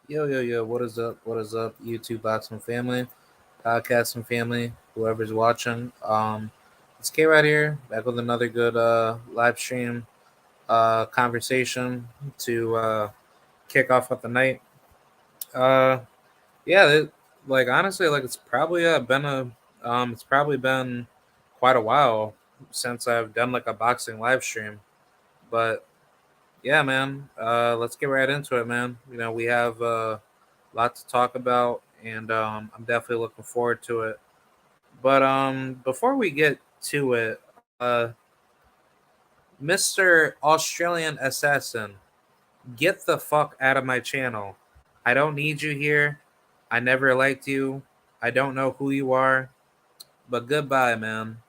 Yo, what is up? What is up, YouTube Boxing family, podcasting family, whoever's watching? It's K right here, back with another good live stream conversation to kick off with the night. Uh, yeah, like honestly, like it's probably been quite a while since I've done like a boxing live stream, but yeah, man. Let's get right into it, man. We have a lot to talk about, and I'm definitely looking forward to it. But before we get to it, Mr. Australian Assassin, get the fuck out of my channel. I don't need you here. I never liked you. I don't know who you are, but goodbye, man.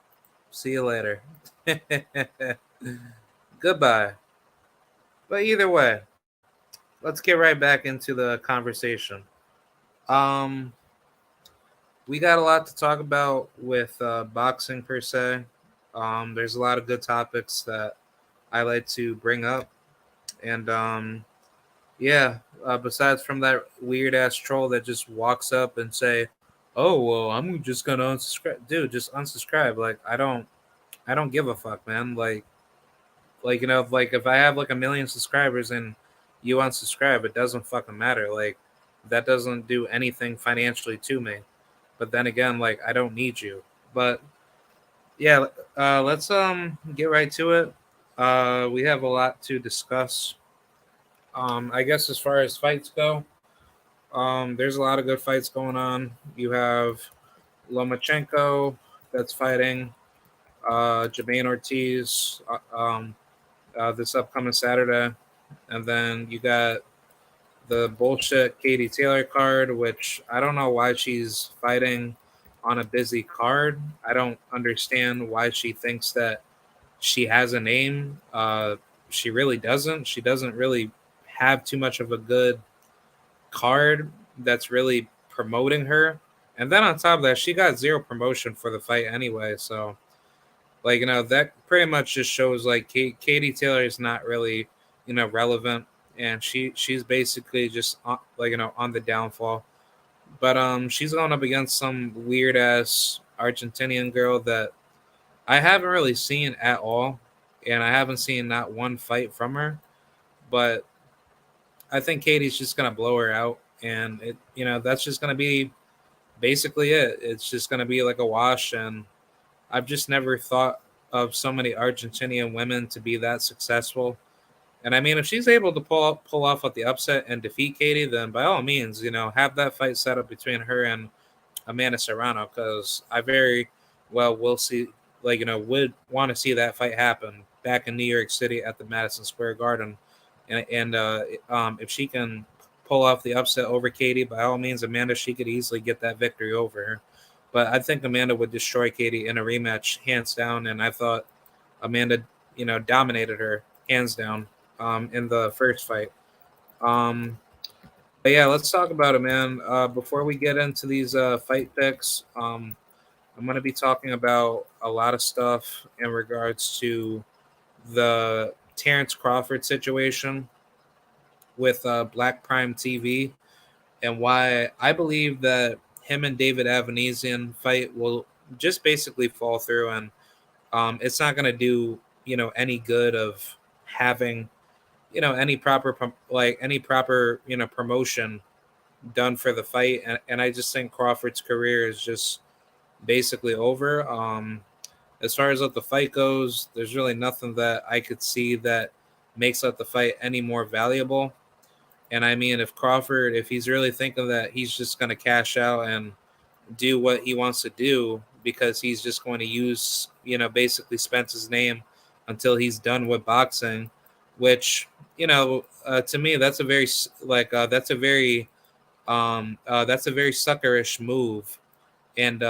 See you later. Goodbye. But either way, let's get right back into the conversation. Um, we got a lot to talk about with boxing per se. There's a lot of good topics that I like to bring up, and yeah. Besides from that weird ass troll that just walks up and say, "Oh well, I'm just gonna unsubscribe," dude. Just unsubscribe. Like I don't give a fuck, man. Like if I have like a million subscribers and you unsubscribe, it doesn't fucking matter. Like that doesn't do anything financially to me. But then again, like I don't need you. But yeah, let's get right to it. We have a lot to discuss. I guess as far as fights go, there's a lot of good fights going on. You have Lomachenko that's fighting Jermaine Ortiz this upcoming Saturday, and then you got the bullshit Katie Taylor card, which I don't know why she's fighting on a busy card. I don't understand why she thinks that she has a name. She really doesn't. She doesn't really have too much of a good card that's really promoting her. And then on top of that, she got zero promotion for the fight anyway. So, like, that pretty much just shows like Katie Taylor is not really, relevant. And she's basically just like, on the downfall. But she's going up against some weird ass Argentinian girl that I haven't really seen at all, and I haven't seen not one fight from her. But I think Katie's just gonna blow her out, and that's just gonna be basically it. It's just gonna be like a wash, and I've just never thought of so many Argentinian women to be that successful. And I mean, if she's able to pull off with the upset and defeat Katie, then by all means, have that fight set up between her and Amanda Serrano, because I very well will see, like, would want to see that fight happen back in New York City at the Madison Square Garden. And if she can pull off the upset over Katie, by all means, Amanda, she could easily get that victory over her. But I think Amanda would destroy Katie in a rematch, hands down. And I thought Amanda, dominated her hands down in the first fight. Um, but yeah, let's talk about it, man. Before we get into these fight picks, I'm going to be talking about a lot of stuff in regards to the Terrence Crawford situation with Black Prime TV, and why I believe that him and David Avanesian fight will just basically fall through, and it's not going to do any good of having any proper any proper promotion done for the fight, and I just think Crawford's career is just basically over. As far as what the fight goes, there's really nothing that I could see that makes up the fight any more valuable. And I mean, if Crawford, if he's really thinking that he's just going to cash out and do what he wants to do because he's just going to use, basically Spence's name until he's done with boxing, which, to me, that's a very That's a very suckerish move, and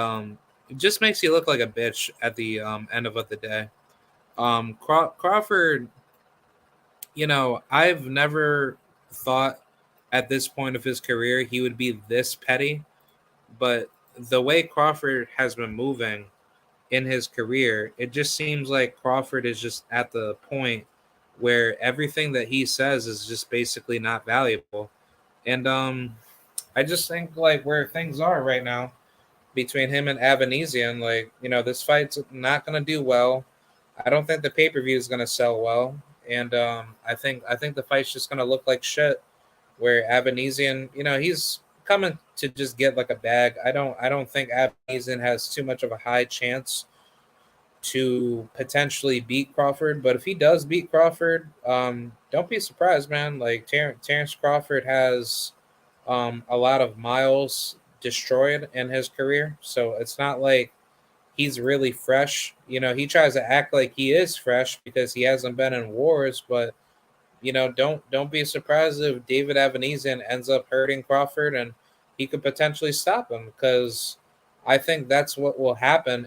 it just makes you look like a bitch at the end of the day. Crawford, I've never thought at this point of his career he would be this petty, but the way Crawford has been moving in his career, it just seems like Crawford is just at the point where everything that he says is just basically not valuable. And I just think like where things are right now between him and Avanesian, like, this fight's not gonna do well. I don't think the pay-per-view is gonna sell well. And I think the fight's just gonna look like shit where Avanesian, he's coming to just get like a bag. I don't think Avanesian has too much of a high chance to potentially beat Crawford. But if he does beat Crawford, don't be surprised, man. Like Terrence Crawford has a lot of miles destroyed in his career, so it's not like he's really fresh. He tries to act like he is fresh because he hasn't been in wars, but don't be surprised if David Avanesian ends up hurting Crawford, and he could potentially stop him because I think that's what will happen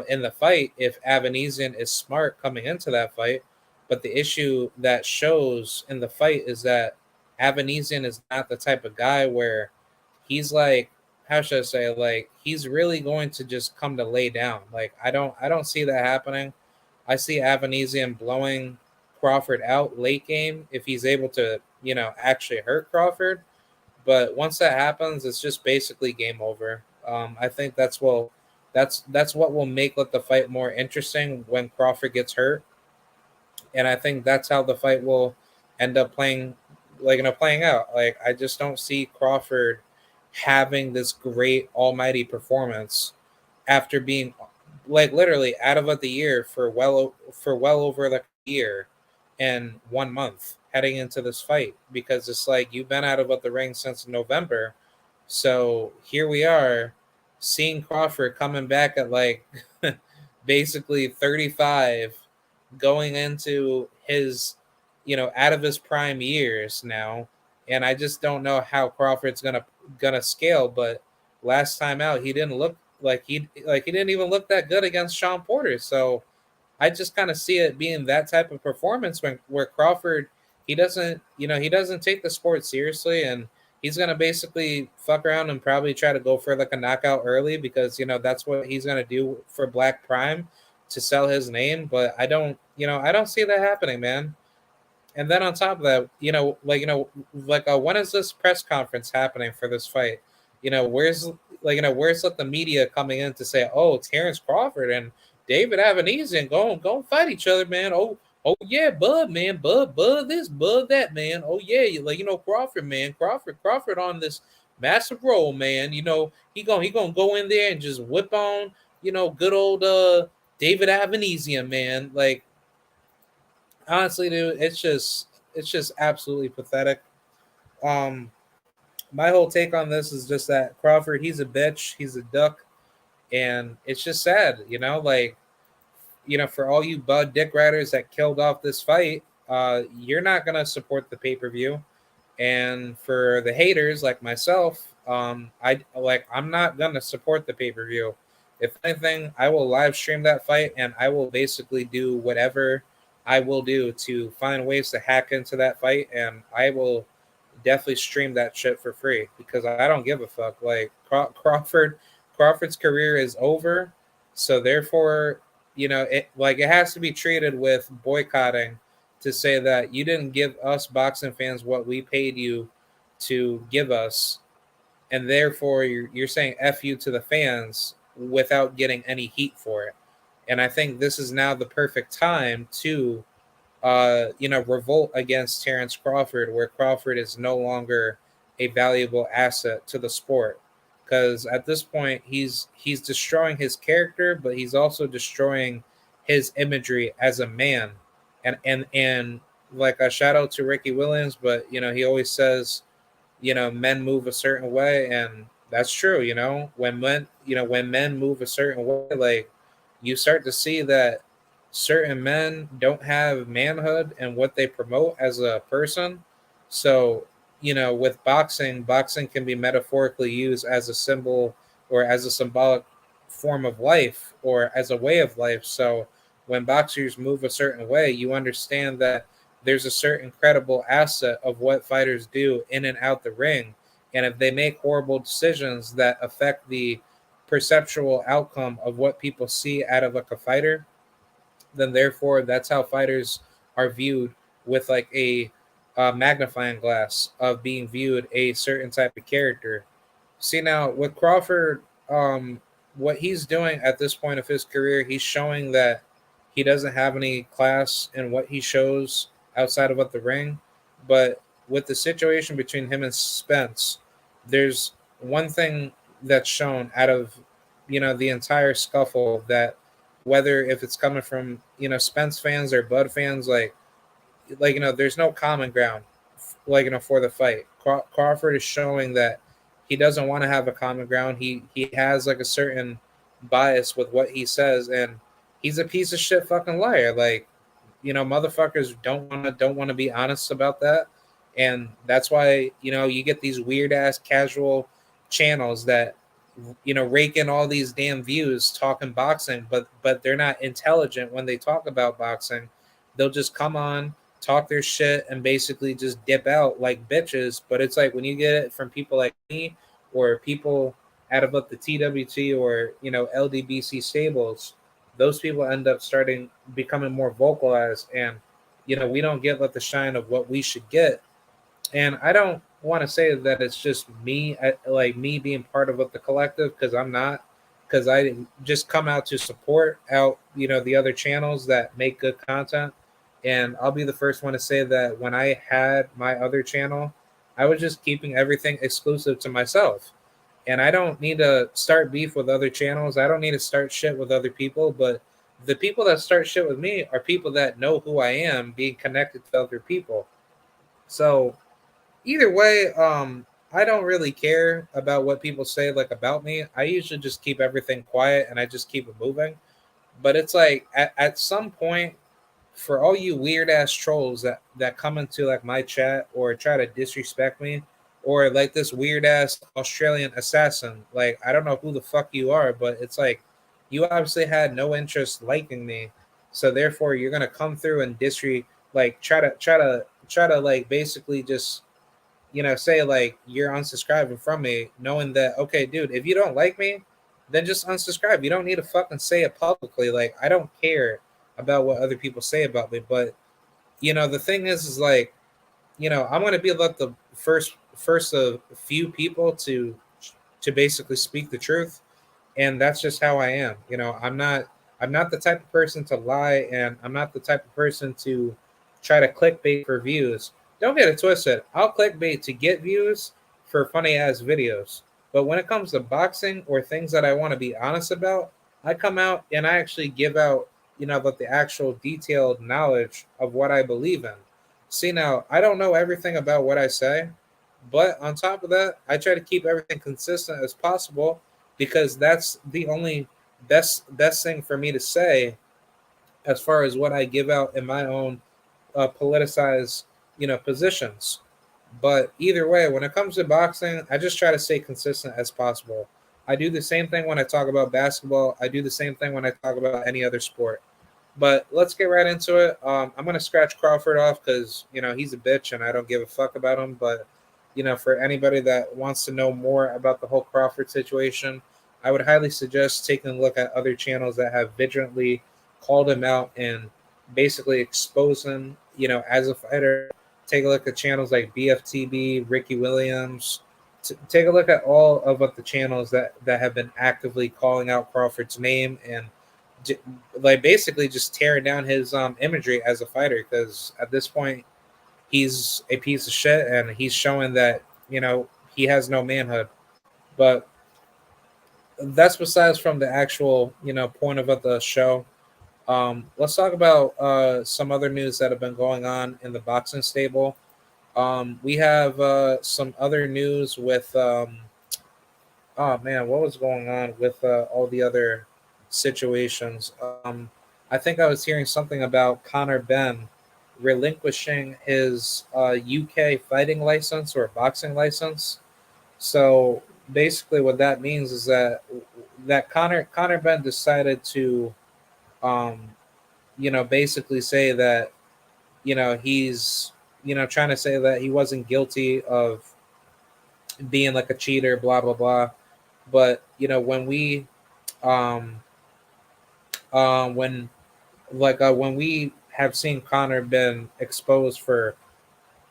in the fight if Avanesian is smart coming into that fight. But the issue that shows in the fight is that Avanesian is not the type of guy where he's like, how should I say, like he's really going to just come to lay down. Like I don't see that happening. I see Avanesian blowing Crawford out late game if he's able to, actually hurt Crawford. But once that happens, it's just basically game over. I think that's what will make like the fight more interesting when Crawford gets hurt, and I think that's how the fight will end up playing, like playing out. Like I just don't see Crawford having this great almighty performance after being like literally out of the year for well over like a year and 1 month heading into this fight, because it's like you've been out of the ring since November. So here we are seeing Crawford coming back at like basically 35, going into his out of his prime years now. And I just don't know how Crawford's gonna scale. But last time out he didn't look like he didn't even look that good against Sean Porter. So I just kind of see it being that type of performance when where Crawford, he doesn't take the sport seriously, and he's gonna basically fuck around and probably try to go for like a knockout early because that's what he's gonna do for Black Prime to sell his name. But I don't see that happening, man. And then on top of that, when is this press conference happening for this fight? Where's like the media coming in to say, oh, Terrence Crawford and David Avanesian go and fight each other, man. Oh yeah, Bud, man, Bud this, Bud that, man. Oh yeah, Crawford, man, Crawford on this massive role, man. He gonna go in there and just whip on, good old David Avanesian, man. Like honestly, dude, it's just absolutely pathetic. Um, my whole take on this is just that Crawford, he's a bitch, he's a duck, and it's just sad, like for all you Bud Dick Riders that killed off this fight, you're not gonna support the pay-per-view. And for the haters like myself, I'm not gonna support the pay-per-view. If anything, I will live stream that fight and I will basically do whatever I will do to find ways to hack into that fight, and I will definitely stream that shit for free because I don't give a fuck. Like Crawford's career is over, so therefore, it has to be treated with boycotting to say that you didn't give us boxing fans what we paid you to give us, and therefore you're saying F you to the fans without getting any heat for it. And I think this is now the perfect time to revolt against Terrence Crawford, where Crawford is no longer a valuable asset to the sport. Because at this point, he's destroying his character, but he's also destroying his imagery as a man. And like a shout out to Ricky Williams, but he always says, men move a certain way, and that's true. When men move a certain way, like you start to see that certain men don't have manhood and what they promote as a person. So with boxing can be metaphorically used as a symbol or as a symbolic form of life or as a way of life. So when boxers move a certain way, you understand that there's a certain credible asset of what fighters do in and out the ring. And if they make horrible decisions that affect the perceptual outcome of what people see out of like a fighter, then therefore that's how fighters are viewed with like a magnifying glass of being viewed a certain type of character. See now with Crawford, what he's doing at this point of his career, he's showing that he doesn't have any class in what he shows outside of what the ring. But with the situation between him and Spence, there's one thing that's shown out of the entire scuffle, that whether if it's coming from Spence fans or Bud fans, there's no common ground for the fight. Crawford is showing that he doesn't want to have a common ground. He has like a certain bias with what he says, and he's a piece of shit fucking liar. Motherfuckers don't want to be honest about that, and that's why you get these weird ass casual channels that rake in all these damn views talking boxing, but they're not intelligent when they talk about boxing. They'll just come on, talk their shit, and basically just dip out like bitches. But it's like when you get it from people like me or people out of the TWT or LDBC stables, those people end up starting becoming more vocalized, and we don't get the shine of what we should get. And I don't want to say that it's just me, like me being part of the collective, because I'm not, because I just come out to support out the other channels that make good content. And I'll be the first one to say that when I had my other channel, I was just keeping everything exclusive to myself. And I don't need to start beef with other channels. I don't need to start shit with other people. But the people that start shit with me are people that know who I am, being connected to other people. So either way, I don't really care about what people say about me. I usually just keep everything quiet and I just keep it moving. But it's like at some point, for all you weird ass trolls that come into my chat or try to disrespect me, or like this weird ass Australian assassin, like I don't know who the fuck you are, but it's like you obviously had no interest liking me, so therefore you're gonna come through and try to basically just say you're unsubscribing from me, knowing that okay, dude, if you don't like me, then just unsubscribe. You don't need to fucking say it publicly. Like I don't care about what other people say about me, but the thing is I'm gonna be the first of few people to basically speak the truth, and that's just how I am. I'm not the type of person to lie, and I'm not the type of person to try to clickbait for views. Don't get it twisted. I'll clickbait to get views for funny ass videos. But when it comes to boxing or things that I want to be honest about, I come out and I actually give out, the actual detailed knowledge of what I believe in. See, now, I don't know everything about what I say, but on top of that, I try to keep everything consistent as possible because that's the only best thing for me to say as far as what I give out in my own politicized positions. But either way, when it comes to boxing, I just try to stay consistent as possible. I do the same thing when I talk about basketball. I do the same thing when I talk about any other sport. But let's get right into it. I'm gonna scratch Crawford off because he's a bitch and I don't give a fuck about him. But for anybody that wants to know more about the whole Crawford situation, I would highly suggest taking a look at other channels that have vigilantly called him out and basically exposed him, as a fighter. Take a look at channels like BFTB, Ricky Williams. Take a look at all of the channels that have been actively calling out Crawford's name and basically just tearing down his imagery as a fighter, because at this point he's a piece of shit and he's showing that he has no manhood. But that's besides from the actual point of the show. Let's talk about some other news that have been going on in the boxing stable. We have some other news with oh man, what was going on with all the other situations? I think I was hearing something about Connor Ben relinquishing his UK fighting license or boxing license. So basically, what that means is that Conor Ben decided to, um, basically say that he's trying to say that he wasn't guilty of being like a cheater, blah blah blah. But um, when when we have seen Conor been exposed for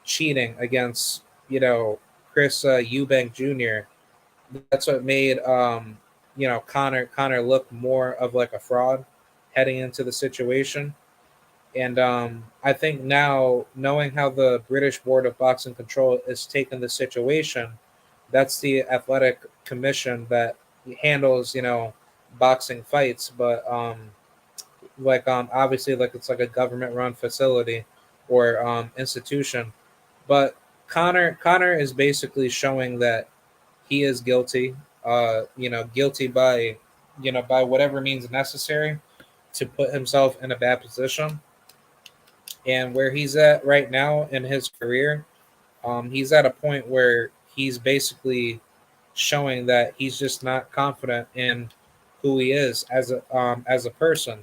cheating against Chris Eubank Jr., that's what made Connor look more of like a fraud heading into the situation. And I think now, knowing how the British Board of Boxing Control is taking the situation, that's the athletic commission that handles boxing fights, but obviously, like, it's like a government run facility or institution. But Connor is basically showing that he is guilty, guilty by by whatever means necessary to put himself in a bad position. And where he's at right now in his career, he's at a point where he's basically showing that he's just not confident in who he is as a person.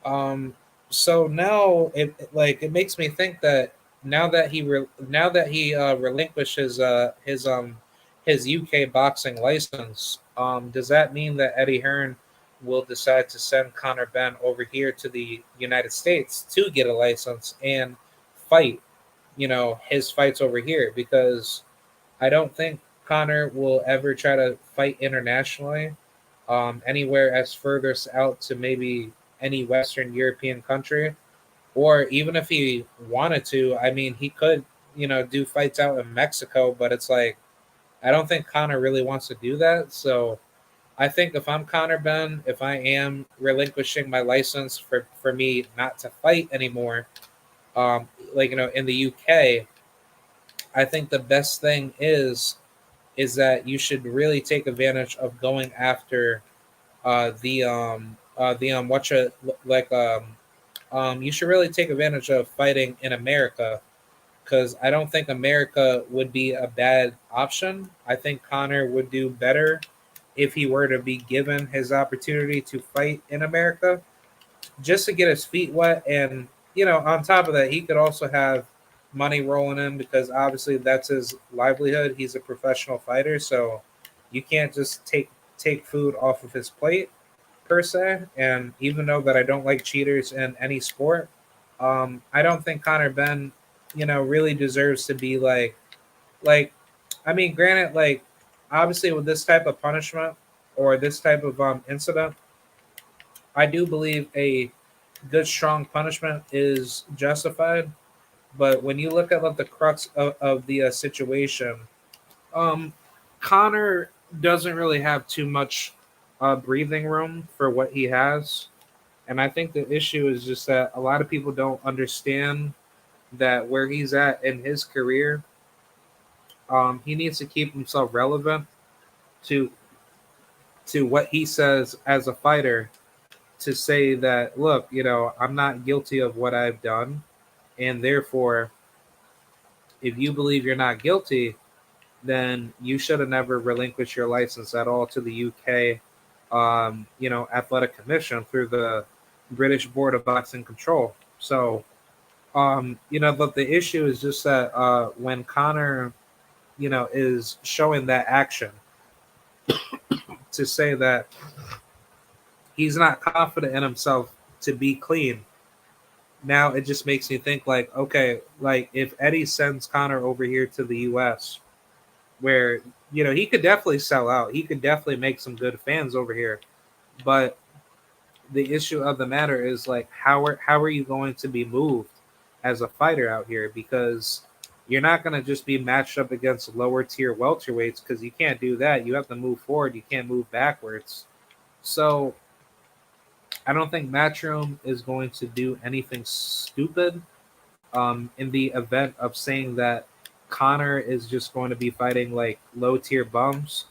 Um, so now it makes me think that now that he relinquished his UK boxing license, does that mean that Eddie Hearn will decide to send Conor Ben over here to the United States to get a license and fight, his fights over here? Because I don't think Conor will ever try to fight internationally, anywhere as further out to maybe any Western European country, or even if he wanted to, I mean, he could, do fights out in Mexico, but it's like, I don't think Conor really wants to do that. So I think if I'm Conor Ben, if I am relinquishing my license for me not to fight anymore, in the UK, I think the best thing is that you should really take advantage of going after what you like you should really take advantage of fighting in America, because I don't think America would be a bad option. I think Connor would do better if he were to be given his opportunity to fight in America, just to get his feet wet. And on top of that, he could also have money rolling in, because obviously that's his livelihood. He's a professional fighter, so you can't just take food off of his plate per se. And even though that I don't like cheaters in any sport, I don't think Conor Ben, really deserves to be like, I mean, granted, like, obviously with this type of punishment or this type of incident, I do believe a good strong punishment is justified. But when you look at like the crux of the situation, um, Connor doesn't really have too much breathing room for what he has. And I think the issue is just that a lot of people don't understand that where he's at in his career, he needs to keep himself relevant to what he says as a fighter, to say that, look, I'm not guilty of what I've done, and therefore, if you believe you're not guilty, then you should have never relinquished your license at all to the UK, athletic commission through the British Board of Boxing Control. So, but the issue is just that when Connor, is showing that action to say that he's not confident in himself to be clean. Now it just makes me think, like, okay, like if Eddie sends Connor over here to the US, where he could definitely sell out, he could definitely make some good fans over here, but the issue of the matter is, like, how are you going to be moved as a fighter out here? Because you're not going to just be matched up against lower tier welterweights, because you can't do that. You have to move forward, you can't move backwards. So I don't think Matchroom is going to do anything stupid, in the event of saying that Connor is just going to be fighting like low tier bums.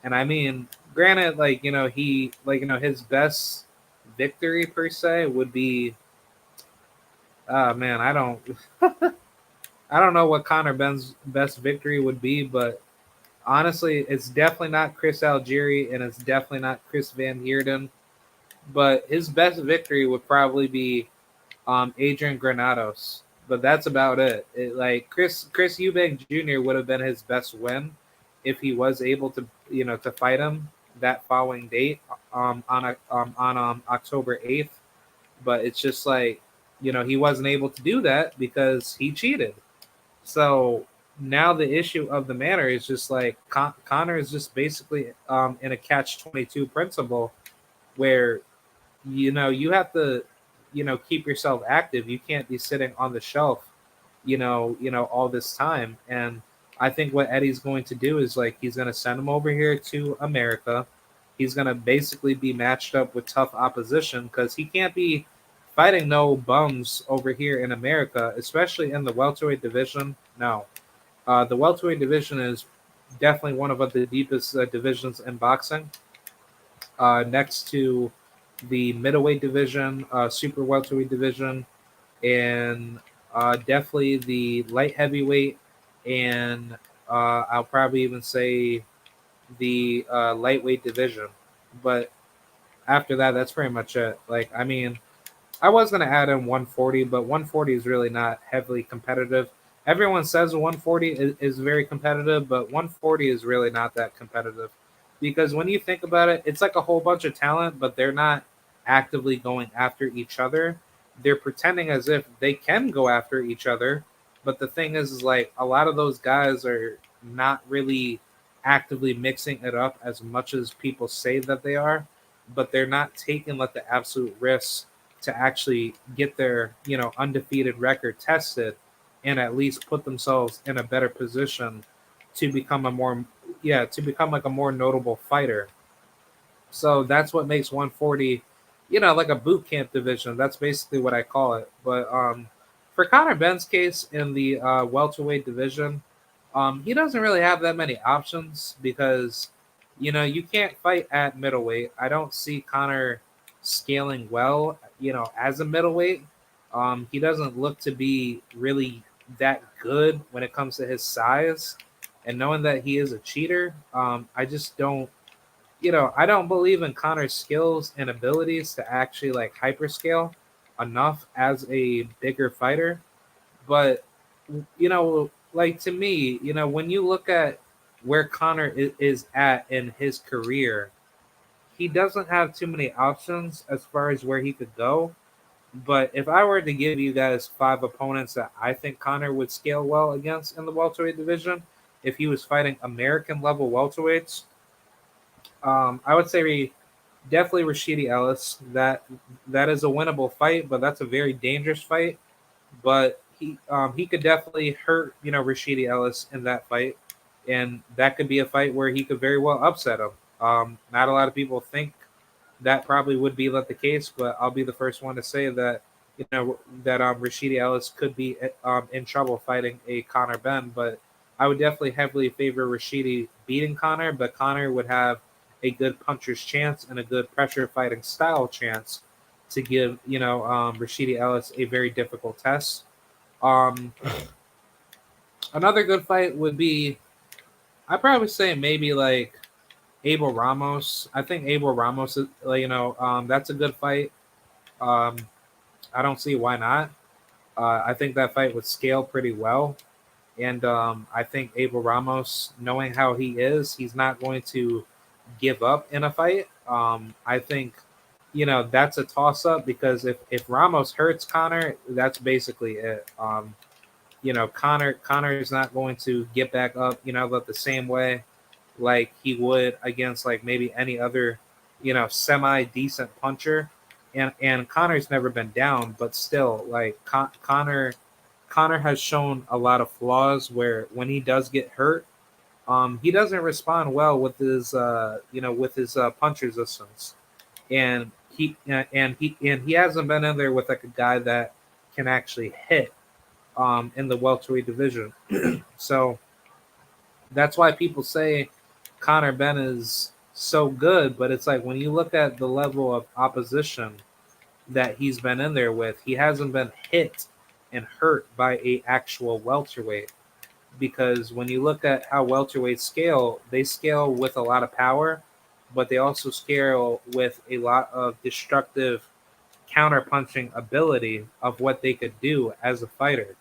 And I mean, granted, like, his best victory per se would be Man, I don't know what Conor Benn's best victory would be, but honestly, it's definitely not Chris Algieri and it's definitely not Chris Van Heerden. But his best victory would probably be Adrian Granados. But that's about it. Like Chris Eubank Jr. would have been his best win if he was able to to fight him that following date on October 8th. But it's just like he wasn't able to do that because he cheated. So now the issue of the matter is just like Conor is just basically in a catch-22 principle where you have to keep yourself active. You can't be sitting on the shelf all this time. And I think what Eddie's going to do is like he's going to send him over here to America. He's going to basically be matched up with tough opposition because he can't be fighting no bums over here in America, especially in the welterweight division. No, the welterweight division is definitely one of the deepest divisions in boxing, next to the middleweight division, super welterweight division, and definitely the light heavyweight, and I'll probably even say the lightweight division. But after that, that's pretty much it. Like, I mean, I was going to add in 140, but 140 is really not heavily competitive. Everyone says 140 is very competitive, but 140 is really not that competitive because when you think about it, it's like a whole bunch of talent, but they're not actively going after each other. They're pretending as if they can go after each other, but the thing is like a lot of those guys are not really actively mixing it up as much as people say that they are, but they're not taking like the absolute risks to actually get their undefeated record tested and at least put themselves in a better position to become a more to become like a more notable fighter. So that's what makes 140 like a boot camp division. That's basically what I call it. But for Conor Benn's case in the welterweight division, he doesn't really have that many options because you can't fight at middleweight. I don't see Conor scaling well, as a middleweight. He doesn't look to be really that good when it comes to his size. And knowing that he is a cheater, I just don't I don't believe in Connor's skills and abilities to actually like hyperscale enough as a bigger fighter. But like to me, when you look at where Connor is at in his career, he doesn't have too many options as far as where he could go. But if I were to give you guys five opponents that I think Connor would scale well against in the welterweight division, if he was fighting American level welterweights, I would say definitely Rashidi Ellis. That is a winnable fight, but that's a very dangerous fight. But he could definitely hurt Rashidi Ellis in that fight, and that could be a fight where he could very well upset him. Not a lot of people think that probably would be the case, but I'll be the first one to say that that Rashidi Ellis could be in trouble fighting a Conor Benn, but I would definitely heavily favor Rashidi beating Conor, but Conor would have a good puncher's chance and a good pressure fighting style chance to give Rashidi Ellis a very difficult test. Um, Another good fight would be I'd probably say maybe like Abel Ramos. I think Abel Ramos is that's a good fight. Um, I don't see why not. I think that fight would scale pretty well. And I think Abel Ramos, knowing how he is, he's not going to give up in a fight. I think, that's a toss up because if Ramos hurts Connor, that's basically it. Connor is not going to get back up, the same way like he would against like maybe any other, semi decent puncher. And Connor's never been down, but still, like Connor has shown a lot of flaws where when he does get hurt, he doesn't respond well with his with his punch resistance, and he hasn't been in there with like a guy that can actually hit in the welterweight division. So that's why people say Conor Benn is so good, but it's like when you look at the level of opposition that he's been in there with, he hasn't been hit and hurt by a actual welterweight. Because when you look at how welterweights scale, they scale with a lot of power, but they also scale with a lot of destructive counterpunching ability of what they could do as a fighter.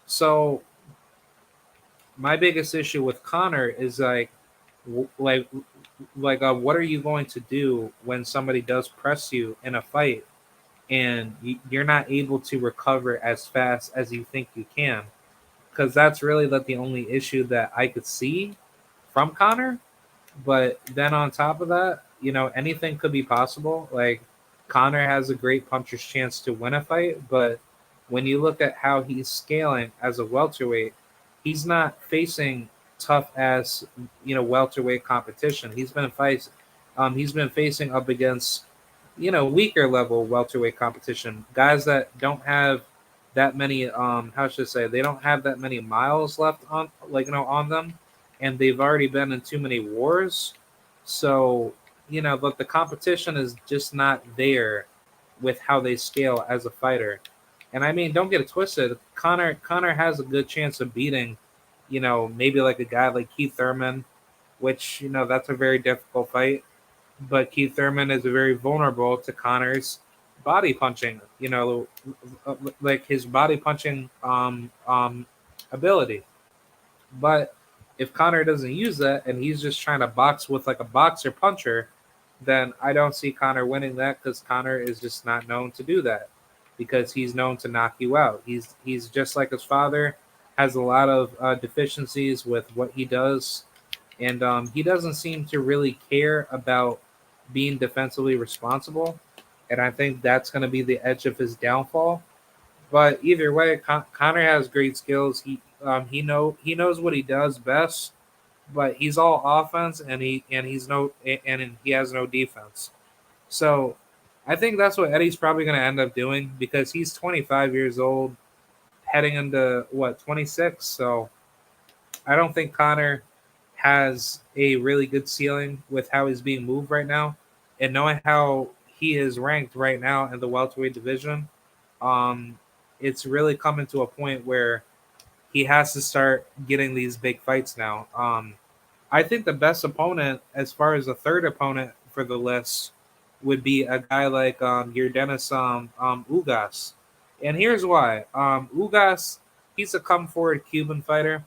So my biggest issue with Connor is w- like what are you going to do when somebody does press you in a fight and you're not able to recover as fast as you think you can? Because that's really the only issue that I could see from Connor. But then on top of that, anything could be possible. Like Connor has a great puncher's chance to win a fight, but when you look at how he's scaling as a welterweight, he's not facing tough as welterweight competition. He's been facing up against weaker level welterweight competition, guys that don't have that many how should I say, they don't have that many miles left on on them, and they've already been in too many wars. So, but the competition is just not there with how they scale as a fighter. And I mean, don't get it twisted. Connor has a good chance of beating, maybe like a guy like Keith Thurman, which that's a very difficult fight. But Keith Thurman is very vulnerable to Connor's body punching. Like his body punching ability. But if Connor doesn't use that and he's just trying to box with like a boxer puncher, then I don't see Connor winning that because Connor is just not known to do that because he's known to knock you out. He's just like his father, has a lot of deficiencies with what he does, and he doesn't seem to really care about being defensively responsible. And I think that's going to be the edge of his downfall. But either way, Connor has great skills. He knows what he does best, but he's all offense and he has no defense. So I think that's what Eddie's probably going to end up doing because he's 25 years old, heading into what 26. So I don't think Connor has a really good ceiling with how he's being moved right now, and knowing how he is ranked right now in the welterweight division, um, it's really coming to a point where he has to start getting these big fights now. I think the best opponent, as far as the third opponent for the list, would be a guy like Yordenis Ugas. And here's why. Ugas, he's a come forward Cuban fighter.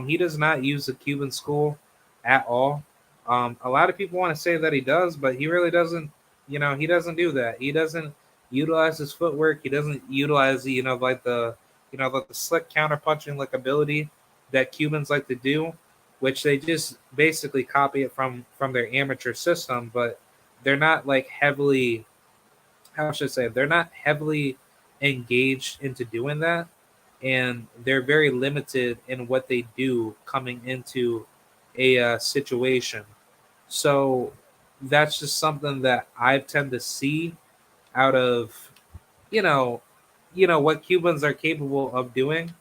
He does not use the Cuban school at all. A lot of people want to say that he does, but he really doesn't. He doesn't do that. He doesn't utilize his footwork. He doesn't utilize like the slick counter punching like ability that Cubans like to do, which they just basically copy it from their amateur system, but they're not like heavily, how should I say, they're not heavily engaged into doing that, and they're very limited in what they do coming into a situation. So that's just something that I tend to see out of you know what Cubans are capable of doing.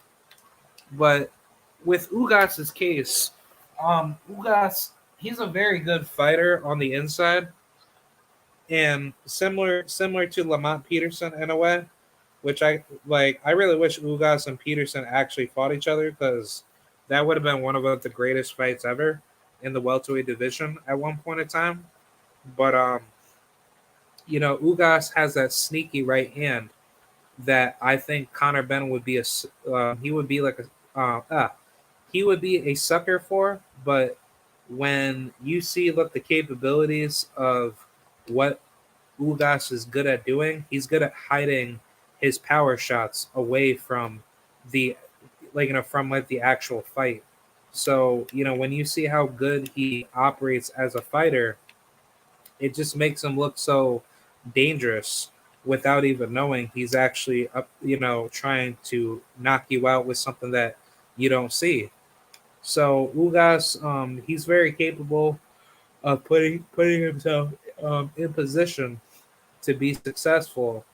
But with Ugas's case, Ugas, he's a very good fighter on the inside, and similar to Lamont Peterson in a way, which I like. I really wish Ugas and Peterson actually fought each other because that would have been one of the greatest fights ever in the welterweight division at one point in time. But Ugas has that sneaky right hand that I think Conor Benn would be he would be like he would be a sucker for. But when you see the capabilities of what Ugas is good at doing, he's good at hiding his power shots away from the from like the actual fight. So when you see how good he operates as a fighter, it just makes him look so dangerous without even knowing he's actually trying to knock you out with something that you don't see. So Ugas, he's very capable of putting himself in position to be successful,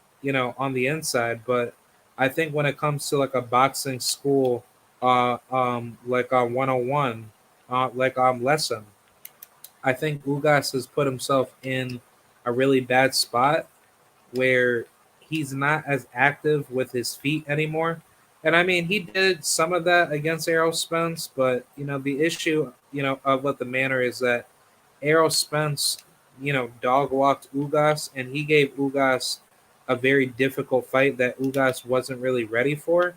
on the inside. But I think when it comes to like a boxing school, like a 101, lesson, I think Ugas has put himself in a really bad spot where he's not as active with his feet anymore. And I mean, he did some of that against Errol Spence, but the issue, of what the manner is that Errol Spence, dog walked Ugas, and he gave Ugas a very difficult fight that Ugas wasn't really ready for.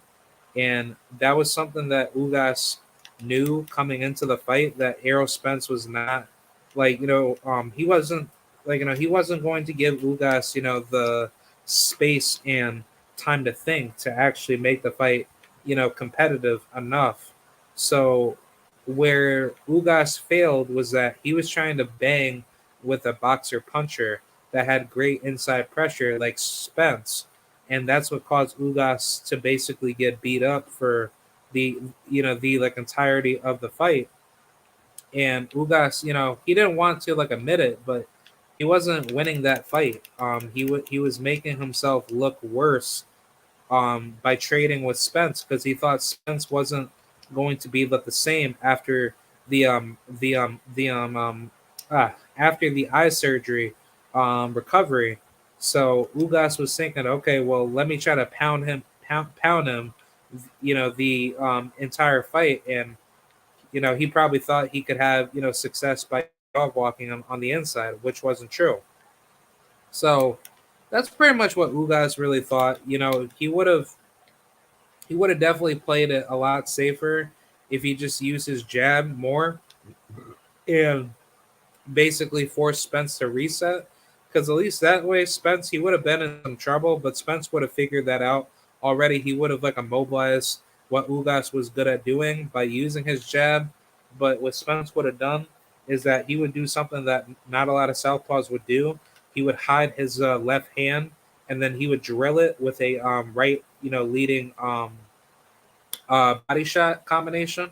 And that was something that Ugas knew coming into the fight, that Errol Spence was not like, he wasn't he wasn't going to give Ugas, the space and time to think to actually make the fight, competitive enough. So where Ugas failed was that he was trying to bang with a boxer puncher that had great inside pressure like Spence, and that's what caused Ugas to basically get beat up for the the like entirety of the fight. And Ugas, he didn't want to like admit it, but he wasn't winning that fight. He was making himself look worse by trading with Spence because he thought Spence wasn't going to be the same after the after the eye surgery recovery. So Ugas was thinking, okay, well, let me try to pound him, the entire fight, and he probably thought he could have success by dog walking him on the inside, which wasn't true. So that's pretty much what Ugas really thought. He would have definitely played it a lot safer if he just used his jab more and basically forced Spence to reset. Because at least that way, Spence, he would have been in some trouble, but Spence would have figured that out already. He would have like immobilized what Ugas was good at doing by using his jab. But what Spence would have done is that he would do something that not a lot of southpaws would do. He would hide his left hand, and then he would drill it with a right, leading body shot combination.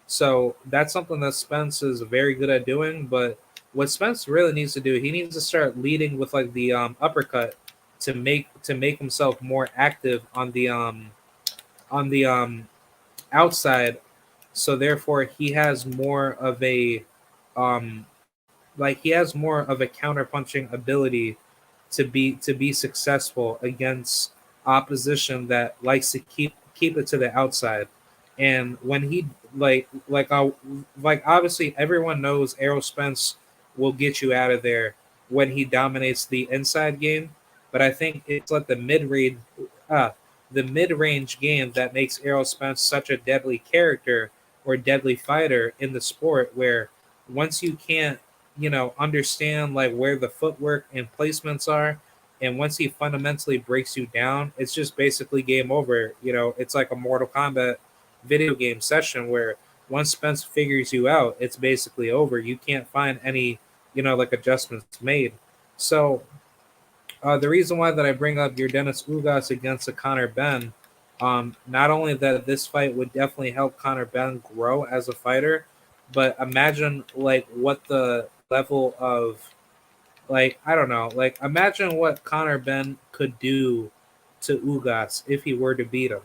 So that's something that Spence is very good at doing. But what Spence really needs to do, he needs to start leading with like the uppercut to make himself more active on the outside. So therefore, he has more of a um, he has more of a counterpunching ability to be successful against opposition that likes to keep it to the outside. And when he obviously everyone knows Errol Spence will get you out of there when he dominates the inside game, but I think it's like uh, the mid range game that makes Errol Spence such a deadly character or deadly fighter in the sport. Where once you can't understand like where the footwork and placements are, and once he fundamentally breaks you down, it's just basically game over. It's like a Mortal Kombat video game session where once Spence figures you out, it's basically over. You can't find any like adjustments made. So the reason why that I bring up your Dennis Ugas against a Conor Benn, not only that this fight would definitely help Conor Benn grow as a fighter, but imagine like what the level of like I don't know, like imagine what Conor Benn could do to Ugas if he were to beat him.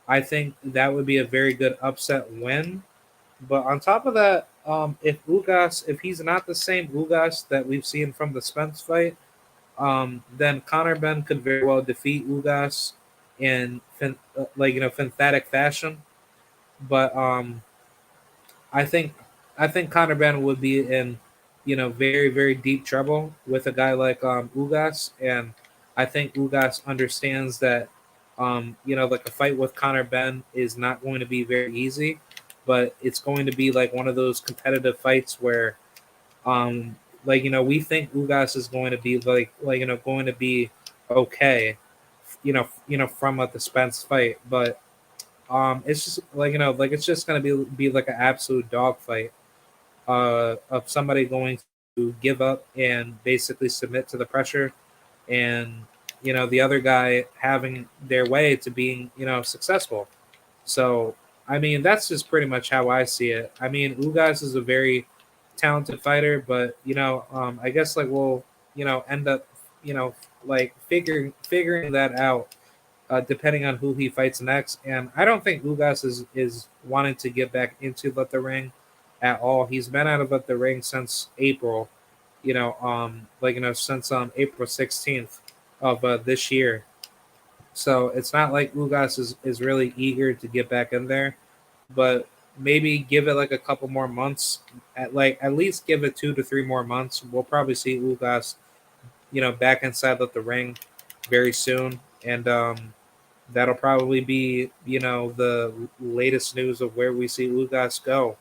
I think that would be a very good upset win. But on top of that, if he's not the same Ugas that we've seen from the Spence fight, then Conor Benn could very well defeat Ugas in synthetic fashion. But I think I think Conor Benn would be in very very deep trouble with a guy like Ugas, and I think Ugas understands that like a fight with Conor Benn is not going to be very easy, but it's going to be like one of those competitive fights where we think Ugas is going to be going to be okay, from the Spence fight, but it's just it's just gonna be like an absolute dogfight of somebody going to give up and basically submit to the pressure, and the other guy having their way to being successful. So I mean that's just pretty much how I see it. I mean Ugas is a very talented fighter, but I guess like we'll end up you know figuring that out depending on who he fights next. And I don't think Ugas is wanting to get back into the ring at all. He's been out of the ring since April, since April 16th of this year. So it's not like Ugas is really eager to get back in there, but maybe give it like a couple more months. At least give it 2 to 3 more months. We'll probably see Ugas, back inside of the ring very soon, and that'll probably be the latest news of where we see Ugas go.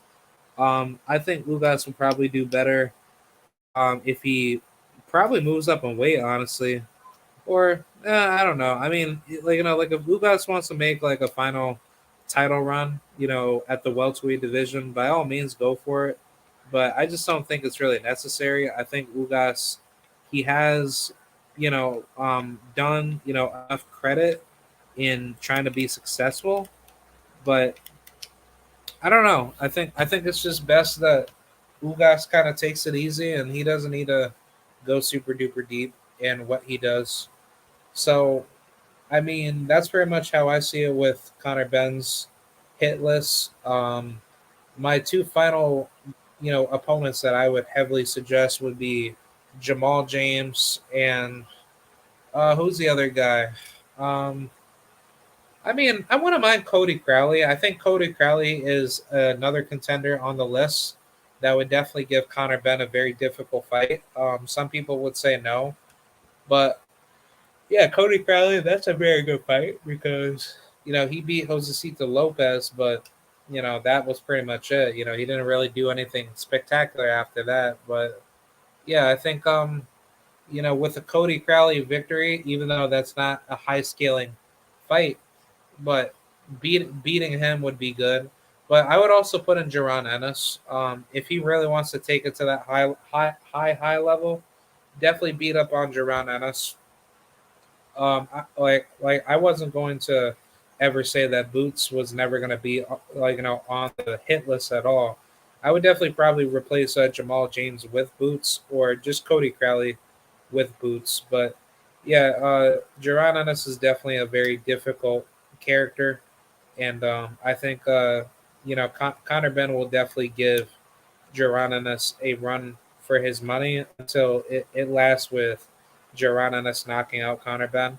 I think Ugas will probably do better if he probably moves up in weight, honestly. Or I don't know. I mean, like if Ugas wants to make like a final title run, at the welterweight division, by all means, go for it. But I just don't think it's really necessary. I think Ugas, he has, done enough credit in trying to be successful. But I don't know. I think it's just best that Ugas kind of takes it easy and he doesn't need to go super duper deep in what he does. So I mean, that's very much how I see it with Connor Ben's hit list. My two final, opponents that I would heavily suggest would be Jamal James and who's the other guy? Um, I mean, I wouldn't mind Cody Crowley. I think Cody Crowley is another contender on the list that would definitely give Connor Ben a very difficult fight. Some people would say no, but yeah, Cody Crowley, that's a very good fight because he beat Josecito Lopez, but that was pretty much it. He didn't really do anything spectacular after that. But yeah, I think with the Cody Crowley victory, even though that's not a high scaling fight, but beating him would be good. But I would also put in Jaron Ennis. If he really wants to take it to that high level, definitely beat up on Jaron Ennis. Like I wasn't going to ever say that Boots was never going to be on the hit list at all. I would definitely probably replace Jamal James with Boots or just Cody Crowley with Boots. But yeah, Jaron Ennis is definitely a very difficult character, and I think Connor Ben will definitely give Geroninus a run for his money until it lasts with Geroninus knocking out Connor Ben.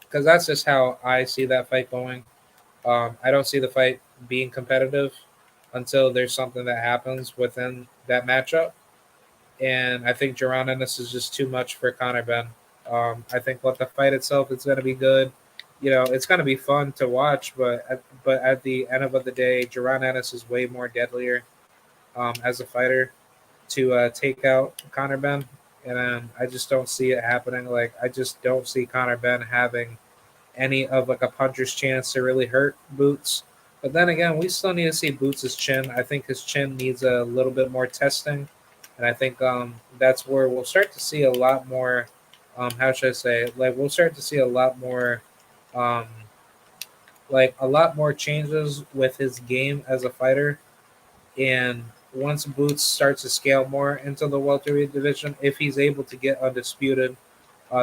Because that's just how I see that fight going. I don't see the fight being competitive until there's something that happens within that matchup. And I think Geroninus is just too much for Connor Ben. I think what the fight itself is going to be good. It's going to be fun to watch, but at the end of the day, Jaron Ennis is way more deadlier as a fighter to take out Connor Ben, and I just don't see it happening. Like I just don't see Connor Ben having any of like a puncher's chance to really hurt Boots. But then again, we still need to see Boots' chin. I think his chin needs a little bit more testing, and I think that's where we'll start to see a lot more. How should I say? Like we'll start to see a lot more, um, like a lot more changes with his game as a fighter. And once Boots starts to scale more into the welterweight division, if he's able to get undisputed,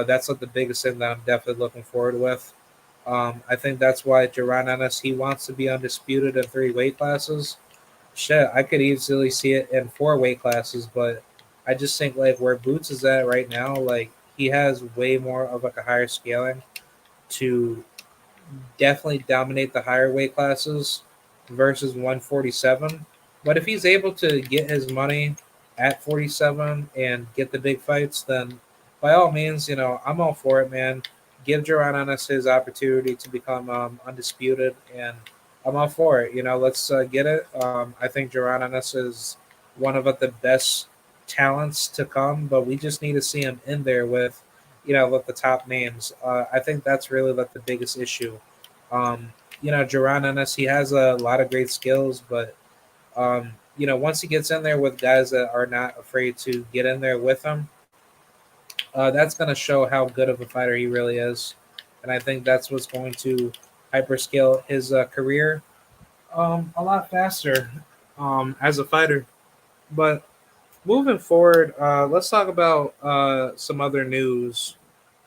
that's like the biggest thing that I'm definitely looking forward with. I think that's why Jaron Ennis, he wants to be undisputed in 3 weight classes. Shit, I could easily see it in 4 weight classes, but I just think like where Boots is at right now, like he has way more of like a higher scaling to definitely dominate the higher weight classes versus 147. But if he's able to get his money at 47 and get the big fights, then by all means, I'm all for it, man. Give Jaron Ennis his opportunity to become undisputed, and I'm all for it. Let's get it. I think Jaron Ennis is one of the best talents to come, but we just need to see him in there with, with the top names. I think that's really like the biggest issue. Jaron Ennis, he has a lot of great skills, but once he gets in there with guys that are not afraid to get in there with him, that's going to show how good of a fighter he really is. And I think that's what's going to hyperscale his career a lot faster as a fighter. But moving forward, let's talk about some other news.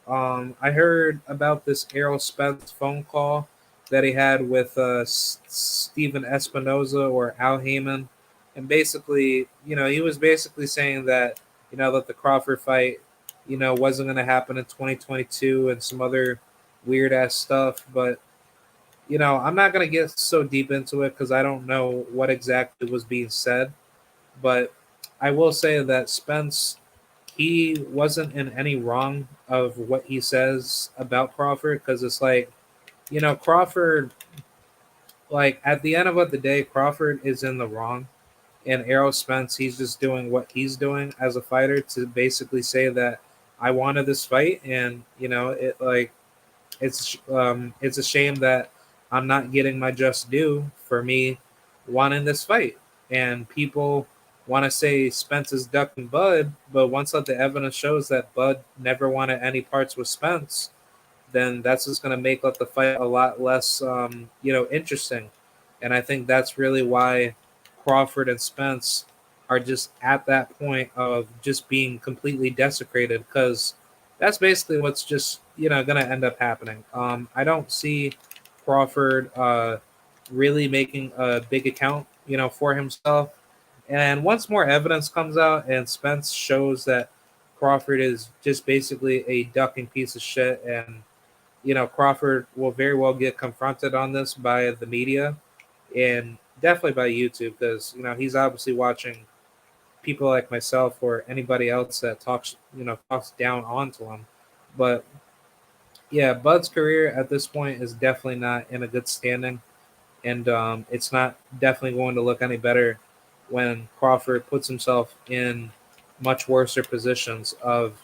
I heard about this Errol Spence phone call that he had with Steven Espinoza or Al Heyman, and basically, he was basically saying that that the Crawford fight, wasn't going to happen in 2022, and some other, weird ass stuff. But I'm not gonna get so deep into it because I don't know what exactly was being said. But I will say that Spence, he wasn't in any wrong of what he says about Crawford, because it's like, Crawford, like at the end of the day, Crawford is in the wrong, and Errol Spence, he's just doing what he's doing as a fighter to basically say that I wanted this fight, and it like it's a shame that I'm not getting my just due for me wanting this fight. And people want to say Spence is ducking Bud, but once that the evidence shows that Bud never wanted any parts with Spence, then that's just going to make the fight a lot less, interesting. And I think that's really why Crawford and Spence are just at that point of just being completely desecrated, because that's basically what's just going to end up happening. I don't see Crawford really making a big account, for himself. And once more evidence comes out and Spence shows that Crawford is just basically a ducking piece of shit, and Crawford will very well get confronted on this by the media and definitely by YouTube, because he's obviously watching people like myself or anybody else that talks down onto him. But yeah, Bud's career at this point is definitely not in a good standing, and it's not definitely going to look any better when Crawford puts himself in much worse positions of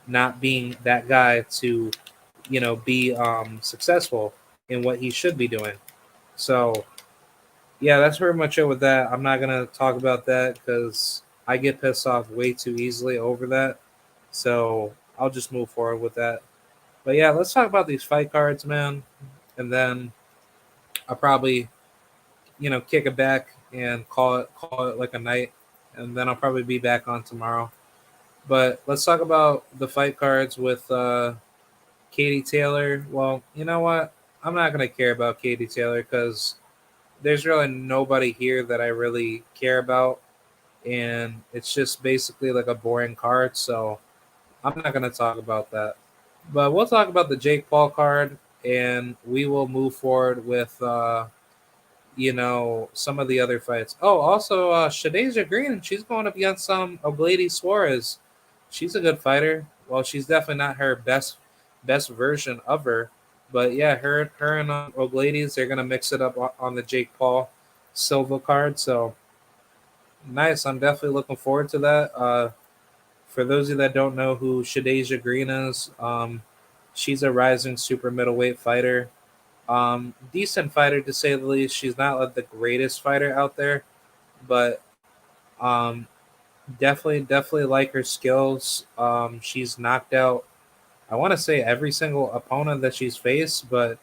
not being that guy to be successful in what he should be doing. So yeah, that's pretty much it with that. I'm not gonna talk about that because I get pissed off way too easily over that. So I'll just move forward with that. But yeah, let's talk about these fight cards, man, and then I'll probably kick it back and call it like a night, and then I'll probably be back on tomorrow. But let's talk about the fight cards with Katie Taylor. Well, you know what? I'm not gonna care about Katie Taylor because there's really nobody here that I really care about, and it's just basically like a boring card. So I'm not gonna talk about that. But we'll talk about the Jake Paul card, and we will move forward with some of the other fights. Oh, also Shadeja Green, she's going up against Oblady Suarez. She's a good fighter. Well, she's definitely not her best version of her, but yeah, her and Obladies, they're gonna mix it up on the Jake Paul Silva card. So nice. I'm definitely looking forward to that. For those of you that don't know who Shadeja Green is, she's a rising super middleweight fighter. Decent fighter to say the least. She's not like the greatest fighter out there, but um, definitely like her skills. She's knocked out, I want to say, every single opponent that she's faced, but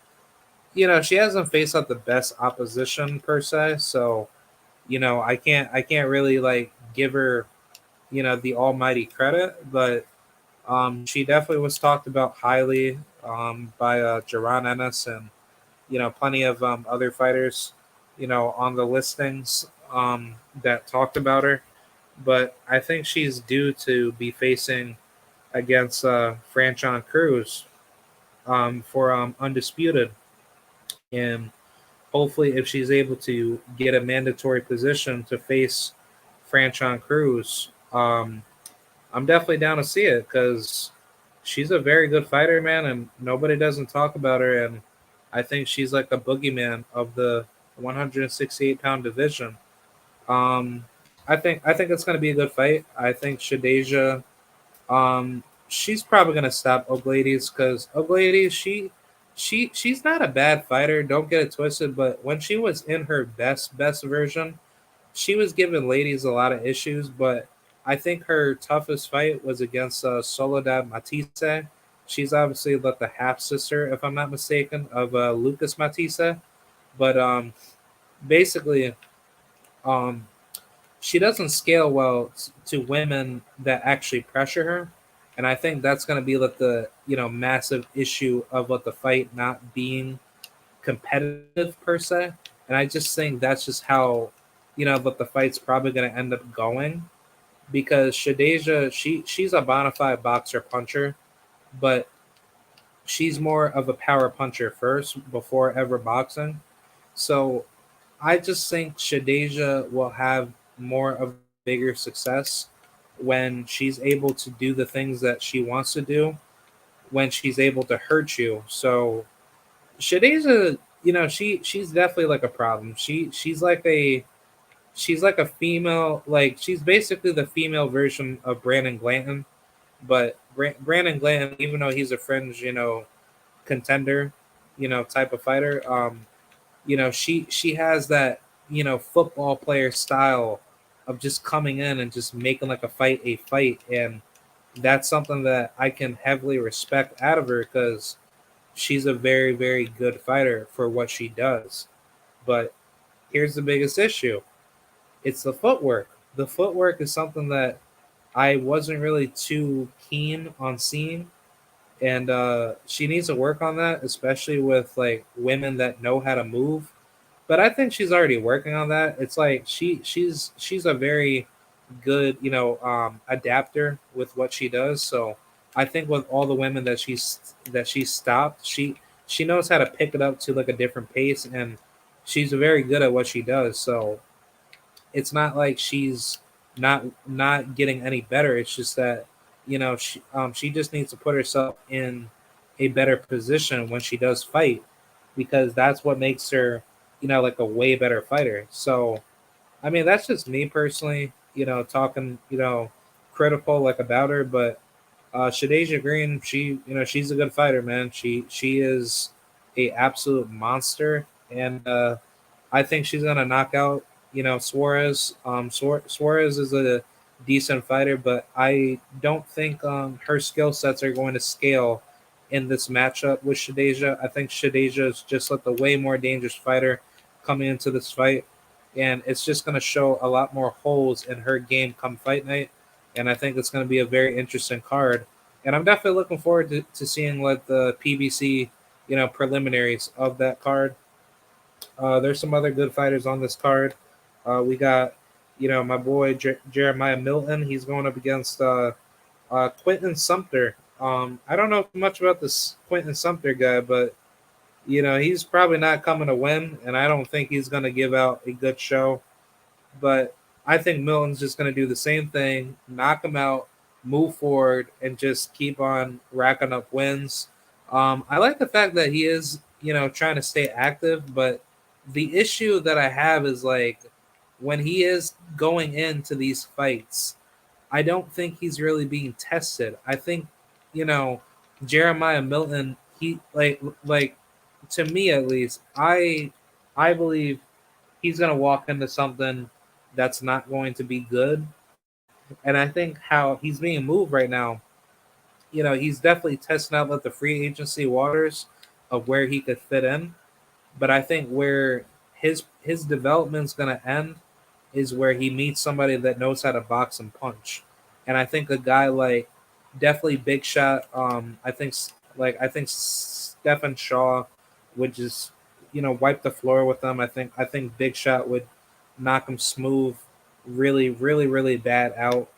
she hasn't faced out the best opposition per se. So I can't really like give her the almighty credit, but she definitely was talked about highly by Jaron Ennis and plenty of other fighters, on the listings that talked about her. But I think she's due to be facing against Franchon Cruz for Undisputed. And hopefully, if she's able to get a mandatory position to face Franchon Cruz, I'm definitely down to see it because she's a very good fighter, man, and nobody doesn't talk about her. And I think she's like a boogeyman of the 168-pound division. Um, I think it's going to be a good fight. I think Shadeja, she's probably going to stop Oglades because Oglades, she's not a bad fighter. Don't get it twisted, but when she was in her best version, she was giving ladies a lot of issues, but I think her toughest fight was against Soledad Matisse. She's obviously like the half sister, if I'm not mistaken, of Lucas Matisse. But basically, um, she doesn't scale well to women that actually pressure her, and I think that's going to be like the massive issue of what the fight not being competitive per se. And I just think that's just how what the fight's probably going to end up going, because Shadeja, she's a bona fide boxer puncher, but she's more of a power puncher first before ever boxing. So I just think Shadeja will have more of a bigger success when she's able to do the things that she wants to do, when she's able to hurt you. So Shadeja, she's definitely like a problem. She's like a female, like she's basically the female version of Brandon Glanton, but Brandon Glanton, even though he's a fringe, contender, type of fighter, she has that, football player style of just coming in and just making like a fight, and that's something that I can heavily respect out of her because she's a very, very good fighter for what she does. But here's the biggest issue: it's the footwork. The footwork is something that I wasn't really too keen on seeing, and she needs to work on that, especially with like women that know how to move. But I think she's already working on that. It's like she's a very good, adapter with what she does. So I think with all the women that she's stopped, she knows how to pick it up to like a different pace, and she's very good at what she does. So it's not like she's not getting any better. It's just that she just needs to put herself in a better position when she does fight, because that's what makes her like a way better fighter. So I mean, that's just me personally, talking, critical like about her. But Shadeja Green, she's a good fighter, man. She is a absolute monster, and I think she's gonna knock out, Suarez. Suarez is a decent fighter, but I don't think her skill sets are going to scale in this matchup with Shadeja. I think Shadeja is just like the way more dangerous fighter coming into this fight, and it's just going to show a lot more holes in her game come fight night. And I think it's going to be a very interesting card. And I'm definitely looking forward to seeing like the PBC, preliminaries of that card. There's some other good fighters on this card. We got, my boy Jeremiah Milton. He's going up against Quentin Sumter. I don't know much about this Quentin Sumter guy, but he's probably not coming to win, and I don't think he's going to give out a good show. But I think Milton's just going to do the same thing, knock him out, move forward, and just keep on racking up wins. I like the fact that he is, trying to stay active, but the issue that I have is like when he is going into these fights, I don't think he's really being tested. I think, you know, Jeremiah Milton, he like to me at least, I believe he's gonna walk into something that's not going to be good. And I think how he's being moved right now, he's definitely testing out like the free agency waters of where he could fit in. But I think where his development's gonna end is where he meets somebody that knows how to box and punch. And I think a guy like definitely Big Shot, I think Stephen Shaw would just wipe the floor with them. I think Big Shot would knock him smooth, really, really, really bad out.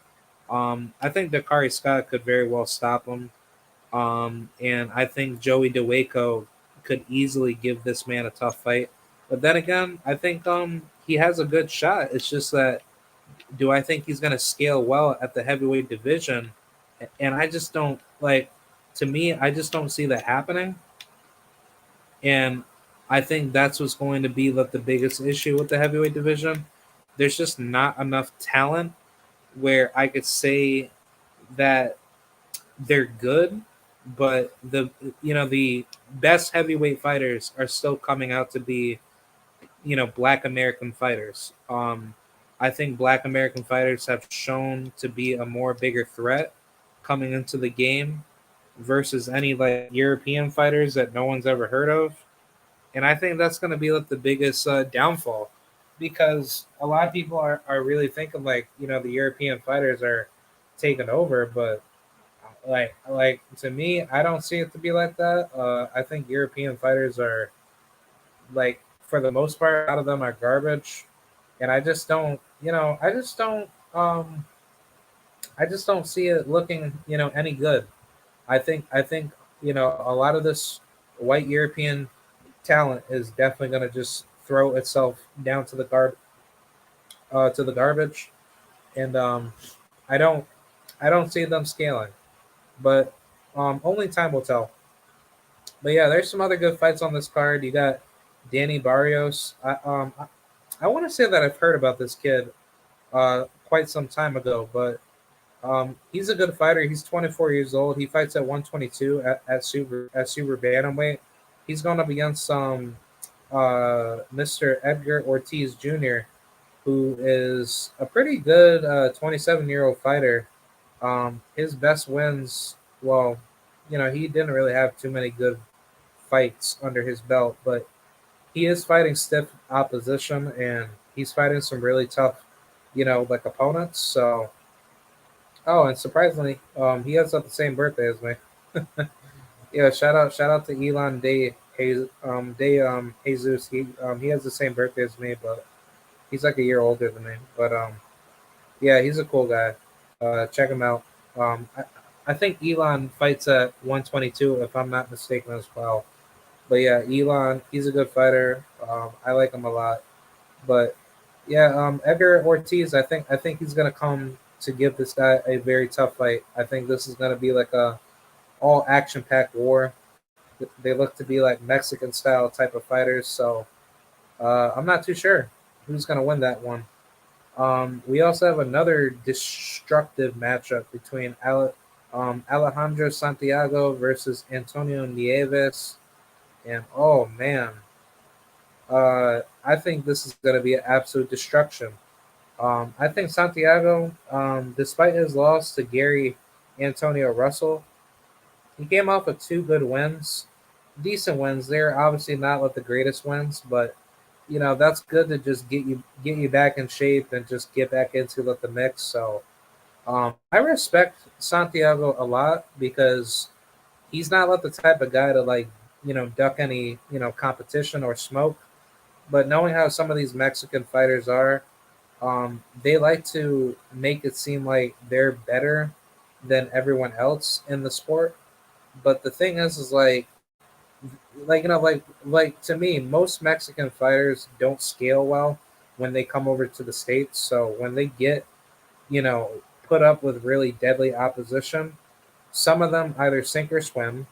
I think Dakari Scott could very well stop him. And I think Joey DeWaco could easily give this man a tough fight. But then again, I think he has a good shot. It's just that do I think he's going to scale well at the heavyweight division? And I just don't like. To me, I just don't see that happening. And I think that's what's going to be like the biggest issue with the heavyweight division. There's just not enough talent where I could say that they're good, but the best heavyweight fighters are still coming out to be Black American fighters. I think Black American fighters have shown to be a more bigger threat coming into the game versus any like European fighters that no one's ever heard of. And I think that's going to be like the biggest downfall, because a lot of people are really thinking like the European fighters are taking over, but like to me, I don't see it to be like that. I think European fighters are like for the most part, a lot of them are garbage, and I just don't see it looking any good. I think a lot of this white European talent is definitely going to just throw itself down to the garbage, and I don't I don't see them scaling, but only time will tell. But yeah, there's some other good fights on this card. You got Danny Barrios. I want to say that I've heard about this kid quite some time ago, but he's a good fighter. He's 24 years old. He fights at 122 at super bantamweight. He's going up against Mr. Edgar Ortiz Jr., who is a pretty good 27-year-old fighter. His best wins, well, he didn't really have too many good fights under his belt, but he is fighting stiff opposition and he's fighting some really tough, like opponents. So, oh, and surprisingly, he has got the same birthday as me. Yeah, shout out to Elon Jesus. He has the same birthday as me, but he's like a year older than me. But yeah, he's a cool guy. Check him out. I think Elon fights at 122 if I'm not mistaken as well. But yeah, Elon, he's a good fighter. I like him a lot. But yeah, Edgar Ortiz, I think he's gonna come to give this guy a very tough fight. I think this is gonna be like a all action packed war. They look to be like Mexican style type of fighters. So I'm not too sure who's gonna win that one. We also have another destructive matchup between Alejandro Santiago versus Antonio Nieves. And oh man, I think this is going to be an absolute destruction. I think Santiago, despite his loss to Gary Antonio Russell, he came off with two good wins, decent wins. They're obviously not like the greatest wins, but that's good to just get you back in shape and just get back into like the mix. So I respect Santiago a lot because he's not like the type of guy to like duck any competition or smoke. But knowing how some of these Mexican fighters are, they like to make it seem like they're better than everyone else in the sport. But the thing is like to me, most Mexican fighters don't scale well when they come over to the states. So when they get you know put up with really deadly opposition, some of them either sink or swim,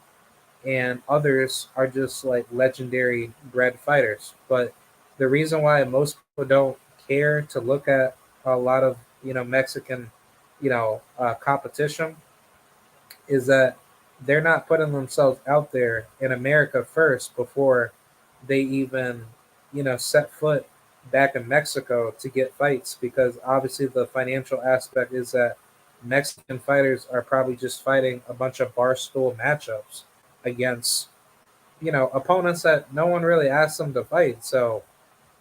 and others are just like legendary bred fighters. But the reason why most people don't care to look at a lot of Mexican competition is that they're not putting themselves out there in America first before they even set foot back in Mexico to get fights, because obviously the financial aspect is that Mexican fighters are probably just fighting a bunch of barstool matchups against opponents that no one really asked them to fight. So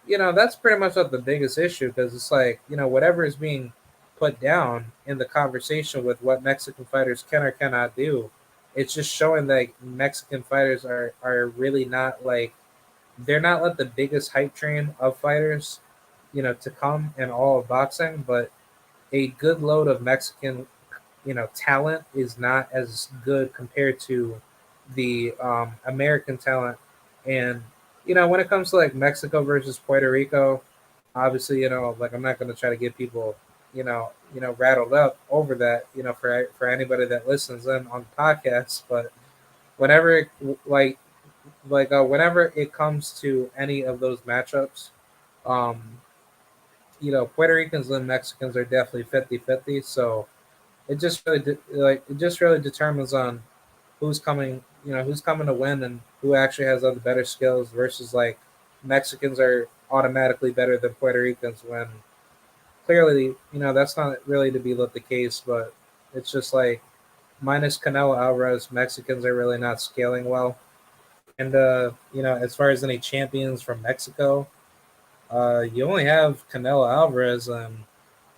that's pretty much what the biggest issue, because it's like whatever is being put down in the conversation with what Mexican fighters can or cannot do, it's just showing that Mexican fighters are really not like they're not like the biggest hype train of fighters to come in all of boxing. But a good load of Mexican talent is not as good compared to the American talent. And when it comes to like Mexico versus Puerto Rico, obviously like I'm not going to try to get people rattled up over that for anybody that listens in on the podcast. But whenever whenever it comes to any of those matchups, um, Puerto Ricans and Mexicans are definitely 50-50. So it just really determines on who's coming to win and who actually has other better skills versus like Mexicans are automatically better than Puerto Ricans when clearly that's not really to be the case. But it's just like minus Canelo Alvarez, Mexicans are really not scaling well. And as far as any champions from Mexico, you only have Canelo Alvarez and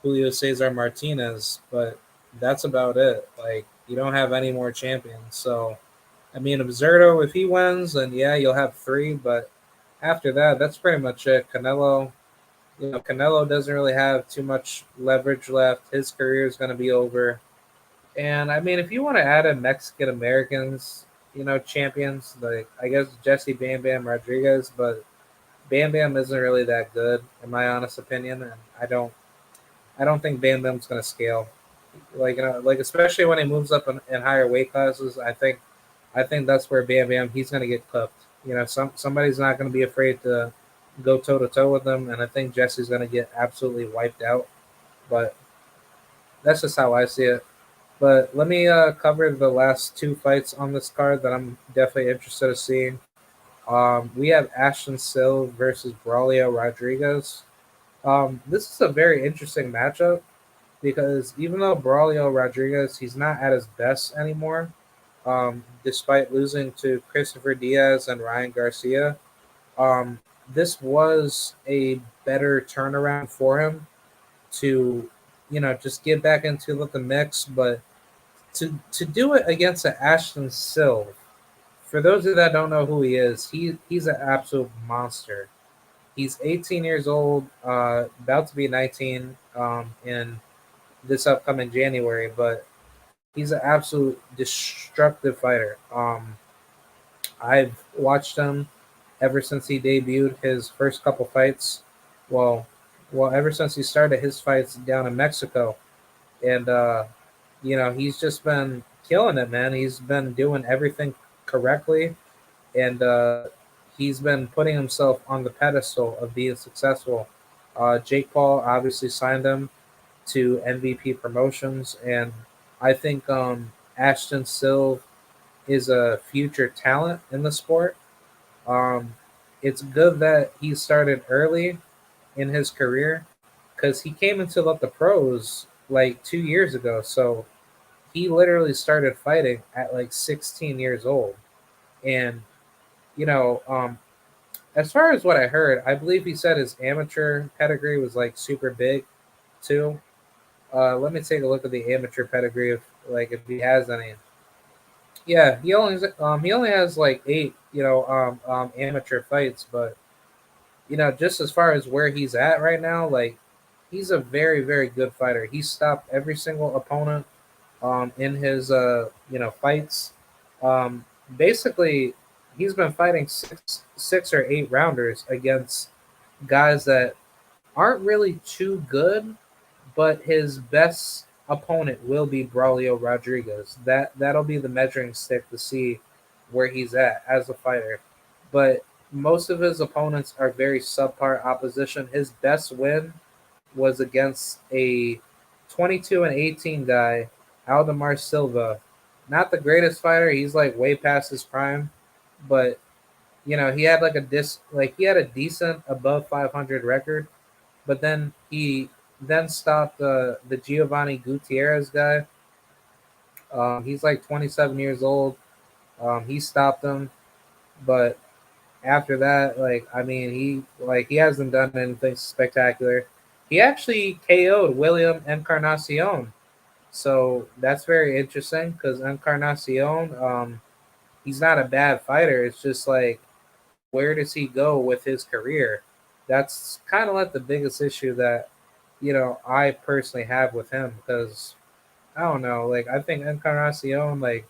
Julio Cesar Martinez, but that's about it. Like you don't have any more champions. So I mean, Obserto, if he wins, then yeah, you'll have three. But after that, that's pretty much it. Canelo doesn't really have too much leverage left. His career is going to be over. And I mean, if you want to add in Mexican Americans, champions. Like I guess Jesse Bam Bam Rodriguez, but Bam Bam isn't really that good in my honest opinion, and I don't think Bam Bam's gonna scale. Like especially when he moves up in higher weight classes, I think that's where Bam Bam he's gonna get cooked. Somebody's not gonna be afraid to go toe to toe with him, and I think Jesse's gonna get absolutely wiped out. But that's just how I see it. But let me cover the last two fights on this card that I'm definitely interested in seeing. We have Ashton Sill versus Braulio Rodriguez. This is a very interesting matchup because even though Braulio Rodriguez he's not at his best anymore, despite losing to Christopher Diaz and Ryan Garcia, um, this was a better turnaround for him to, just get back into the mix. But to do it against an Ashton Sill, for those of you that don't know who he is, he's an absolute monster. He's 18 years old, about to be 19 in this upcoming January, but he's an absolute destructive fighter. I've watched him ever since he debuted his first couple fights. Well, ever since he started his fights down in Mexico, and he's just been killing it, man. He's been doing everything correctly, and he's been putting himself on the pedestal of being successful. Jake Paul obviously signed him to MVP Promotions, and I think Ashton Sill is a future talent in the sport. Um, it's good that he started early in his career because he came into the pros like 2 years ago. So he literally started fighting at like 16 years old. And, you know, um, as far as what I heard, I believe he said his amateur pedigree was like super big too. Let me take a look at the amateur pedigree if he has any. Yeah, he only has like eight amateur fights, but just as far as where he's at right now, like he's a very very good fighter. He stopped every single opponent in his fights. Basically, he's been fighting six or eight rounders against guys that aren't really too good, but his best opponent will be Braulio Rodriguez. That'll be the measuring stick to see where he's at as a fighter. But most of his opponents are very subpar opposition. His best win was against a 22 and 18 guy, Aldemar Silva. Not the greatest fighter. He's like way past his prime, but he had he had a decent above 500 record, but then he then stopped the Giovanni Gutierrez guy. He's like 27 years old. He stopped him, but after that, he hasn't done anything spectacular. He actually KO'd William Encarnacion, so that's very interesting because Encarnacion, he's not a bad fighter. It's just like where does he go with his career? That's kind of like the biggest issue that I personally have with him because I don't know. Like I think Encarnacion, like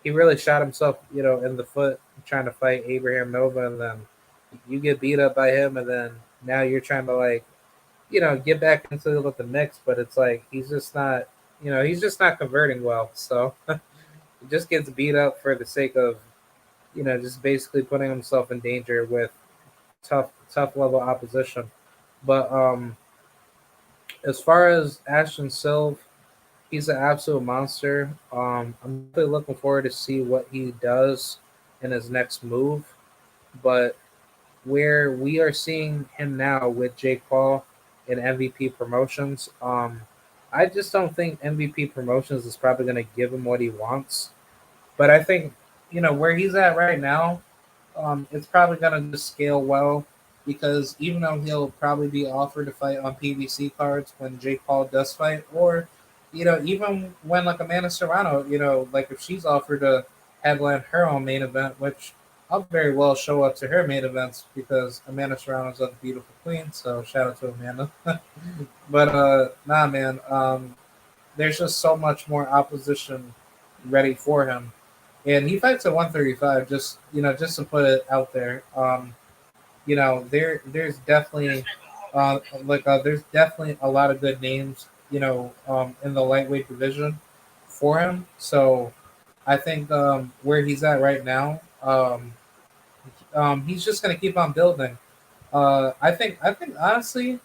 he really shot himself, in the foot trying to fight Abraham Nova, and then you get beat up by him, and then now you're trying to get back into the mix, but it's like he's just not converting well. So he just gets beat up for the sake of just basically putting himself in danger with tough level opposition. But as far as Ashton Silv, he's an absolute monster. I'm really looking forward to see what he does in his next move. But where we are seeing him now with Jake Paul in MVP Promotions, I just don't think MVP Promotions is probably going to give him what he wants. But I think where he's at right now, it's probably going to just scale well because even though he'll probably be offered to fight on PVC cards when Jake Paul does fight, or even when like Amanda Serrano, like if she's offered to headline her own main event, which I'll very well show up to her main events because Amanda Serrano's a beautiful queen. So shout out to Amanda. But nah, man, there's just so much more opposition ready for him. and he fights at 135. Just to put it out there. There's definitely there's definitely a lot of good names, in the lightweight division for him. So I think where he's at right now, he's just gonna keep on building. I think honestly,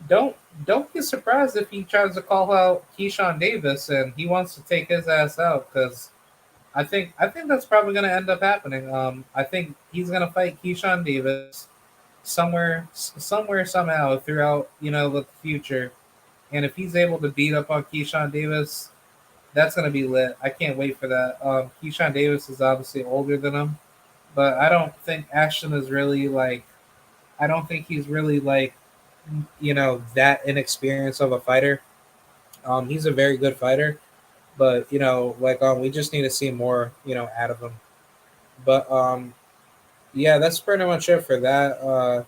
don't don't be surprised if he tries to call out Keyshawn Davis and he wants to take his ass out because I think that's probably gonna end up happening. I think he's gonna fight Keyshawn Davis somewhere somehow throughout the future, and if he's able to beat up on Keyshawn Davis, that's gonna be lit. I can't wait for that. Keyshawn Davis is obviously older than him, but I don't think Ashton is really like. I don't think he's really like that inexperienced of a fighter. He's a very good fighter, but we just need to see more out of him. But yeah, that's pretty much it for that.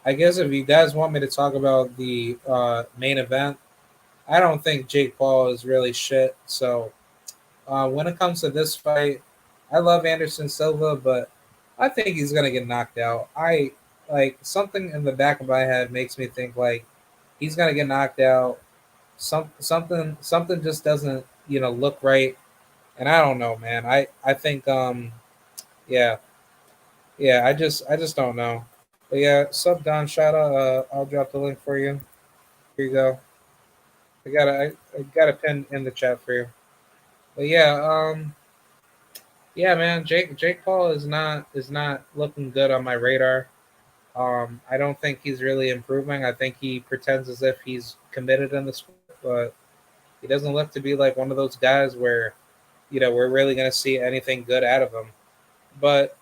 I guess if you guys want me to talk about the main event, I don't think Jake Paul is really shit. So when it comes to this fight, I love Anderson Silva, but I think he's gonna get knocked out. I like something in the back of my head makes me think like he's gonna get knocked out. Something just doesn't look right, and I don't know, man. I think yeah, yeah. I just don't know. But yeah, sub Don Shada. I'll drop the link for you. Here you go. I got a pin in the chat for you. But yeah, man. Jake Paul is not looking good on my radar. I don't think he's really improving. I think he pretends as if he's committed in the sport, but he doesn't look to be like one of those guys where we're really gonna see anything good out of him. But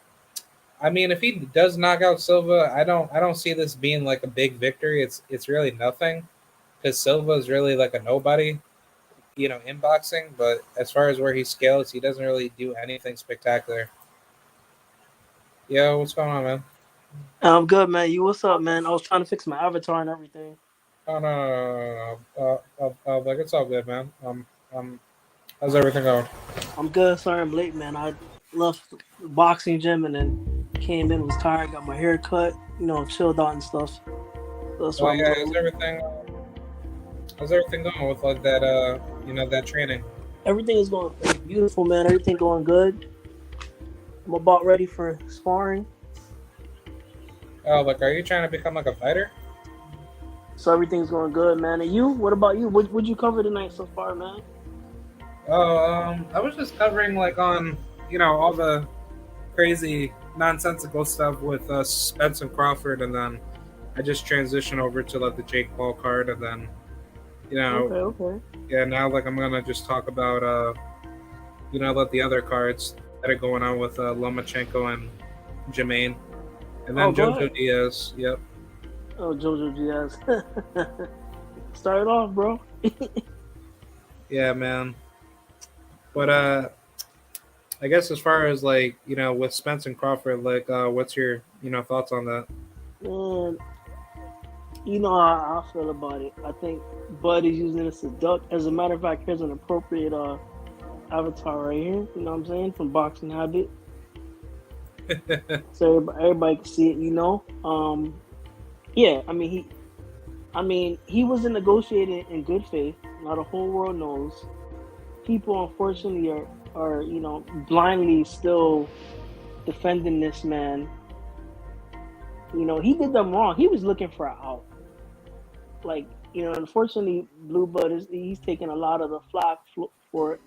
I mean, if he does knock out Silva, I don't see this being like a big victory. It's really nothing because Silva is really like a nobody, in boxing. But as far as where he scales, he doesn't really do anything spectacular. Yo, what's going on, man? I'm good, man. You what's up, man? I was trying to fix my avatar and everything. Oh no. Like it's all good, man. How's everything going? I'm good. Sorry I'm late, man. I left the boxing gym and then came in, was tired, got my hair cut, chilled out and stuff. That's Oh why I'm a yeah, little late. how's everything going with like that that training? Everything is going beautiful, man. Everything going good. I'm about ready for sparring. Oh, like are you trying to become like a fighter? So everything's going good, man. And you? What about you? What'd you cover tonight so far, man? Oh, I was just covering like on all the crazy nonsensical stuff with Spence and Crawford, and then I just transitioned over to like the Jake Paul card, and then you know Okay, okay. yeah, now like I'm gonna just talk about like the other cards that are going on with Lomachenko and Jermaine, and Oh, then go Jojo ahead. Diaz. Yep. Oh, Jojo Diaz. Start it off, bro. Yeah, man. But I guess as far as like with Spence and Crawford, like what's your thoughts on that? Man, you know how I feel about it. I think Bud is using this to duck. As a matter of fact, here's an appropriate avatar right here. You know what I'm saying? From Boxing Habit, so everybody can see it. Yeah. I mean, he wasn't negotiating in good faith. Now the whole world knows. People, unfortunately, are blindly still defending this man. He did them wrong. He was looking for an out. Like, unfortunately, Blue Bud he's taking a lot of the flack for it.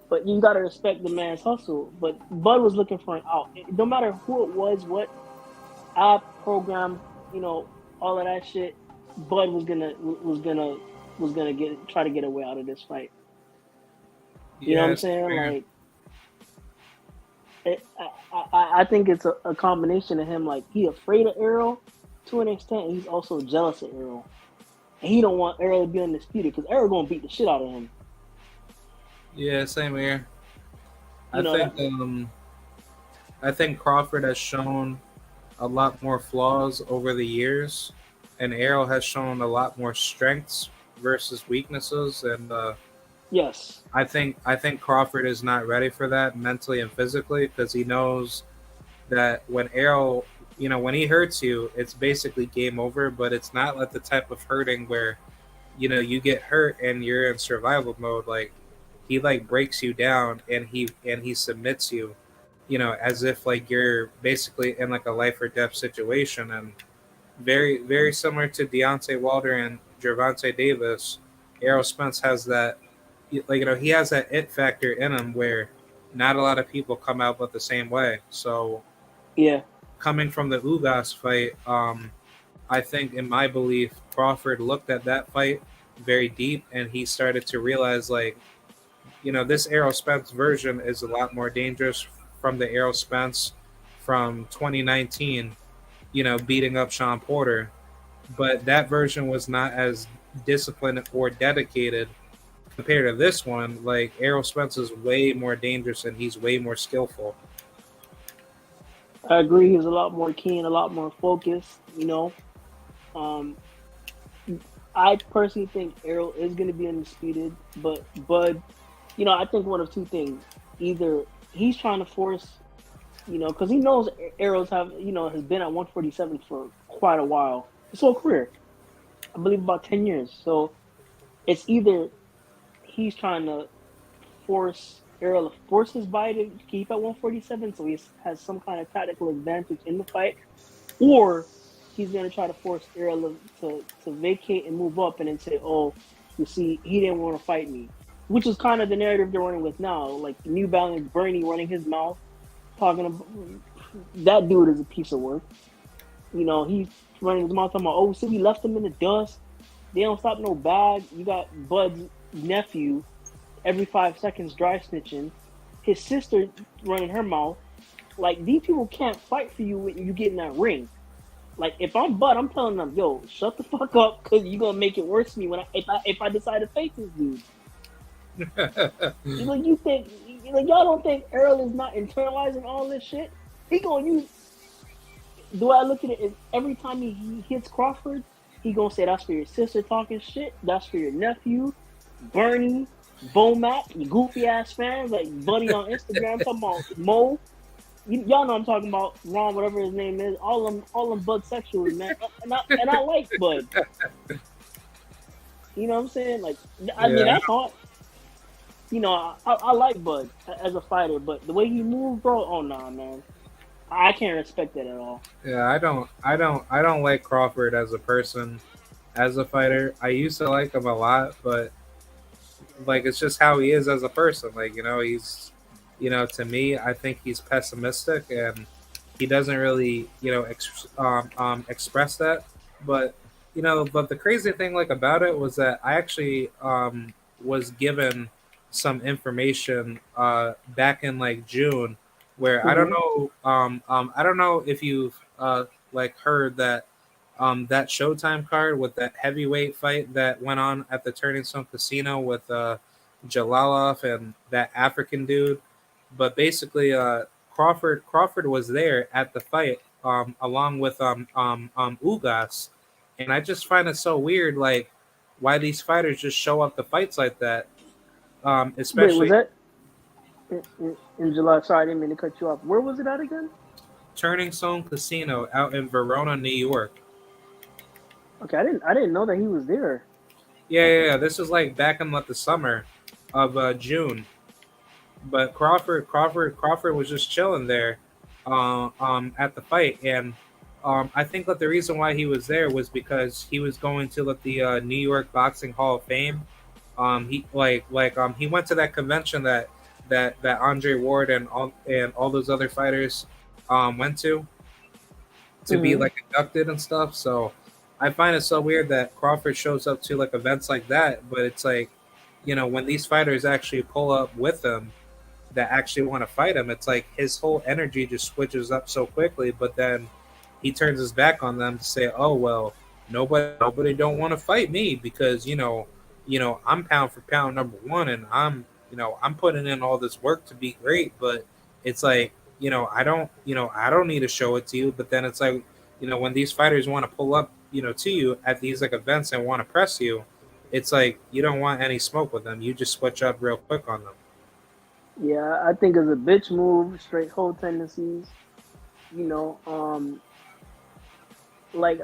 But you gotta respect the man's hustle. But Bud was looking for an out. No matter who it was, what app program, all of that shit. Bud was gonna get try to get away out of this fight. You know what Yeah, I'm same saying? here. Like, I think it's a combination of him. Like, he afraid of Errol to an extent, and he's also jealous of Errol. And he don't want Errol to be undisputed because Errol gonna beat the shit out of him. Yeah, same here. I You know think that. I think Crawford has shown a lot more flaws over the years, and Errol has shown a lot more strengths versus weaknesses. And Yes. I think Crawford is not ready for that mentally and physically because he knows that when Errol, when he hurts you, it's basically game over. But it's not like the type of hurting where you get hurt and you're in survival mode. Like he like breaks you down and he submits you, as if like you're basically in like a life or death situation. And very very similar to Deontay Wilder and Gervonta Davis, Errol Spence has that, like he has that it factor in him where not a lot of people come out but the same way. So Yeah. coming from the Ugas fight, I think in my belief Crawford looked at that fight very deep and he started to realize like, this Errol Spence version is a lot more dangerous from the Errol Spence from 2019, beating up Sean Porter. But that version was not as disciplined or dedicated compared to this one. Like Errol Spence is way more dangerous and he's way more skillful. I agree. He's a lot more keen, a lot more focused. Um, I personally think Errol is going to be undisputed, but Bud, I think one of two things: either he's trying to force, because he knows Errol's has been at 147 for quite a while, his whole career, I believe about 10 years. So it's either he's trying to force Errol to force his body to keep at 147, so he has some kind of tactical advantage in the fight, or he's going to try to force Errol to vacate and move up and then say, oh, you see, he didn't want to fight me, which is kind of the narrative they're running with now. Like New Balance Bernie running his mouth, talking about that dude is a piece of work. He's running his mouth talking about, oh, so we left him in the dust. They don't stop no bag. You got Bud's nephew every 5 seconds dry snitching. His sister running her mouth. Like, these people can't fight for you when you get in that ring. Like, if I'm Bud, I'm telling them, yo, shut the fuck up, because you're going to make it worse for me if I decide to face this dude. You think, y'all don't think Errol is not internalizing all this shit? He going to use, the way I look at it is every time he hits Crawford, he going to say, that's for your sister talking shit, that's for your nephew, Bernie, Bomac, you goofy ass fans, like Buddy on Instagram, talking about Mo. Y'all know I'm talking about, Ron, whatever his name is. All them Bud sexuals, man. And I like Bud. You know what I'm saying? Like, I mean, that's hard. I like Bud as a fighter, but the way he moves, bro, oh nah, man. I can't respect that at all. Yeah, I don't like Crawford as a person, as a fighter. I used to like him a lot, but like it's just how he is as a person. Like, he's to me, I think he's pessimistic and he doesn't really, express that. But, but the crazy thing like about it was that I actually was given some information back in like June where I don't know if you've like heard that that Showtime card with that heavyweight fight that went on at the Turning Stone Casino with Jalalov and that African dude. But basically, Crawford was there at the fight along with Ugas, and I just find it so weird, like why these fighters just show up to fights like that, Wait, was especially that in July? Sorry, I didn't mean to cut you off. Where was it at again? Turning Stone Casino out in Verona, New York. Okay, I didn't know that he was there. Yeah. This was like back in like the summer of June. But Crawford was just chilling there, at the fight, and I think that the reason why he was there was because he was going to like the New York Boxing Hall of Fame. He went to that convention that Andre Ward and all those other fighters went to be like inducted and stuff. So I find it so weird that Crawford shows up to like events like that, but it's like, when these fighters actually pull up with him that actually want to fight him, it's like his whole energy just switches up so quickly, but then he turns his back on them to say, oh well, nobody don't want to fight me because I'm pound for pound number one and I'm putting in all this work to be great. But it's like, I don't need to show it to you. But then it's like, when these fighters want to pull up, to you at these like events and want to press you, it's like you don't want any smoke with them. You just switch up real quick on them. Yeah, I think it's a bitch move, straight hoe tendencies. You know, like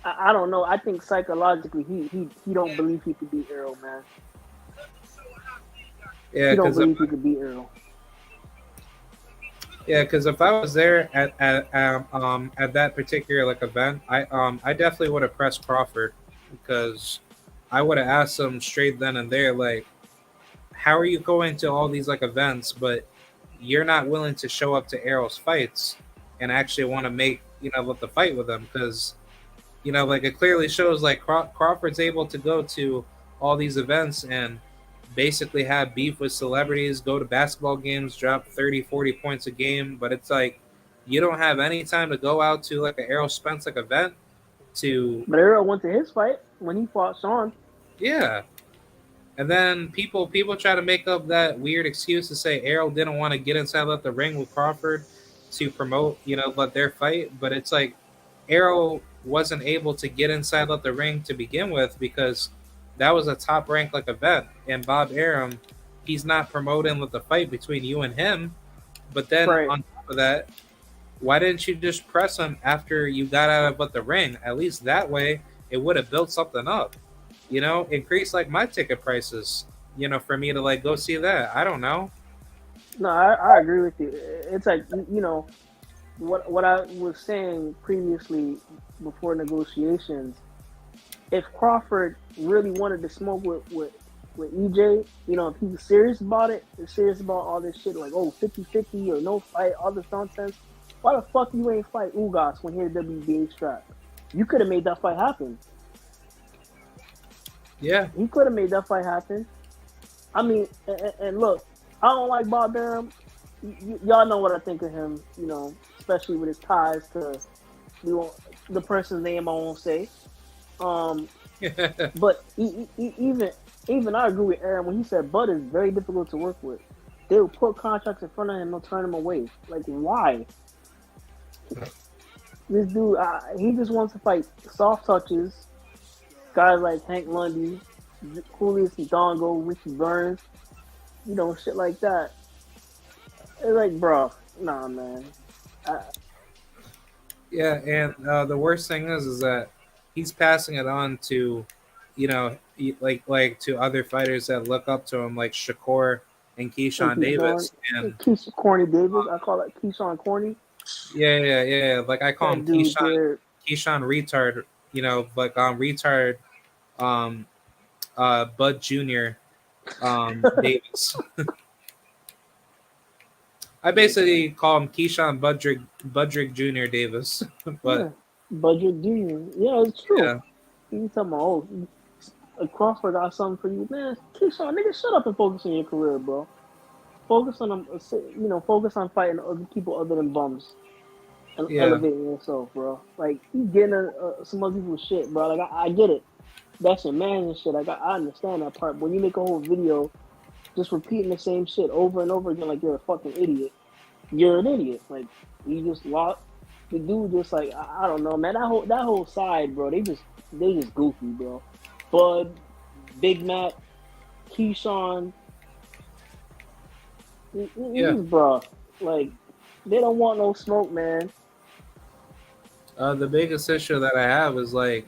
I don't know. I think psychologically he don't believe he could beat Errol, man. Yeah, He don't because believe he could beat Errol. if I was there at that particular like event, I definitely would have pressed Crawford because I would have asked him straight then and there, like, how are you going to all these like events, but you're not willing to show up to Errol's fights and actually want to make the fight with him? Because like it clearly shows like Crawford's able to go to all these events and basically have beef with celebrities, go to basketball games, drop 30, 40 points a game, but it's like you don't have any time to go out to like an Errol Spence like event to But Errol went to his fight when he fought Sean. yeah. And then people try to make up that weird excuse to say Errol didn't want to get inside the ring with Crawford to promote, let their fight. But it's like Errol wasn't able to get inside the ring to begin with because that was a top ranked like event. And Bob Arum, he's not promoting the fight between you and him. But then Right. on top of that, why didn't you just press him after you got out of the ring? At least that way it would have built something up. Increase like my ticket prices, for me to like go see that. I don't know. No, I agree with you. It's like what I was saying previously before negotiations. If Crawford really wanted to smoke with EJ, if he was serious about it, serious about all this shit, like 50-50 or no fight, all this nonsense, why the fuck you ain't fight Ugas when he had the WBA strap? You could have made that fight happen. Yeah, he could have made that fight happen. I mean, and look, I don't like Bob Arum. Y'all know what I think of him, especially with his ties to the person's name I won't say. But even I agree with Aaron when he said Bud is very difficult to work with. They will put contracts in front of him, they'll turn him away. Like, why? This dude, he just wants to fight soft touches. Guys like Hank Lundy, Julius Ndongo, Ricky Burns, shit like that. It's like, bro, nah, man. Yeah, and the worst thing is that he's passing it on to, like to other fighters that look up to him, like Shakur and Keyshawn Davis. And Corny Davis, I call it Keyshawn Corny. Yeah. Like I call him Keyshawn retard. Like retard. Bud Jr. Davis. I basically call him Keyshawn Budrick Jr. Davis. But yeah, Budrick Jr. Yeah, it's true. Yeah. You talking about Crawford got something for you, man? Keyshawn, nigga, shut up and focus on your career, bro. Focus on focus on fighting other people other than bums. And elevating yourself, bro. Like, you getting some other people's shit, bro. Like, I get it. That's your man and shit. Like, I understand that part. But when you make a whole video just repeating the same shit over and over again, like you're a fucking idiot, you're an idiot. Like, you just lost. The dude just like, I don't know, man. That whole side, bro. They just goofy, bro. Bud, Big Mac, Keyshawn, bro. Like, they don't want no smoke, man. The biggest issue that I have is like,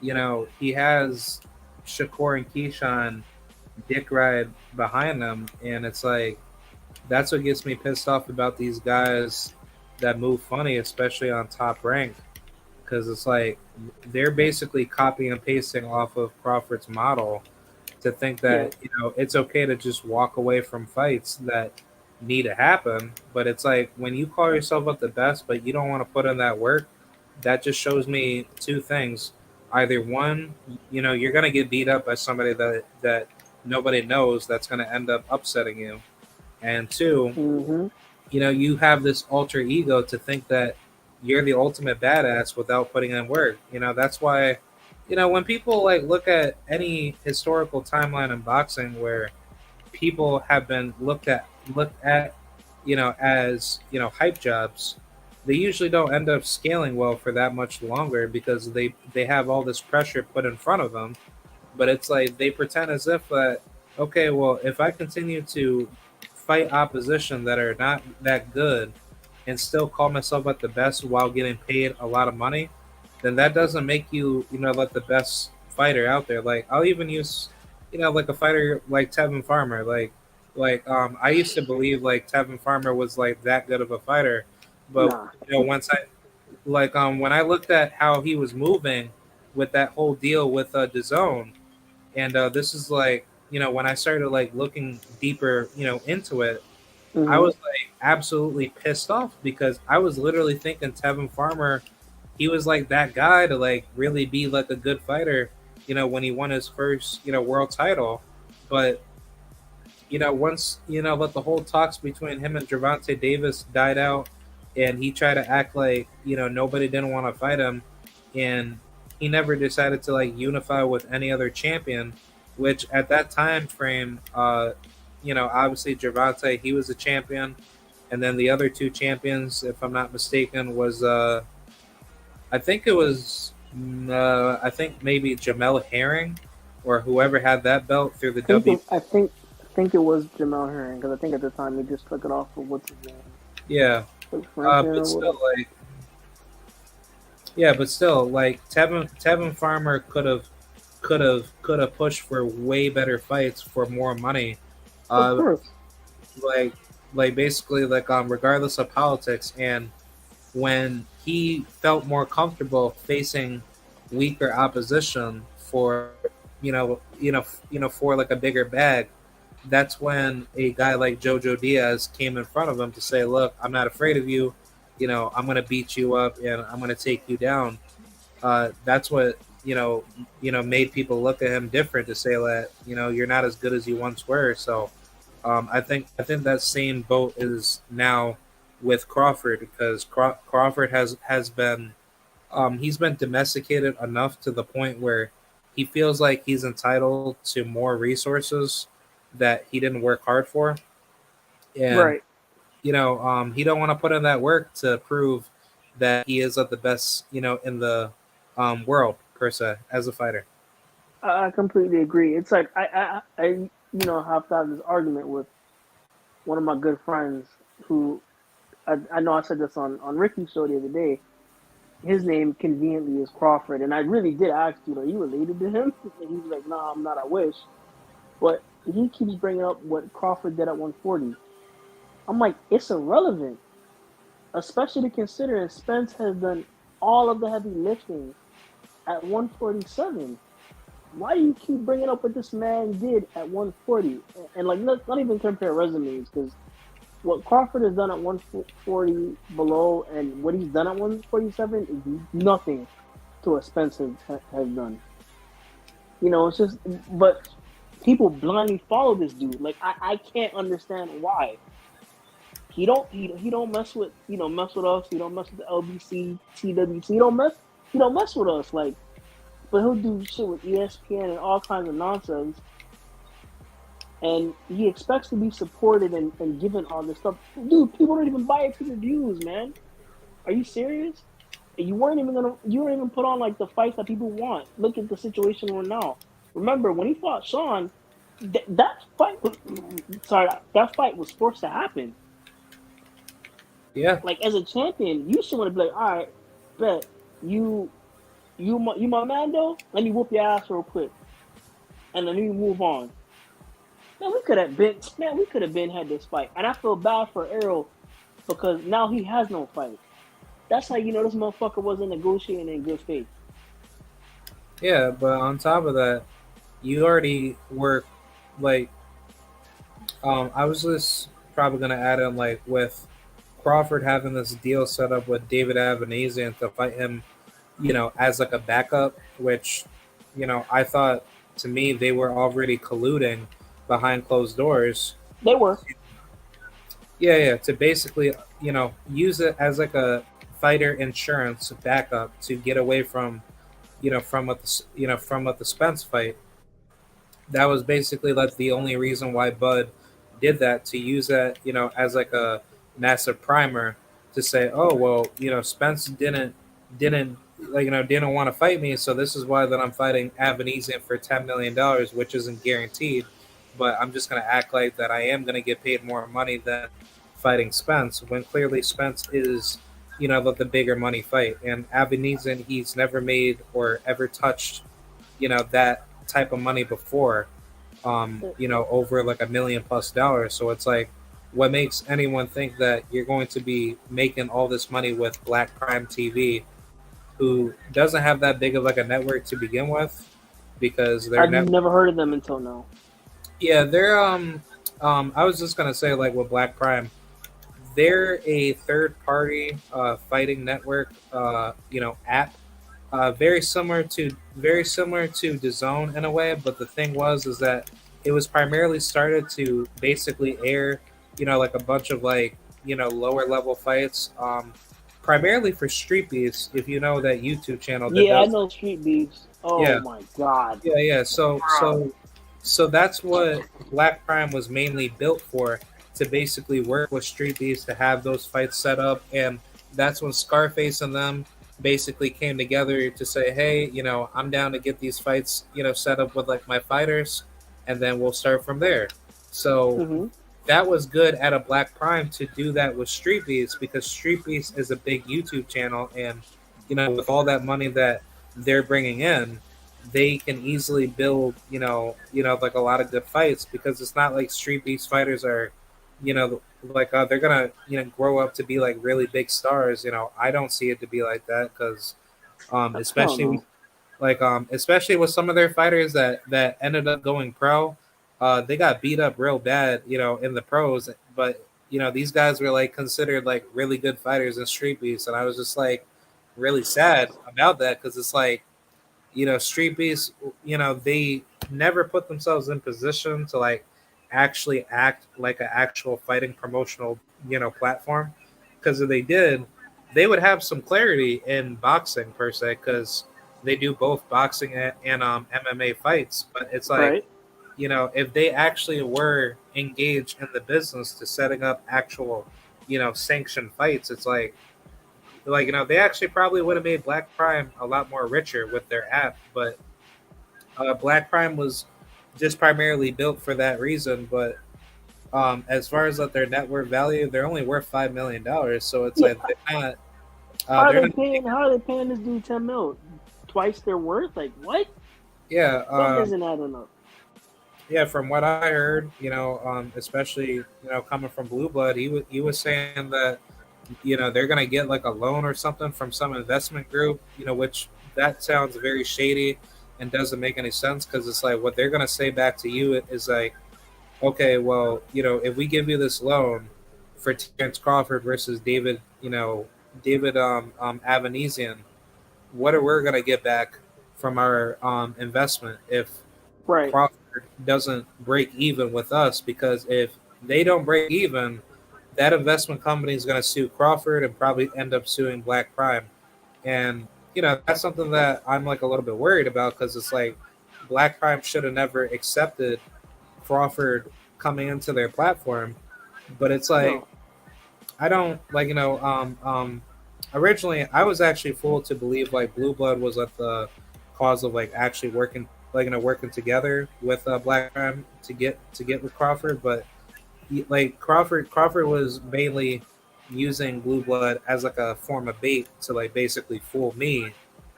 he has Shakur and Keyshawn dick ride behind them, and it's like that's what gets me pissed off about these guys that move funny, especially on Top Rank, because it's like they're basically copying and pasting off of Crawford's model to think that it's okay to just walk away from fights that need to happen. But it's like when you call yourself up the best but you don't want to put in that work, that just shows me two things. Either one, you're gonna get beat up by somebody that nobody knows, that's gonna end up upsetting you, and two, you have this alter ego to think that you're the ultimate badass without putting in work. That's why when people like look at any historical timeline in boxing where people have been looked at as hype jobs, they usually don't end up scaling well for that much longer because they have all this pressure put in front of them but it's like they pretend as if that okay, well, if I continue to fight opposition that are not that good and still call myself at the best while getting paid a lot of money, then that doesn't make you, like the best fighter out there. Like I'll even use, like a fighter like Tevin Farmer. Like I used to believe like Tevin Farmer was like that good of a fighter, but Nah. once I when I looked at how he was moving with that whole deal with DAZN, and this is like when I started like looking deeper into it, I Hmm. was like absolutely pissed off because I was literally thinking Tevin Farmer, he was like that guy to like really be like a good fighter, when he won his first, world title. But, once, let the whole talks between him and Gervonta Davis died out and he tried to act like, nobody didn't want to fight him and he never decided to like unify with any other champion, which at that time frame, obviously Gervonta, he was a champion, and then the other two champions, if I'm not mistaken, was I think it was I think maybe Jamel Herring or whoever had that belt through the I think W. I think it was Jamel Herring because I think at the time he just took it off of what's his name, Yeah, like Frampton but or still, whatever. like like Tevin Farmer could have pushed for way better fights for more money. Of Uh, course. like basically like regardless of politics, and when he felt more comfortable facing weaker opposition for for like a bigger bag, that's when a guy like Jojo Diaz came in front of him to say, look, I'm not afraid of you, I'm going to beat you up and I'm going to take you down. That's what made people look at him different, to say that you're not as good as you once were. So I think that same boat is now with Crawford, because Crawford has been he's been domesticated enough to the point where he feels like he's entitled to more resources that he didn't work hard for, and Right. he don't want to put in that work to prove that he is at the best in the world per se as a fighter. I completely agree. It's like have to have this argument with one of my good friends who I know I said this on Ricky's show the other day. His name conveniently is Crawford, and I really did ask, are you related to him? And he was like, "No, I'm not. I wish." But he keeps bringing up what Crawford did at 140. I'm like, it's irrelevant, especially considering Spence has done all of the heavy lifting at 147. Why do you keep bringing up what this man did at 140? And like, not even compare resumes, because what Crawford has done at 140 below and what he's done at 147 is nothing to what Spence has done. It's just, but people blindly follow this dude. Like, I can't understand why. He don't mess with mess with us. He don't mess with the LBC, TWC. He don't mess with us. Like, but he'll do shit with ESPN and all kinds of nonsense. And he expects to be supported and given all this stuff. Dude, people don't even buy it for the views, man. Are you serious? You weren't even put on like the fights that people want. Look at the situation we're now. Remember when he fought Sean, that fight was sorry, that fight was forced to happen. Yeah, Like, as a champion, you should want to be like, all right, bet you my man though. Let me whoop your ass real quick, and then we move on. Man, we could have been had this fight, and I feel bad for Errol because now he has no fight. That's how you know this motherfucker wasn't negotiating in good faith. yeah, but on top of that, you already were like I was just probably gonna add in like with Crawford having this deal set up with David Avanesian to fight him, as like a backup, which, I thought, to me, they were already colluding behind closed doors. They were. Yeah, yeah, to basically, use it as like a fighter insurance backup to get away from, from what the Spence fight. That was basically like the only reason why Bud did that, to use that, as like a massive primer to say, oh well, Spence didn't like didn't want to fight me, so this is why that I'm fighting Avanesian for $10 million, which isn't guaranteed, but I'm just gonna act like that I am gonna get paid more money than fighting Spence, when clearly Spence is the bigger money fight, and Avanesian, he's never made or ever touched that type of money before, over like $1 million+. So it's like, what makes anyone think that you're going to be making all this money with Black Prime TV, who doesn't have that big of like a network to begin with, because their I've never heard of them until now. yeah, they're I was just gonna say, like, with Black Prime, they're a third party fighting network app, very similar to DAZN in a way, but the thing is that it was primarily started to basically air like a bunch of like lower level fights, primarily for Street Beefs, if you know that YouTube channel that Yeah, I does. know Street Beefs. Oh Yeah. my god. Yeah. So that's what Black Prime was mainly built for, to basically work with Street Beefs to have those fights set up, and that's when Scarface and them basically came together to say, hey, I'm down to get these fights set up with like my fighters, and then we'll start from there. So Hmm. that was good at a Black Prime to do that with Street Beefs, because Street Beefs is a big YouTube channel, and with all that money that they're bringing in, they can easily build like a lot of good fights, because it's not like Street Beefs fighters are like they're gonna grow up to be like really big stars. I don't see it to be like that, because Hell no. especially with some of their fighters that ended up going pro, they got beat up real bad, in the pros. But these guys were like considered like really good fighters in Street Beefs, and I was just like really sad about that, because it's like Street Beefs, they never put themselves in position to like actually act like an actual fighting promotional platform, because if they did, they would have some clarity in boxing per se, because they do both boxing and MMA fights. But it's like, Right. if they actually were engaged in the business to setting up actual sanctioned fights, it's like they actually probably would have made Black Prime a lot more richer with their app. But Black Prime was just primarily built for that reason. But as far as like their net worth value, they're only worth $5 million. So it's Yeah. like they're not. How are They're they not. paying? How are they paying this dude 10 mil? Twice their worth? Like what? Yeah. That isn't adding up. Yeah. From what I heard, especially coming from Blue Blood, he was saying that they're gonna get like a loan or something from some investment group, which that sounds very shady and doesn't make any sense, because it's like what they're gonna say back to you is like, okay, well, if we give you this loan for Terrence Crawford versus David Avanesian, what are we gonna get back from our investment if Right. Crawford doesn't break even with us? Because if they don't break even, that investment company is going to sue Crawford and probably end up suing Black Prime. And that's something that I'm like a little bit worried about, because it's like Black Prime should have never accepted Crawford coming into their platform. But it's like, No. I don't like originally I was actually fooled to believe like Blue Blood was at the cause of like actually working, like working together with Black Prime to get with Crawford. But like Crawford was mainly using Blue Blood as like a form of bait to like basically fool me,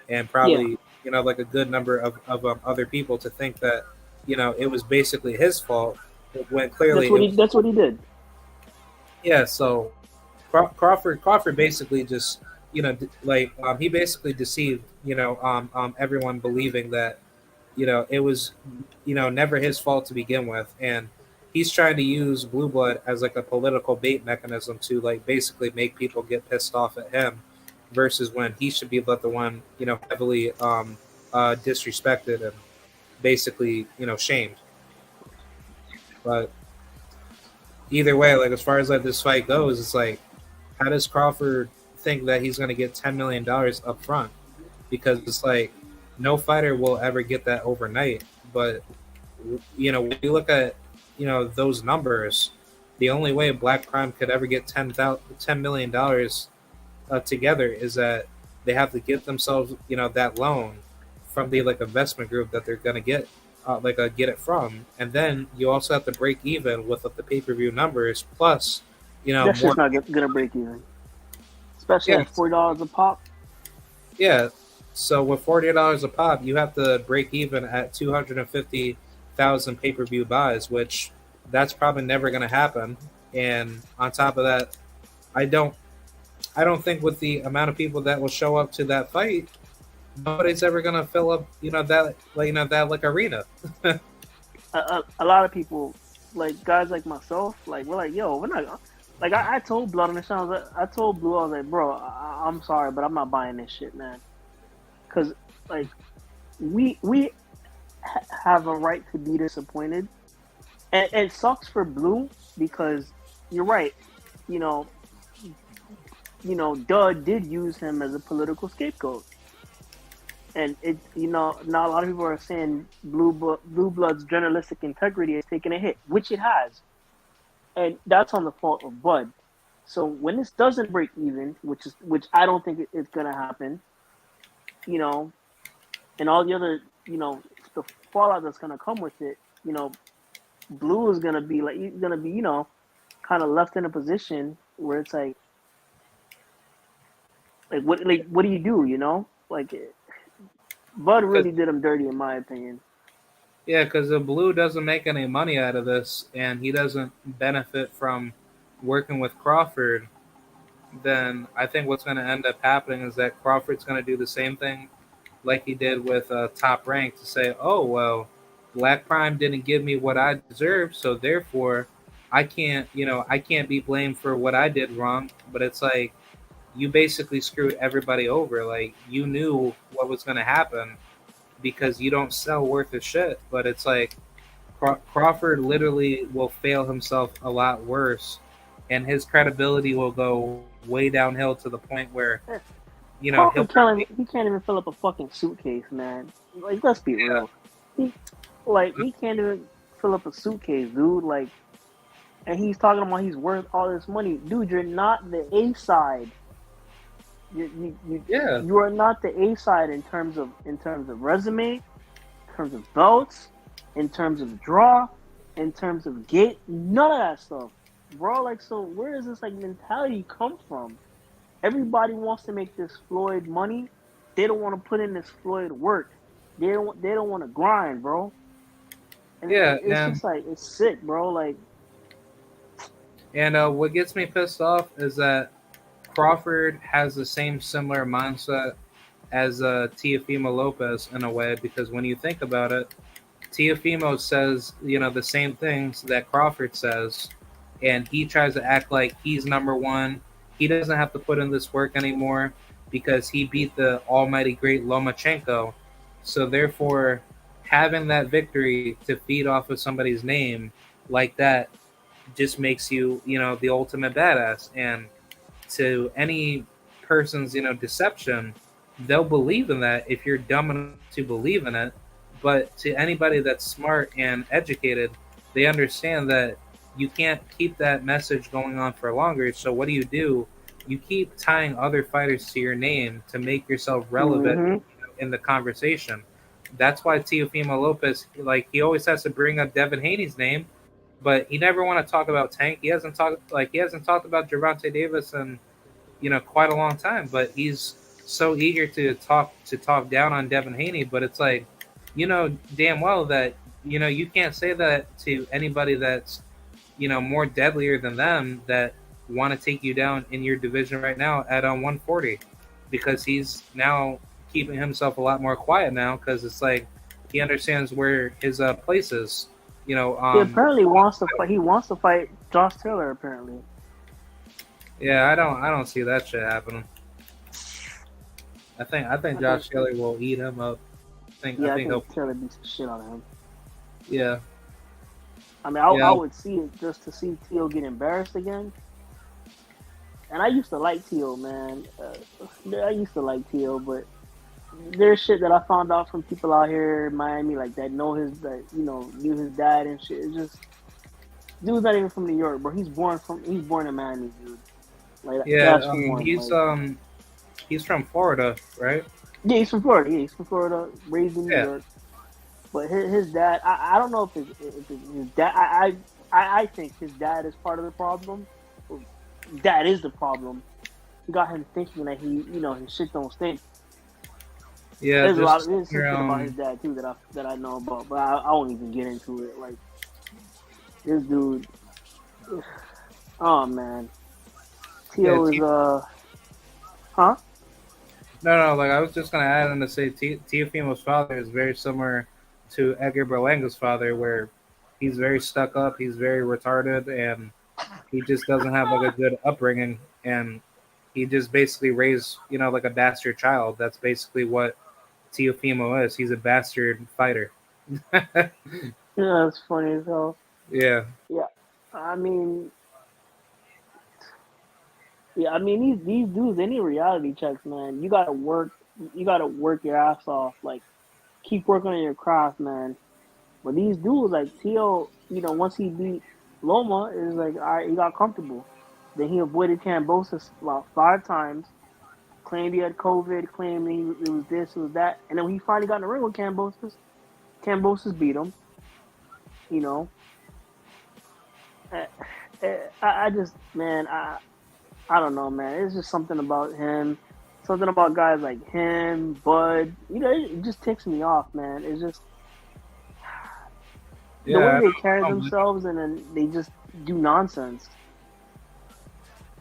and Yeah. probably like a good number of other people to think that it was basically his fault, when clearly That's what he did. yeah. So Crawford basically just he basically deceived everyone, believing that it was never his fault to begin with, and he's trying to use Blue Blood as like a political bait mechanism to like basically make people get pissed off at him, versus when he should be the one heavily disrespected and basically shamed. But either way, like as far as like this fight goes, it's like, how does Crawford think that he's going to get $10 million up front? Because it's like no fighter will ever get that overnight. But when you look at those numbers, the only way Black Prime could ever get $10 million together is that they have to give themselves, that loan from the like investment group that they're gonna get, get it from, and then you also have to break even with the pay per view numbers plus, That's more. just not gonna break even, especially Yeah, at $40 a pop. yeah. So with $40 a pop, you have to break even at 250,000 pay per view buys, which that's probably never going to happen. And on top of that, I don't I don't think with the amount of people that will show up to that fight, nobody's ever going to fill up that like arena. A lot of people, like guys like myself, like we're like, yo, we're not. Like I told Blood on the show, I told Blue, I was like, bro, I'm sorry, but I'm not buying this shit, man. Because like we have a right to be disappointed, and it sucks for Blue because you're right. You know, Dud did use him as a political scapegoat. And it, now a lot of people are saying Blue Blood's journalistic integrity is taking a hit, which it has, and that's on the fault of Bud. So when this doesn't break even, which I don't think it's gonna happen, and all the other, the fallout that's gonna come with it, Blue is gonna be like, he's gonna be, kind of left in a position where it's like what do you do, like. Bud really did him dirty, in my opinion. Yeah, because the Blue doesn't make any money out of this, and he doesn't benefit from working with Crawford. Then I think what's going to end up happening is that Crawford's going to do the same thing like he did with Top Rank to say, oh, well, Black Prime didn't give me what I deserve, so therefore I can't be blamed for what I did wrong. But it's like, you basically screwed everybody over. Like, you knew what was going to happen because you don't sell worth of shit. But it's like Crawford literally will fail himself a lot worse, and his credibility will go way downhill to the point where, Crawford he can't even fill up a fucking suitcase, man. Like, let's be real. He can't even fill up a suitcase, dude. Like, and he's talking about he's worth all this money, dude. You're not the A side. You are not the A side in terms of resume, in terms of belts, in terms of draw, in terms of gate, none of that stuff, bro. Like, so where does this like mentality come from? Everybody wants to make this Floyd money. They don't want to put in this Floyd work. They don't want to grind, bro. And it's just like, it's sick, bro. Like, and what gets me pissed off is that Crawford has the same similar mindset as Teofimo Lopez in a way, because when you think about it, Teofimo says, the same things that Crawford says, and he tries to act like he's number one. He doesn't have to put in this work anymore because he beat the almighty great Lomachenko. So therefore, having that victory to feed off of somebody's name like that just makes you, the ultimate badass. And to any person's, deception, they'll believe in that if you're dumb enough to believe in it. But to anybody that's smart and educated, they understand that you can't keep that message going on for longer. So what do? You keep tying other fighters to your name to make yourself relevant in the conversation. That's why Teofimo Lopez, like, he always has to bring up Devin Haney's name, but he never want to talk about Tank. He hasn't talked about Gervonta Davis in, quite a long time. But he's so eager to talk down on Devin Haney. But it's like, damn well that you can't say that to anybody that's more deadlier than them that want to take you down in your division right now at 140, because he's now keeping himself a lot more quiet now because it's like he understands where his place is. He apparently wants to fight. He wants to fight Josh Taylor. Apparently. Yeah, I don't see that shit happening. I think Josh Taylor will eat him up. I think Taylor beats the shit out of him. Yeah. I mean, I would see it just to see Teal get embarrassed again. And I used to like Teal, man. I used to like Teal, but there's shit that I found out from people out here in Miami, like that knew his dad and shit. It's just, dude's not even from New York, bro. He's born in Miami, dude. Like, yeah, He's from Florida, right? Yeah, he's from Florida. Yeah, he's from Florida, raised in New Yeah. York. But his dad, I don't know if his dad. I think his dad is part of the problem. Dad is the problem. He got him thinking that his shit don't stink. Yeah, There's just some shit your, about his dad too that I know about, but I won't even get into it. Like this dude, oh man, yeah, Tio is huh? no, like I was just gonna add on to say Teofimo's father is very similar to Edgar Berlanga's father, where he's very stuck up, he's very retarded, and he just doesn't have like a good upbringing, and he just basically raised, like a bastard child. That's basically what Teofimo is. He's a bastard fighter. Yeah, that's funny as hell. Yeah, Yeah, I mean, these dudes, any reality checks, man. You gotta work. You gotta work your ass off. Like keep working on your craft, man. But these dudes, like Tio, once he beat Loma, is like, all right, he got comfortable. Then he avoided Cambosis about 5 times. Claimed he had COVID. Claimed it was this, it was that. And then when he finally got in the ring with Cambosis, Cambosis beat him. You know, I just, man, I don't know, man. It's just something about him, something about guys like him, Bud. It just ticks me off, man. It's just the way yeah, they carry themselves, and then they just do nonsense.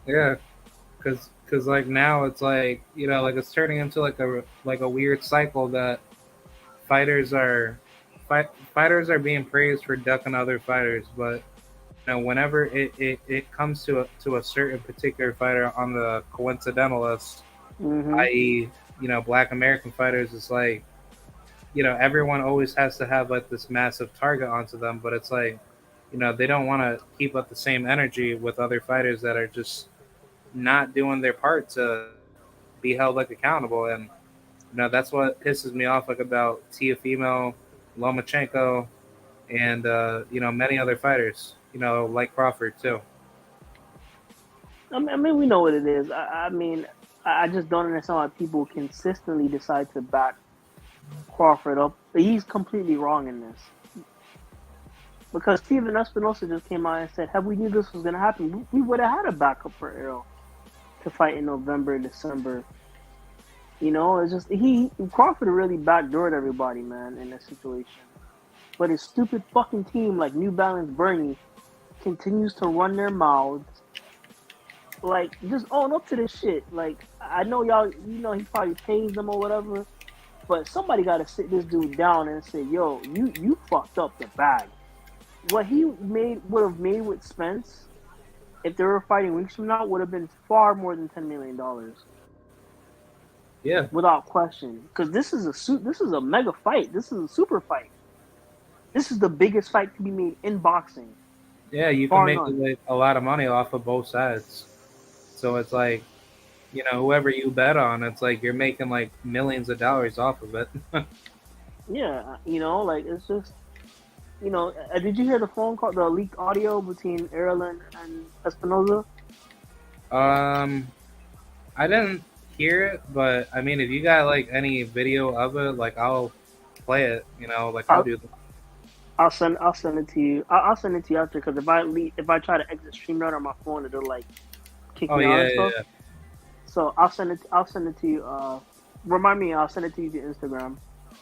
yeah. Because like now it's like like it's turning into like a weird cycle that fighters are fighters are being praised for ducking other fighters, but whenever it comes to a certain particular fighter on the coincidental list, Mm-hmm. i.e., Black American fighters, it's like everyone always has to have like this massive target onto them, but it's like they don't want to keep up the same energy with other fighters that are just not doing their part to be held like accountable. And that's what pisses me off like about Teofimo, Lomachenko, and many other fighters, like Crawford too. We know what it is. I just don't understand why people consistently decide to back Crawford up. He's completely wrong in this. Because Steven Espinosa just came out and said, "Had we knew this was going to happen, we would have had a backup for Errol to fight in November, December." It's just Crawford really backdoored everybody, man, in this situation. But his stupid fucking team, like New Balance Bernie, continues to run their mouths. Like, just own up to this shit. Like, I know y'all, he probably pays them or whatever, but somebody got to sit this dude down and say, "Yo, you fucked up the bag." What he would have made with Spence, if they were fighting weeks from now, would have been far more than $10 million, Yeah, without question. Because this is a mega fight. This is a super fight. This is the biggest fight to be made in boxing. yeah, you can make like a lot of money off of both sides. So it's like, whoever you bet on, it's like you're making like millions of dollars off of it. Yeah, like it's just, did you hear the phone call, the leaked audio between Errol and Espinoza? I didn't hear it, but I mean, if you got like any video of it, like I'll play it. Like I'll do that. I'll send it to you. I'll send it to you after, because if I try to exit StreamYard on my phone, it'll like kick me out and stuff. Yeah. So I'll send it to you. Remind me, I'll send it to you to Instagram.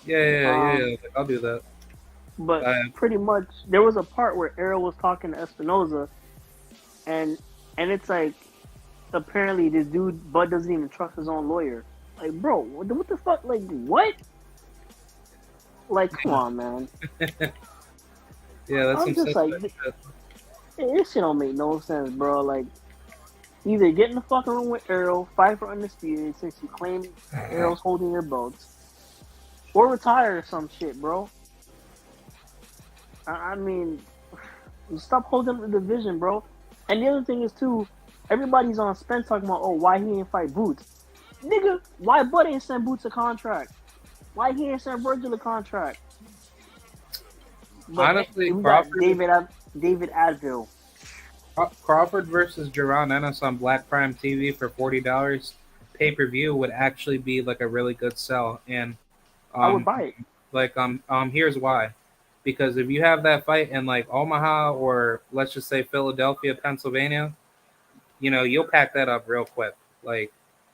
Yeah. I'll do that. But pretty much, there was a part where Errol was talking to Espinoza, and it's like, apparently this dude Bud doesn't even trust his own lawyer. Like, bro, what the fuck? Like, what? Like, come on, man. Yeah, that's I'm just like, this shit don't make no sense, bro. Like, either get in the fucking room with Errol, fight for undisputed since you claim Errol's holding your belts, or retire or some shit, bro. I mean, stop holding the division, bro. And the other thing is too, everybody's on Spence talking about, why he ain't fight Boots, nigga. Why Bud ain't send Boots a contract? Why he ain't send Virgil a contract? But honestly, we got David Advil. Crawford versus Jaron Ennis on Black Prime TV for $40. pay-per-view would actually be like a really good sell. And I would um buy it. here's why. Because if you have that fight in like Omaha or let's just say Philadelphia, Pennsylvania, you'll pack that up real quick. Like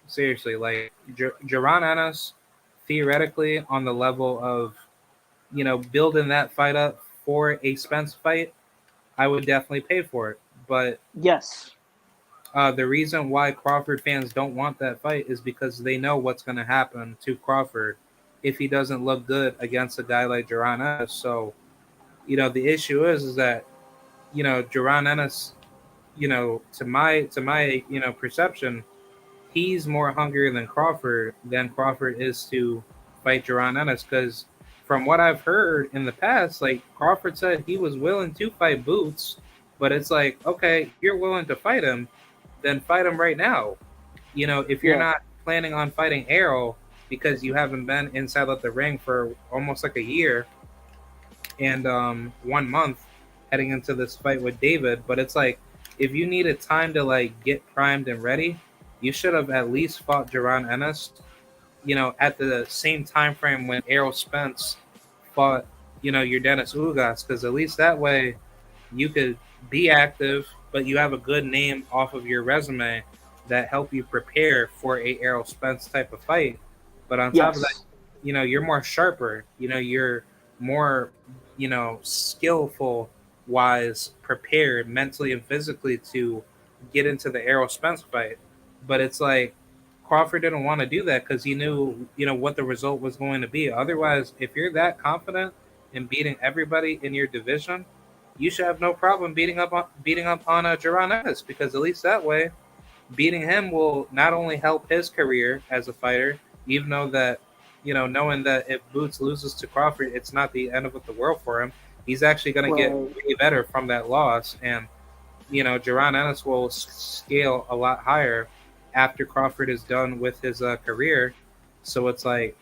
seriously, like Jaron Ennis, theoretically on the level of building that fight up for a Spence fight, I would definitely pay for it. But Yes. the reason why Crawford fans don't want that fight is because they know what's going to happen to Crawford if he doesn't look good against a guy like Jaron Ennis. So, the issue is that Jaron Ennis, to my perception, he's more hungry than Crawford is to fight Jaron Ennis. Because from what I've heard in the past, like Crawford said he was willing to fight Boots, but it's like, okay, you're willing to fight him, then fight him right now. If you're Yeah. not planning on fighting Errol because you haven't been inside of the ring for almost like a year and 1 month heading into this fight with David, but it's like if you needed time to like get primed and ready, you should have at least fought Jaron Ennis, at the same time frame when Errol Spence fought, your Dennis Ugas, because at least that way you could be active, but you have a good name off of your resume that help you prepare for a Errol Spence type of fight. But on top of that, Yes. you're more sharper. You're more, skillful wise, prepared mentally and physically to get into the Errol Spence fight. But it's like Crawford didn't want to do that because he knew, what the result was going to be. Otherwise, if you're that confident in beating everybody in your division, you should have no problem beating up on Jaron Ennis, because at least that way, beating him will not only help his career as a fighter, even though that knowing that if Boots loses to Crawford, it's not the end of the world for him. He's actually going to get Right. way better from that loss, and Jaron Ennis will scale a lot higher after Crawford is done with his career. So it's like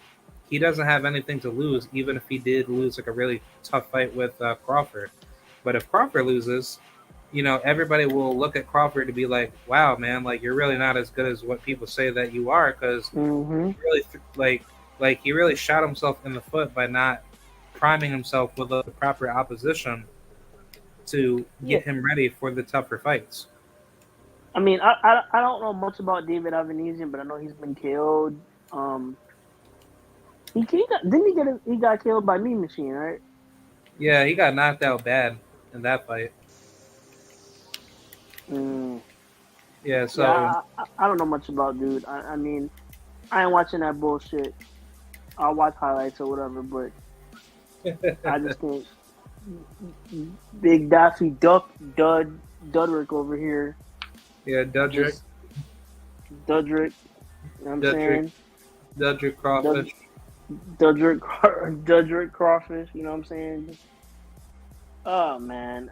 he doesn't have anything to lose, even if he did lose like a really tough fight with Crawford. But if Crawford loses, everybody will look at Crawford to be like, "Wow, man, like you're really not as good as what people say that you are," because Mm-hmm. really, like he really shot himself in the foot by not priming himself with the proper opposition to Yeah. get him ready for the tougher fights. I mean, I don't know much about David Avanesian, but I know he's been killed. Um, he got didn't he get he got killed by Mean Machine, right? Yeah, he got knocked out bad in that fight. Mm. Yeah, Yeah, so I don't know much about dude. I mean, I ain't watching that bullshit. I'll watch highlights or whatever, but I just think Big Daffy Dudrick over here, yeah, Dudrick, just Dudrick. You know what I'm Dudrick, saying? Dudrick Dud, Crawfish. Dudrick Crawfish. You know what I'm saying? Oh man,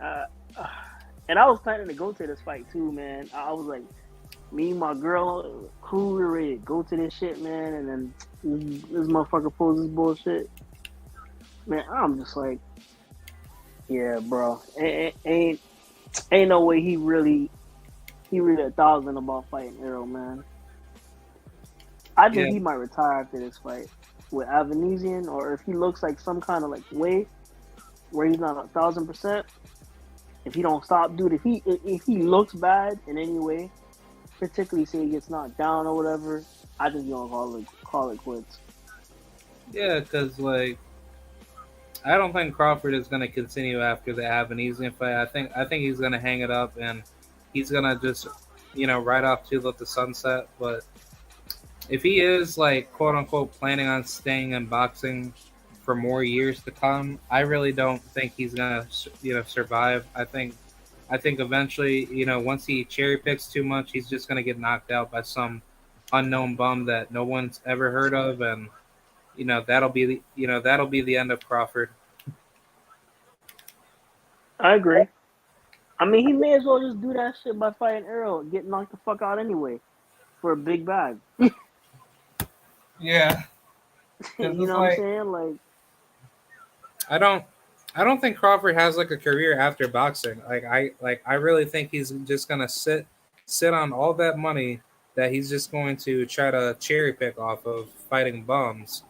and I was planning to go to this fight too, man. I was like, me and my girl, cool, we ready to go to this shit, man. And then this motherfucker pulls this bullshit, man. I'm just like, yeah, bro, ain't no way he really 1,000 about fighting Errol, man. I think Yeah, he might retire after this fight with Avanesian, or if he looks like some kind of like way where he's not 1,000%. If he don't stop, dude, if he looks bad in any way, particularly say he gets knocked down or whatever, I think you don't call it quits. yeah, because like I don't think Crawford is going to continue after the Avenesian fight. I think he's going to hang it up and he's going to just ride off to the sunset. But if he is like quote unquote planning on staying in boxing for more years to come, I really don't think he's gonna survive. I think eventually, once he cherry picks too much, he's just gonna get knocked out by some unknown bum that no one's ever heard of, and that'll be the end of Crawford. I agree. I mean, he may as well just do that shit by fighting Errol and get knocked the fuck out anyway for a big bag. Yeah, You because know it's what I'm like saying? Like, I don't. I don't think Crawford has like a career after boxing. I really think he's just gonna sit on all that money that he's just going to try to cherry pick off of fighting bums.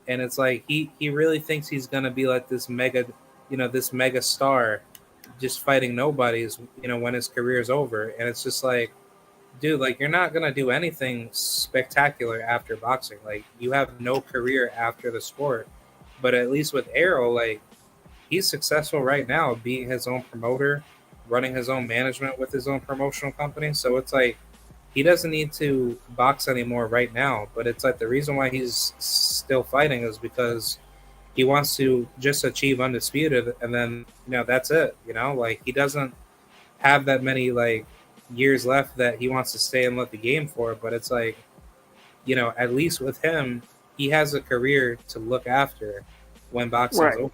And it's like he really thinks he's gonna be like this mega, this mega star, just fighting nobodies, when his career's over. And it's just like, dude, like you're not gonna do anything spectacular after boxing. Like you have no career after the sport. But at least with Errol, like he's successful right now, being his own promoter, running his own management with his own promotional company. So it's like he doesn't need to box anymore right now. But it's like the reason why he's still fighting is because he wants to just achieve undisputed, and then that's it. Like he doesn't have that many like years left that he wants to stay and let the game for. But it's like, at least with him, he has a career to look after when boxing's over.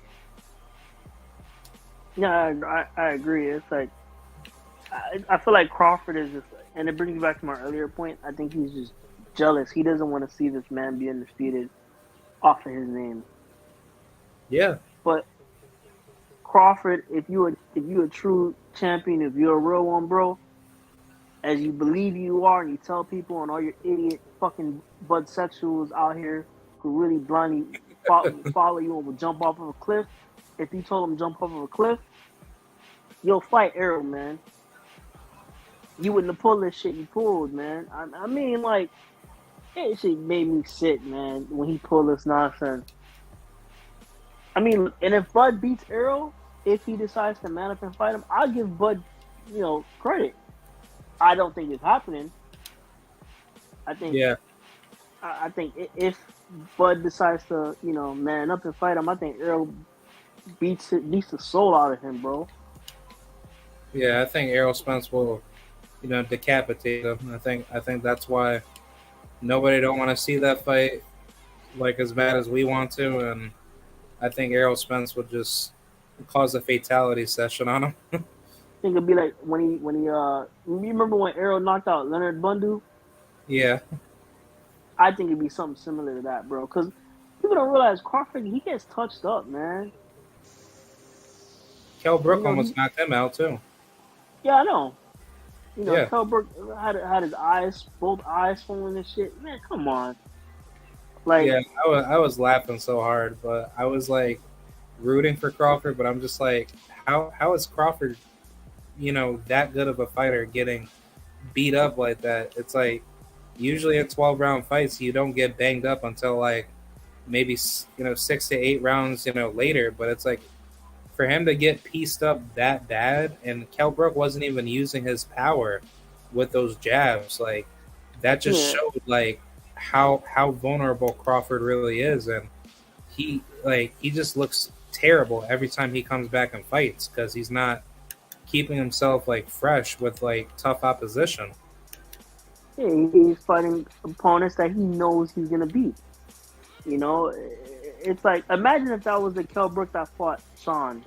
Yeah, I agree. It's like I feel like Crawford is just, and it brings me back to my earlier point. I think he's just jealous. He doesn't want to see this man be undefeated off of his name. Yeah. But Crawford, if you a true champion, if you're a real one, bro, as you believe you are, and you tell people, and all your idiot fucking bud sexuals out here who really blindly follow you and will jump off of a cliff. If you told them jump off of a cliff, you'll fight Errol, man. You wouldn't have pulled this shit you pulled, man. I mean, like, it shit made me sick, man, when he pulled this nonsense. I mean, and if Bud beats Errol, if he decides to man up and fight him, I'll give Bud, credit. I don't think it's happening. I think if Bud decides to, man up and fight him, I think Errol beats the soul out of him, bro. Yeah, I think Errol Spence will, decapitate him. I think that's why nobody don't want to see that fight like as bad as we want to, and I think Errol Spence would just cause a fatality session on him. I think it'd be like when he you remember when Errol knocked out Leonard Bundu? Yeah. I think it'd be something similar to that, bro. Because people don't realize Crawford, he gets touched up, man. Kell Brook almost knocked him out too. Yeah, I know. Kell Brook had his eyes, both eyes swollen and shit. Man, come on. Like, yeah, I was laughing so hard, but I was like rooting for Crawford, but I'm just like, how is Crawford, that good of a fighter getting beat up like that? It's like usually in 12-round fights you don't get banged up until like maybe 6 to 8 rounds later, but it's like for him to get pieced up that bad, and Kell Brook wasn't even using his power with those jabs, like that just showed like how vulnerable Crawford really is, and he just looks terrible every time he comes back and fights because he's not keeping himself like fresh with like tough opposition. Yeah, he's fighting opponents that he knows he's gonna beat. It's like, imagine if that was the Kell Brook that fought Sean,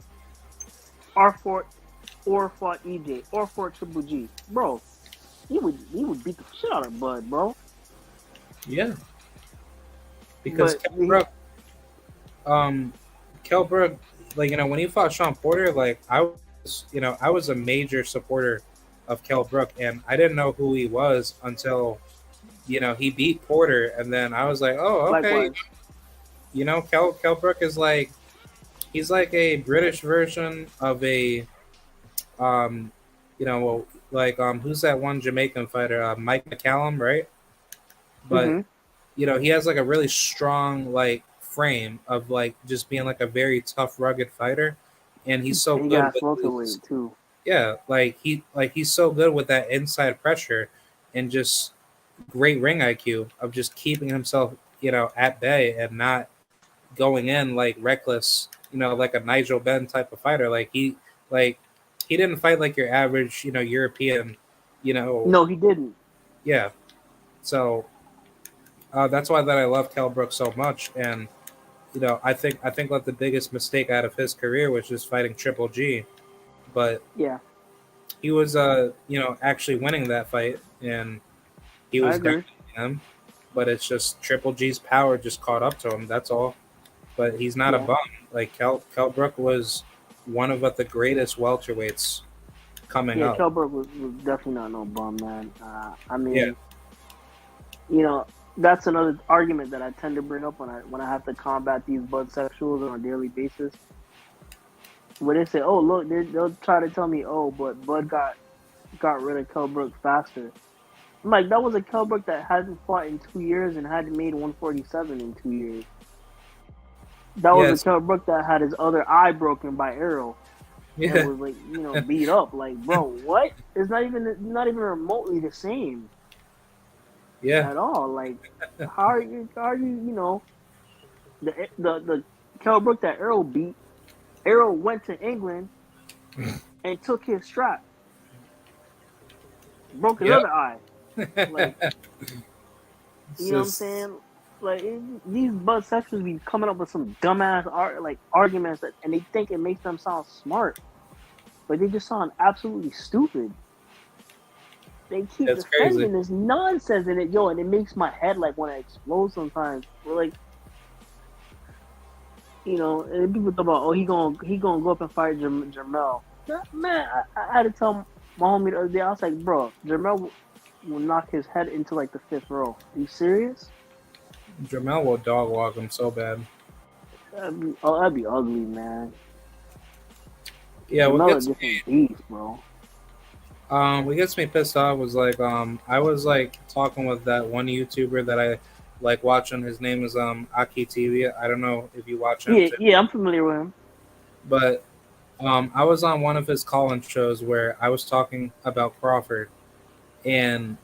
or fought EJ, or fought Triple G, bro. He would beat the shit out of Bud, bro. Yeah, because Kell Brook, like when he fought Sean Porter, like I was a major supporter of Kell Brook, and I didn't know who he was until he beat Porter, and then I was like, oh, okay. Likewise. Kell Brook is like, he's like a British version of a who's that one Jamaican fighter, Mike McCallum, right? But he has like a really strong like frame of like just being like a very tough, rugged fighter, and he's so good with too. Yeah, he's so good with that inside pressure and just great ring IQ of just keeping himself at bay and not going in like reckless, like a Nigel Benn type of fighter. Like he didn't fight like your average European. No, he didn't. Yeah, so. That's why that I love Kell Brook so much, and I think like the biggest mistake out of his career was just fighting Triple G, but yeah, he was actually winning that fight, and he was dominating him, but it's just Triple G's power just caught up to him. That's all, but he's not a bum. Like Kell Brook was one of the greatest welterweights coming up. Kell Brook was definitely not no bum, man. I mean. you know, that's another argument that I tend to bring up when I have to combat these bud sexuals on a daily basis. When they say, "Oh, look," they'll try to tell me, "Oh, but Bud got rid of Kell Brook faster." I'm like, that was a Kell Brook that hadn't fought in 2 years and hadn't made 147 in 2 years. That was a Yes. Kell Brook that had his other eye broken by Arrow and Yeah. was like, beat up. Like, bro, what? It's not even remotely the same Yeah. at all. Like, how are you the Kell Brook that Arrow beat? Arrow went to England and took his strap, broke his Yep. other eye. Like, It's you know what I'm just, saying? Like, these bud sexuals be coming up with some dumbass arguments and they think it makes them sound smart, but they just sound absolutely stupid. They keep that's crazy. defending this nonsense and and it makes my head like want to explode sometimes. We're like, and people talk about, oh, he gonna go up and fight Jermell. Man, I had to tell my homie the other day. I was like, bro, Jermell will knock his head into like the fifth row. Are you serious? Jamel will dog walk him so bad. That'd be ugly, man. Yeah, what Jermell a gets different beast, bro. what gets me pissed off was like I was like talking with that one YouTuber that I like watching. His name is Aki TV. I don't know if you watch him, Yeah, yeah, I'm familiar with him. but I was on one of his call-in shows where I was talking about Crawford, and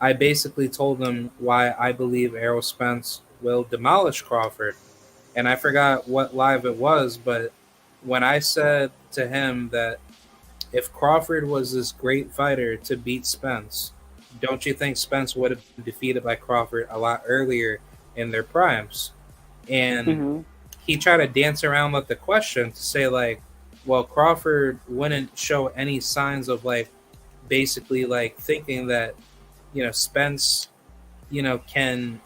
I basically told him why I believe Errol Spence will demolish Crawford. And I forgot what live it was, but when I said to him that if Crawford was this great fighter to beat Spence, don't you think Spence would have been defeated by Crawford a lot earlier in their primes? And Hmm. he tried to dance around with the question to say like, well, Crawford wouldn't show any signs of like basically like thinking that Spence can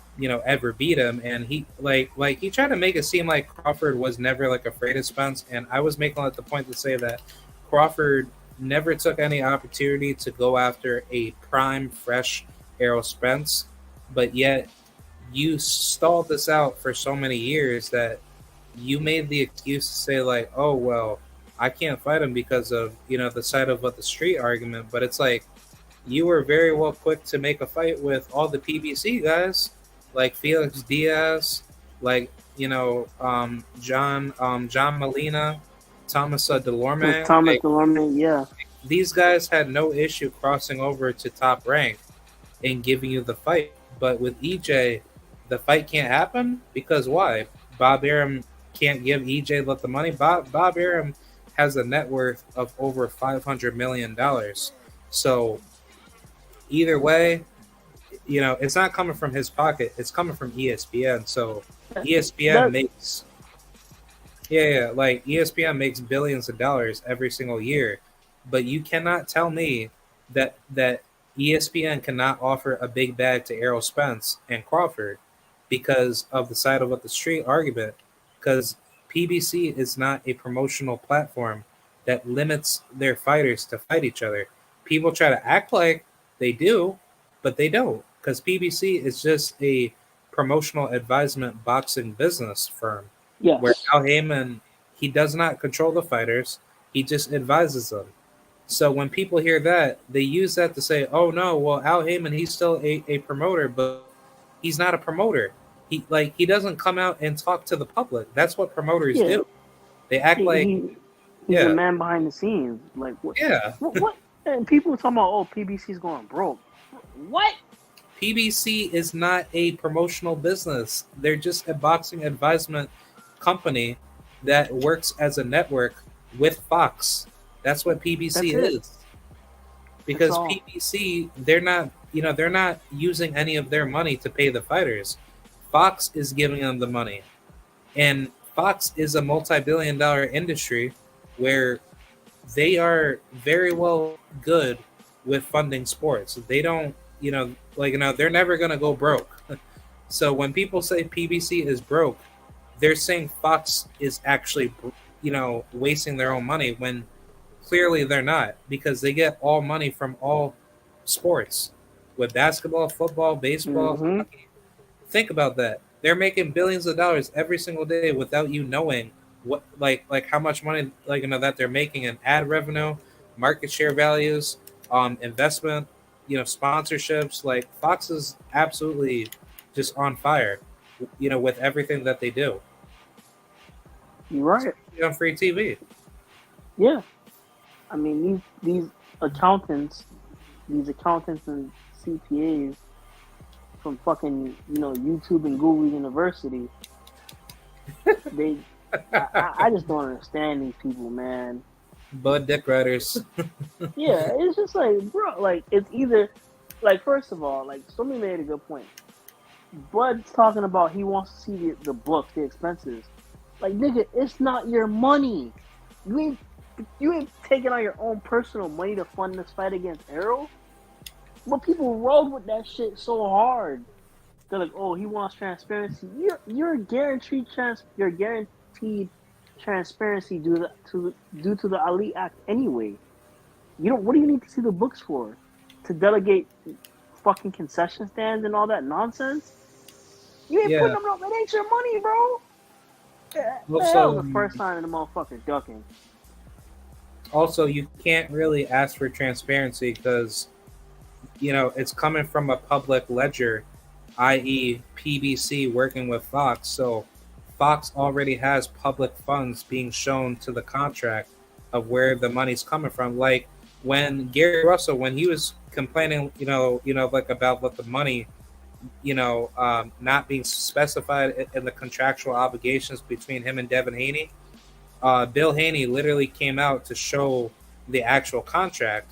ever beat him, and he like he tried to make it seem like Crawford was never like afraid of Spence, and I was making it the point to say that Crawford never took any opportunity to go after a prime fresh Errol Spence, but yet you stalled this out for so many years that you made the excuse to say like, oh well, I can't fight him because of the side of what the street argument, but it's like you were very well quick to make a fight with all the PBC guys, like Felix Diaz, like John Molina, Thomas Delorme. Thomas Like Delorme, yeah. these guys had no issue crossing over to top rank and giving you the fight. But with EJ, the fight can't happen because why? Bob Arum can't give EJ the money. Bob Arum has a net worth of over $500 million. So either way, it's not coming from his pocket. It's coming from ESPN. So ESPN That makes, yeah, like ESPN makes billions of dollars every single year. But you cannot tell me that ESPN cannot offer a big bag to Errol Spence and Crawford because of the side of what the street argument. Because PBC is not a promotional platform that limits their fighters to fight each other. People try to act like they do, but they don't because PBC is just a promotional advisement boxing business firm where yes, Al Heyman, he does not control the fighters, he just advises them. So when people hear that, they use that to say, "Oh no, well Al Heyman, he's still a promoter, but he's not a promoter. He doesn't come out and talk to the public. That's what promoters yeah. do. They act He, like, he he's the yeah, man behind the scenes. Like what? yeah. What? And people talking about, oh, PBC's going broke. What? PBC is not a promotional business. They're just a boxing advisement company that works as a network with Fox. That's what PBC That's it. is. That's Because all. PBC, they're not using any of their money to pay the fighters. Fox is giving them the money. And Fox is a multi-billion-dollar industry where they are very well good with funding sports. They don't, they're never going to go broke. So when people say PBC is broke, they're saying Fox is actually, wasting their own money when clearly they're not because they get all money from all sports. with basketball, football, baseball, Mm-hmm. hockey. Think about that. They're making billions of dollars every single day without you knowing what like how much money that they're making in ad revenue, market share values, investment, sponsorships. Like Fox is absolutely just on fire, with everything that they do. You're right. On free TV. Yeah. I mean, these accountants, these accountants and CPAs from fucking YouTube and Google University, they I just don't understand these people, man. Bud Dick Riders. Yeah, it's just like, bro, like it's either like first of all, like somebody made a good point. Bud's talking about he wants to see the books, the expenses. Like nigga, it's not your money. You ain't taking on your own personal money to fund this fight against Errol. But people rolled with that shit so hard. They're like, oh, he wants transparency. You're guaranteed transparency due to the Ali Act anyway. What do you need to see the books for? To delegate fucking concession stands and all that nonsense? You ain't putting them up. It ain't your money, bro. That was the first sign of the motherfucker ducking. Also, you can't really ask for transparency because it's coming from a public ledger, i.e., PBC working with Fox. So Fox already has public funds being shown to the contract of where the money's coming from. Like when Gary Russell, when he was complaining, like about what the money, not being specified in the contractual obligations between him and Devin Haney. Bill Haney literally came out to show the actual contract.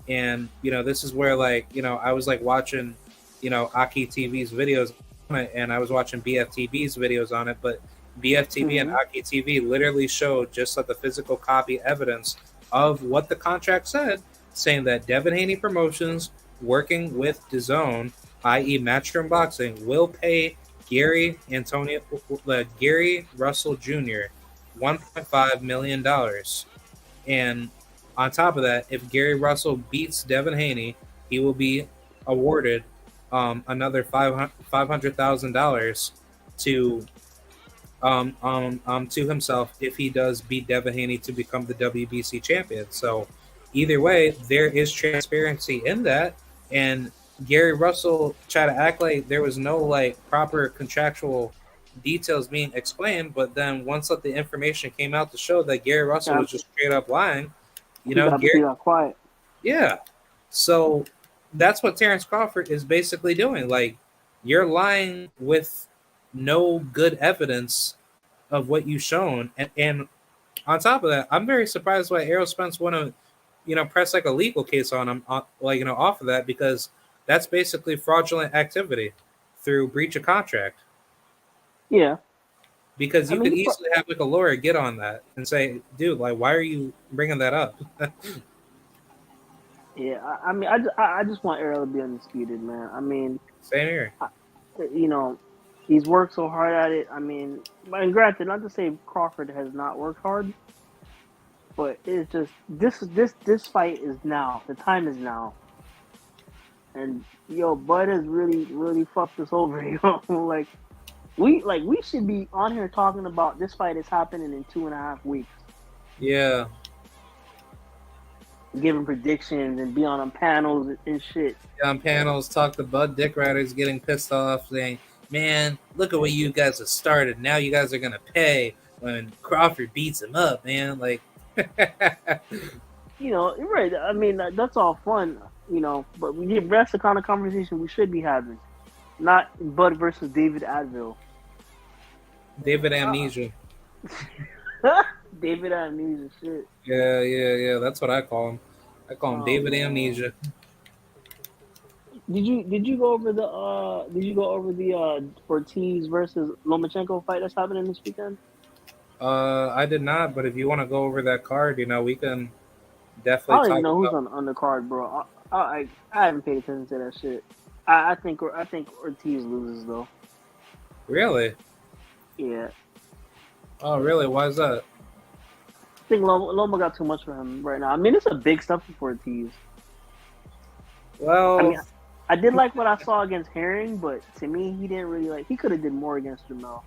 And, this is where, I was, watching, Aki TV's videos on it, and I was watching BFTV's videos on it, but BFTV and Aki TV literally showed just like the physical copy evidence of what the contract said, saying that Devin Haney Promotions, working with DAZN, i.e. Matchroom Boxing, will pay Gary Russell Jr. $1.5 million. And on top of that, if Gary Russell beats Devin Haney, he will be awarded another $500,000 to himself if he does beat Devin Haney to become the WBC champion. So either way, there is transparency in that. And Gary Russell tried to act like there was no proper contractual details being explained, but then once the information came out to show that Gary Russell was just straight up lying, Gary got quiet. Yeah. So that's what Terrence Crawford is basically doing. Like, you're lying with no good evidence of what you've shown. And on top of that, I'm very surprised why Errol Spence want to, press a legal case on him, off of that, because that's basically fraudulent activity through breach of contract. Yeah. Because you could easily have a lawyer get on that and say, dude, why are you bringing that up? Yeah, I just want Errol to be undisputed, man. I mean, same here. He's worked so hard at it. I mean, and granted, not to say Crawford has not worked hard, but it's just this fight is now. The time is now. And Bud has really fucked us over. We should be on here talking about this fight is happening in 2.5 weeks. Yeah. Giving predictions and be on panels and shit. Yeah, on panels, talk to Bud Dick Riders getting pissed off, saying, man, look at what you guys have started. Now you guys are going to pay when Crawford beats him up, man. You're right. I mean, that's all fun, but that's the kind of conversation we should be having. Not Bud versus David Advil. David Amnesia. David Amnesia, shit. Yeah. That's what I call him. I call him David Amnesia. Did you go over the Ortiz versus Lomachenko fight that's happening this weekend? I did not, but if you want to go over that card, we can definitely. I don't even know who's on the card, bro. I haven't paid attention to that shit. I think Ortiz loses though. Really? Yeah. Oh, really? Why is that? I think Loma got too much for him right now. I mean, it's a big step for Ortiz. Well, I did like what I saw against Herring, but to me, he didn't really like. He could have did more against Jamel,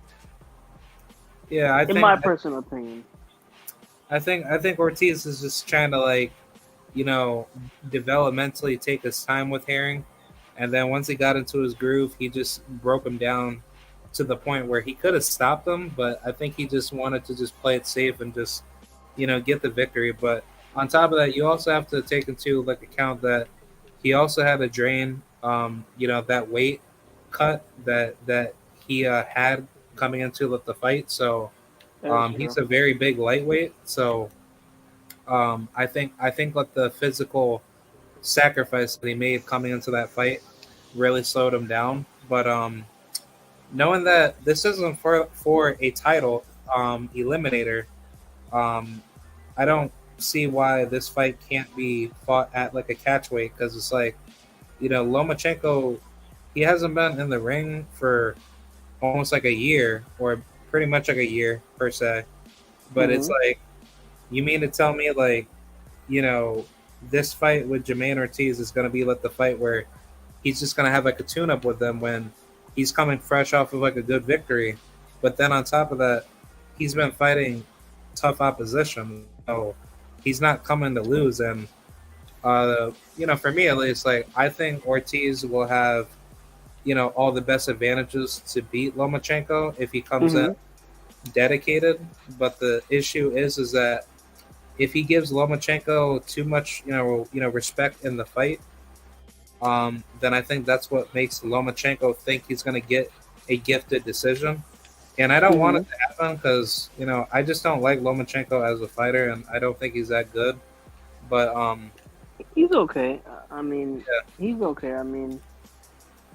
Yeah, in my personal opinion. I think Ortiz is just trying to like, you know, developmentally take his time with Herring, and then once he got into his groove, he just broke him down to the point where he could have stopped him, but I think he just wanted to just play it safe and just, you know, get the victory. But on top of that, you also have to take into like account that he also had to drain, you know, that weight cut that he had coming into the fight. So That is true. he's a very big lightweight. So I think like the physical sacrifice that he made coming into that fight really slowed him down. But knowing that this isn't for a title eliminator, um, I don't see why this fight can't be fought at like a catch weight because it's like, you know, Lomachenko, he hasn't been in the ring for almost like a year or pretty much like a year per se. But it's Hmm. like, you mean to tell me like, you know, this fight with Jermaine Ortiz is going to be like the fight where he's just going to have like a tune up with them when he's coming fresh off of like a good victory. But then on top of that, he's been fighting tough opposition. So he's not coming to lose. And, you know, for me at least, like, I think Ortiz will have, you know, all the best advantages to beat Lomachenko if he comes in Hmm. dedicated. But the issue is that if he gives Lomachenko too much, you know, respect in the fight, then I think that's what makes Lomachenko think he's going to get a gifted decision. And I don't want Hmm. it to happen because, you know, I just don't like Lomachenko as a fighter, and I don't think he's that good. But He's okay. I mean, yeah, he's okay. I mean,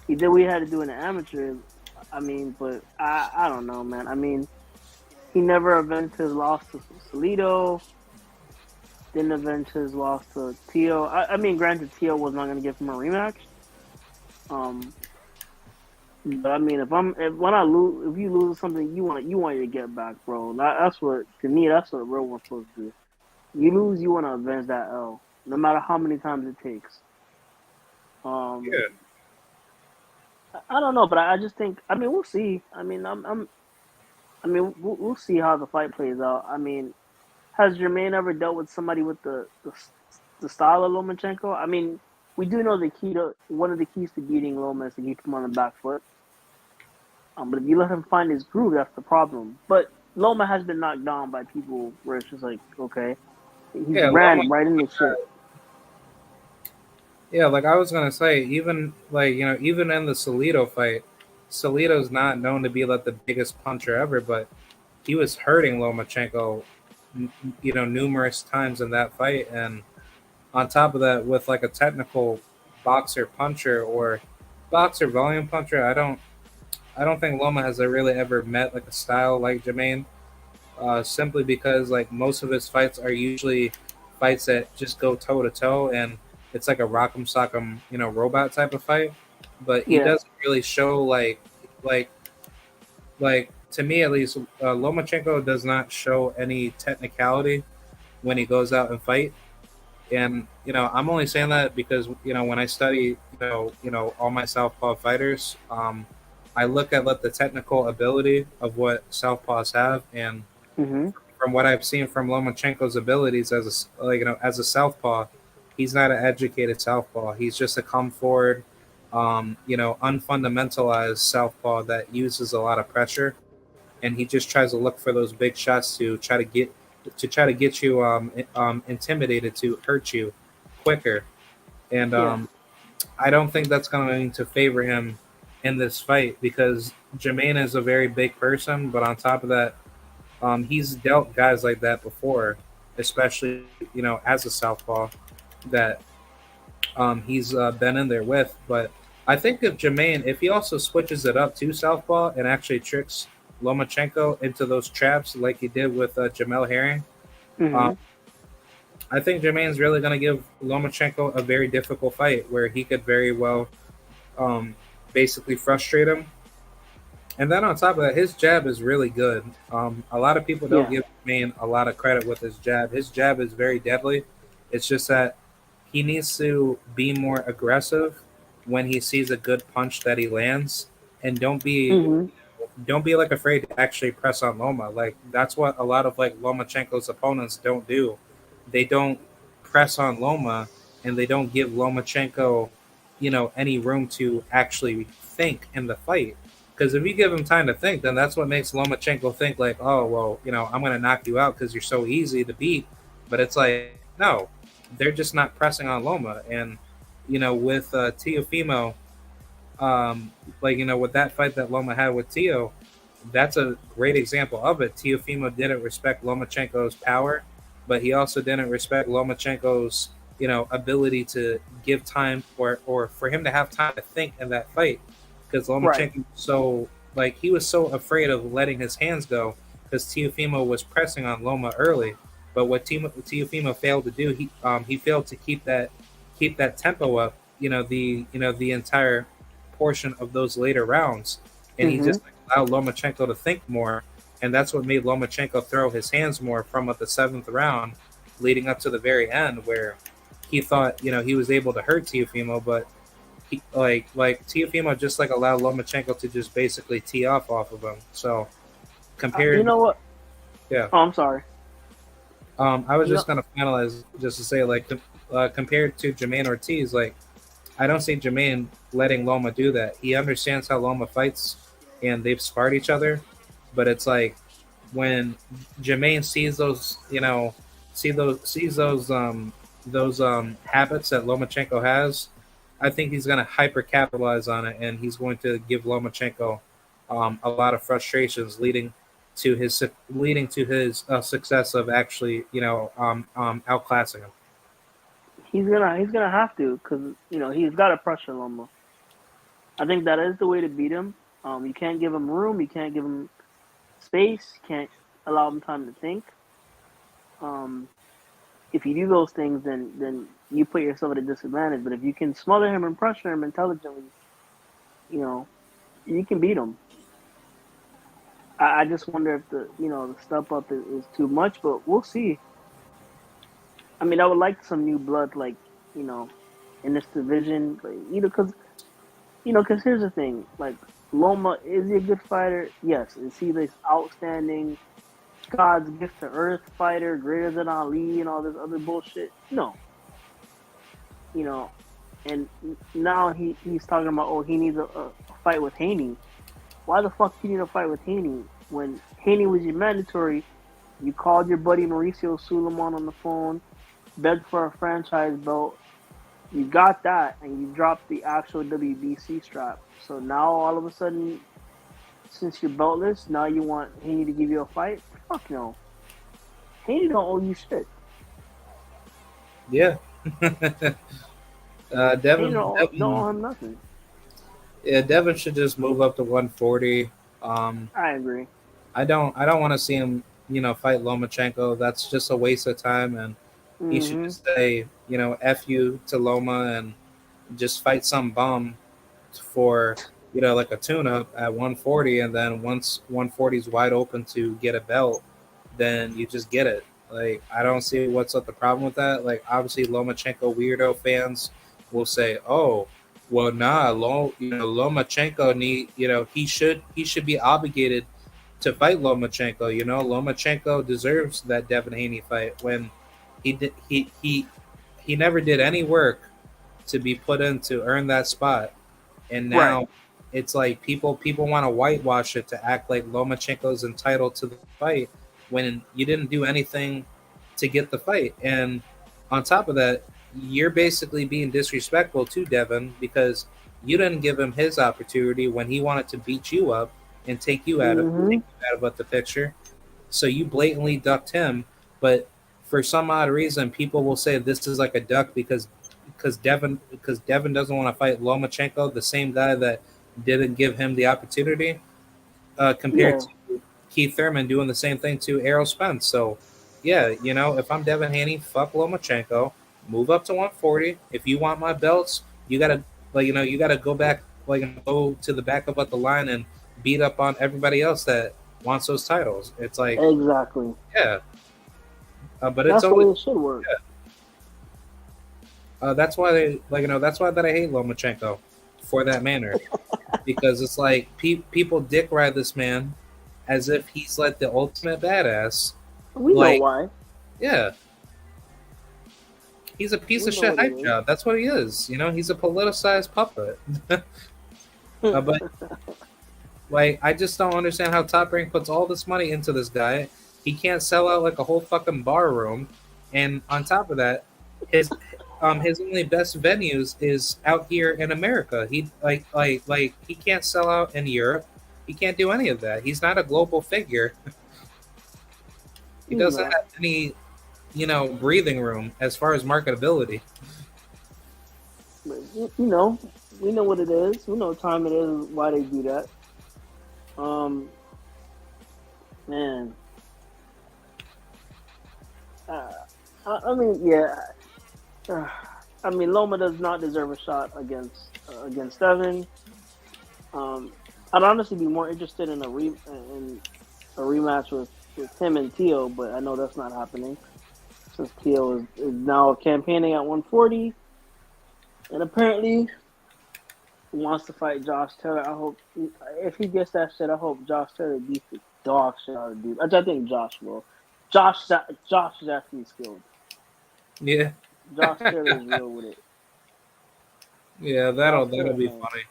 he did what he had to do in the amateur. I mean, but I don't know, man. I mean, he never avenged his loss to Salido. Didn't avenge his loss to Tio. I mean, granted, Tio was not going to give him a rematch. Um, but I mean, if when I lose, if you lose something, you want your get back, bro. That's what to me. That's what a real one's supposed to do. You lose, you want to avenge that L, no matter how many times it takes. Um, yeah, I don't know, but I just think. I mean, we'll see. I mean, I mean, we'll see how the fight plays out. I mean, has Jermaine ever dealt with somebody with the style of Lomachenko? I mean, we do know the key to one of the keys to beating Loma is to keep him on the back foot. But if you let him find his groove, that's the problem. But Loma has been knocked down by people where it's just like, okay, he's yeah. Loma, ran right into shit. yeah. Like I was gonna say, even like, you know, even in the Salido fight, Salido's not known to be like the biggest puncher ever, but he was hurting Lomachenko, you know, numerous times in that fight. And on top of that, with like a technical boxer puncher or boxer volume puncher, I don't think Loma has really ever met like a style like Jermaine. Simply because like most of his fights are usually fights that just go toe to toe, and it's like a rock'em sock'em, you know, robot type of fight. But he Yeah, doesn't really show like like to me at least, Lomachenko does not show any technicality when he goes out and fight. And you know, I'm only saying that because, you know, when I study, you know, all my southpaw fighters, I look at what the technical ability of what southpaws have, and hmm, from what I've seen from Lomachenko's abilities as a, like, you know, as a southpaw, he's not an educated southpaw. He's just a come forward, you know, unfundamentalized southpaw that uses a lot of pressure, and he just tries to look for those big shots to try to get you intimidated to hurt you quicker. And yeah, I don't think that's going to favor him in this fight because Jermaine is a very big person, but on top of that, he's dealt guys like that before, especially, you know, as a southpaw that he's been in there with. But I think if Jermaine, if he also switches it up to southpaw and actually tricks Lomachenko into those traps like he did with Jamel Herring, um, hmm, I think Jermaine's really going to give Lomachenko a very difficult fight where he could very well um, basically frustrate him. And then on top of that, his jab is really good. A lot of people don't yeah, give Jermaine a lot of credit with his jab. His jab is very deadly. It's just that he needs to be more aggressive when he sees a good punch that he lands, and Hmm. don't be like afraid to actually press on Loma. Like that's what a lot of like Lomachenko's opponents don't do. They don't press on Loma, and they don't give Lomachenko, any room to actually think in the fight. Because if you give him time to think, then that's what makes Lomachenko think like, oh well, I'm gonna knock you out because you're so easy to beat. But it's like no, they're just not pressing on Loma, and with Teofimo, with that fight that Loma had with Tio, that's a great example of it. Teofimo didn't respect Lomachenko's power, but he also didn't respect Lomachenko's, ability to give time or for him to have time to think in that fight. Because Right. Lomachenko was so he was so afraid of letting his hands go because Teofimo was pressing on Loma early. But what Teofimo failed to do, he failed to keep that tempo up. The entire portion of those later rounds, and he Hmm. just allowed Lomachenko to think more, and that's what made Lomachenko throw his hands more from the seventh round, leading up to the very end, where he thought he was able to hurt Teofimo, but he like Teofimo just allowed Lomachenko to just basically tee off of him. So You compared, know what? yeah, Oh, I'm sorry. I was You know, just gonna finalize just to say compared to Jermaine Ortiz, I don't see Jermaine letting Loma do that. He understands how Loma fights, and they've sparred each other. But it's like when Jermaine sees those habits that Lomachenko has, I think he's going to hyper capitalize on it, and he's going to give Lomachenko a lot of frustrations, leading to his success of actually outclassing him. he's gonna have to, because he's got to pressure Loma. I think that is the way to beat him. You can't give him room. You can't give him space. You can't allow him time to think. Um, if you do those things, then you put yourself at a disadvantage. But if you can smother him and pressure him intelligently, you know, you can beat him. I just wonder if the step up is too much, but we'll see. I mean, I would like some new blood, like you know, in this division, like, because here's the thing, like Loma, is he a good fighter? Yes. Is he this outstanding God's gift to earth fighter, greater than Ali and all this other bullshit? No. You know, and now he's talking about, oh, he needs a fight with Haney. Why the fuck do you need a fight with Haney when Haney was your mandatory? You called your buddy Mauricio Suleiman on the phone, begged for a franchise belt. You got that, and you dropped the actual WBC strap. So now all of a sudden, since you're beltless, now you want Haney to give you a fight? Fuck no. Haney don't owe you shit. Yeah. Haney Devin, don't Devin, owe him nothing. yeah, Devin should just move up to 140. Um, I agree. I don't want to see him, fight Lomachenko. That's just a waste of time, and he should Hmm. just say, f you to Loma and just fight some bum for, like a tune-up at 140, and then once 140 is wide open to get a belt, then you just get it. Like I don't see what's up the problem with that. Like obviously Lomachenko weirdo fans will say, "Oh, well, nah, Lomachenko need, he should be obligated to fight Lomachenko. Lomachenko deserves that Devin Haney fight when he did he never did any work to be put in to earn that spot, and Right. now it's like people want to whitewash it to act like Lomachenko's entitled to the fight when you didn't do anything to get the fight. And on top of that, you're basically being disrespectful to Devin because you didn't give him his opportunity when he wanted to beat you up and Hmm. take you out of the picture. So you blatantly ducked him, but for some odd reason, people will say this is like a duck because Devin doesn't want to fight Lomachenko, the same guy that didn't give him the opportunity, compared Yeah. to Keith Thurman doing the same thing to Errol Spence. So, yeah, if I'm Devin Haney, fuck Lomachenko, move up to 140. If you want my belts, you gotta go back, go to the back of the line and beat up on everybody else that wants those titles. It's like, Exactly. yeah, but it's That's the way always it should work. that's why they that's why that I hate Lomachenko. for that manner because it's like people dick ride this man as if he's like the ultimate badass. We know Like, why. yeah, he's a piece We of know shit what it hype is. job. That's what he is. You know, he's a politicized puppet. But like, I just don't understand how Top Rank puts all this money into this guy. He can't sell out like a whole fucking bar room, and on top of that, his only best venues is out here in America. He like he can't sell out in Europe. He can't do any of that. He's not a global figure. He doesn't No. have any, breathing room as far as marketability. But, you know, we know what it is. We know what time it is. Why they do that. Man. I mean, yeah. I mean, Loma does not deserve a shot against Evan. I'd honestly be more interested in a rematch with him and Tio, but I know that's not happening since Tio is now campaigning at 140, and apparently wants to fight Josh Taylor. I hope if he gets that shit, I hope Josh Taylor beats the dog shit out of dude. I think Josh will. Josh is actually skilled. Yeah, Josh Taylor is real with it. yeah, that'll be funny.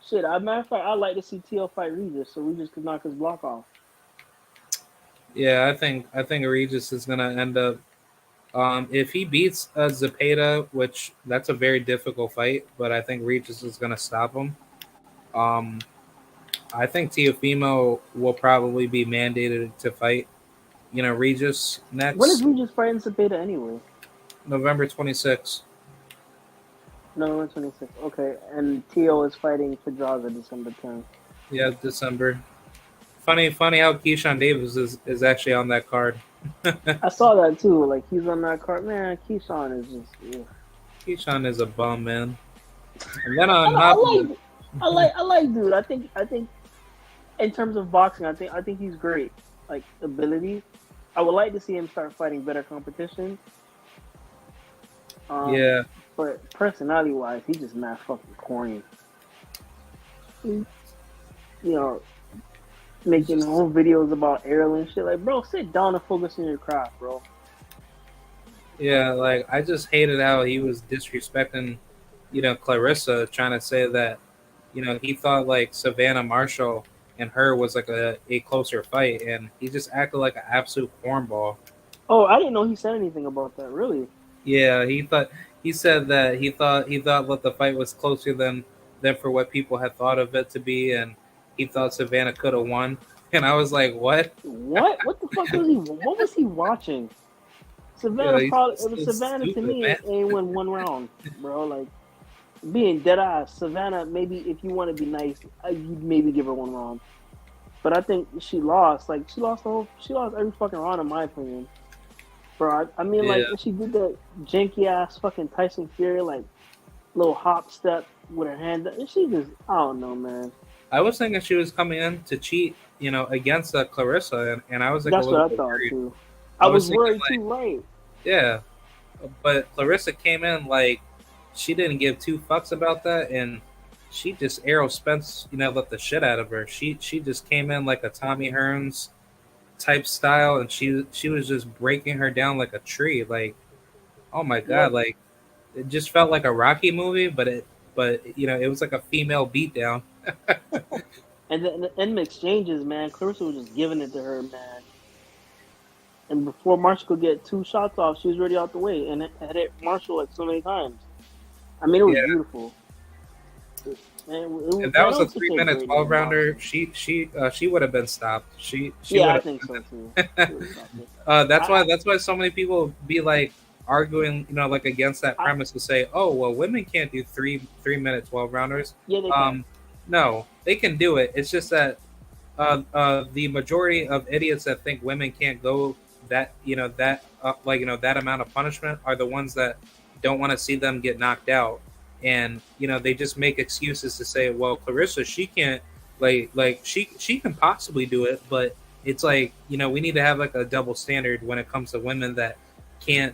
Shit, as a matter of fact, I'd like to see Tio fight Regis so Regis could knock his block off. Yeah, I think Regis is gonna end up. If he beats Zepeda, which that's a very difficult fight, but I think Regis is gonna stop him. I think Teofimo will probably be mandated to fight, Regis next. When is Regis fighting Zepeda anyway? November 26th. November 26th. Okay, and Tio is fighting Pedraza December 10th. Yeah, December. Funny how Keyshawn Davis is actually on that card. I saw that too. Like he's on that card. Man, Keyshawn is just. Ugh. Keyshawn is a bum, man. And then on I like dude. I think in terms of boxing, I think he's great. Like ability, I would like to see him start fighting better competition. Yeah. But personality wise, he's just mad fucking corny. Making whole videos about Errol and shit. Like, bro, sit down and focus on your craft, bro. Yeah, like I just hated how he was disrespecting, Clarissa, trying to say that, he thought like Savannah Marshall and her was like a closer fight, and he just acted like an absolute cornball. Oh, I didn't know he said anything about that. Really? Yeah, he said that he thought that the fight was closer than for what people had thought of it to be, and he thought Savannah could have won. And I was like, what? What? What the fuck was he? What was he watching? Savannah Savannah to me ain't win one round, bro. Like being dead ass, Savannah. Maybe if you want to be nice, you'd maybe give her one round. But I think she lost. Like she lost every fucking round in my opinion. Bro, I mean, like she did that janky ass fucking Tyson Fury like little hop step with her hand. And she just, I don't know, man. I was thinking she was coming in to cheat, against Clarissa, and I was like, that's what I thought too. I was worried too, right? Yeah, but Clarissa came in like she didn't give two fucks about that, and she just Errol Spence, let the shit out of her. She just came in like a Tommy Hearns type style, and she was just breaking her down like a tree. Like, oh my god, like it just felt like a Rocky movie, but it was like a female beatdown. And then in the exchanges, man, Clarissa was just giving it to her, man. And before Marshall could get two shots off, she was already out the way and had hit Marshall like so many times. I mean, it was beautiful. If that was a 3-minute 12-rounder, she would have been stopped. I think so too. That's why so many people be like arguing, like against that premise to say, oh well, women can't do 3-minute 12-rounders. Yeah, they can. No, they can do it. It's just that the majority of idiots that think women can't go that that amount of punishment are the ones that don't want to see them get knocked out. And they just make excuses to say, well, Clarissa, she can't, like she can possibly do it, but it's like, we need to have like a double standard when it comes to women that can't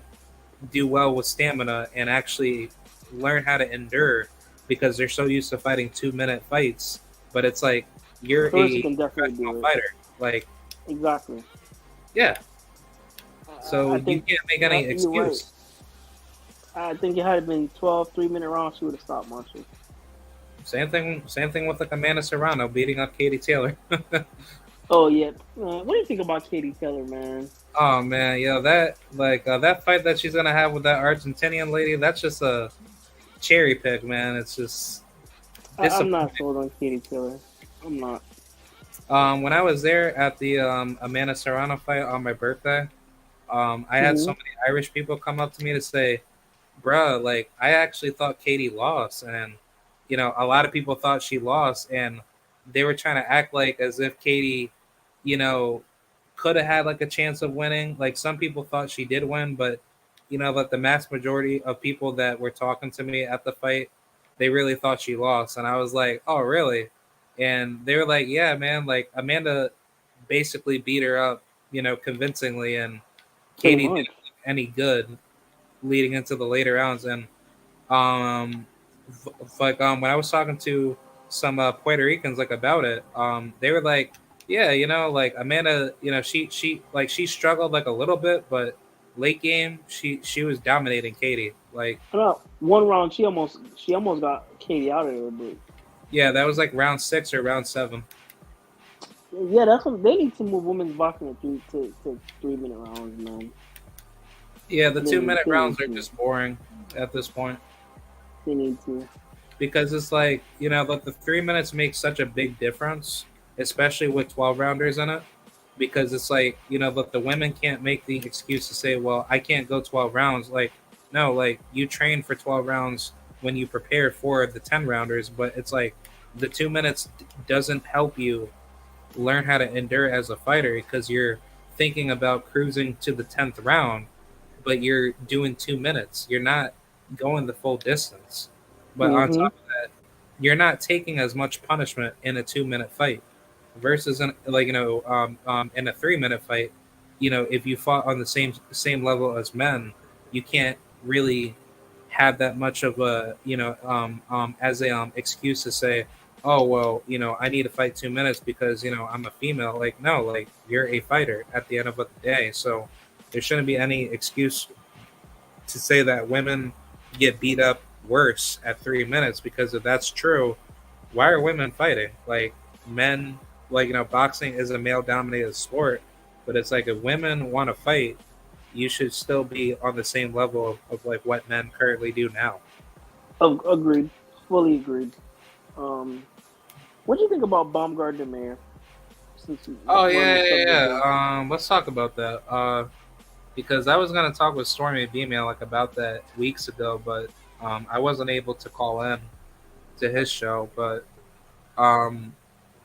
do well with stamina and actually learn how to endure. because they're so used to fighting 2-minute fights. But it's like you're Clarissa a can definitely professional do it. fighter. Like, Exactly. yeah. So I you think can't make any you're right. excuse. I think it had been 12 3-minute rounds, she would have stopped Marshall. Same thing with like Amanda Serrano beating up Katie Taylor. Oh yeah, what do you think about Katie Taylor, man? Oh man, that that fight that she's gonna have with that Argentinian lady, that's just a cherry pick, man. It's just I'm not sold on Katie Taylor. I'm not. When I was there at the Amanda Serrano fight on my birthday, I had so many Irish people come up to me to say, "Bruh, like I actually thought Katie lost," and a lot of people thought she lost, and they were trying to act like as if Katie, could have had like a chance of winning. Like some people thought she did win, but but the mass majority of people that were talking to me at the fight, they really thought she lost. And I was like, "Oh, really?" And they were like, "Yeah, man, like Amanda basically beat her up, convincingly, and Katie didn't look any good leading into the later rounds." And when I was talking to some Puerto Ricans like about it, they were like, "Yeah, like Amanda, she struggled like a little bit, but late game she was dominating Katie. Like, I know one round she almost got Katie out of there, but yeah, that was like round 6 or round 7. yeah, that's what they need to move women's boxing to 3-minute rounds, man. Yeah, the 2-minute rounds are just boring at this point. They need to, because it's like but the 3 minutes makes such a big difference, especially with 12 rounders in it. Because it's like but the women can't make the excuse to say, "Well, I can't go 12 rounds." Like, no, like you train for 12 rounds when you prepare for the 10 rounders, but it's like the 2 minutes doesn't help you learn how to endure as a fighter because you're thinking about cruising to the 10th round, but you're doing 2 minutes. You're not going the full distance. But on top of that, you're not taking as much punishment in a 2-minute fight versus in in a 3-minute fight. If you fought on the same level as men, you can't really have that much of a as a excuse to say, "Oh well, I need to fight 2 minutes because I'm a female." Like, no, like you're a fighter at the end of the day, so there shouldn't be any excuse to say that women get beat up worse at 3 minutes, because if that's true, why are women fighting? Like, men, boxing is a male dominated sport, but it's like if women want to fight, you should still be on the same level of like what men currently do now. Agreed, fully agreed. What do you think about Baumgardner Mayer? Oh yeah. Let's talk about that. Because I was gonna talk with Stormy B-Mail like about that weeks ago, but I wasn't able to call in to his show. But I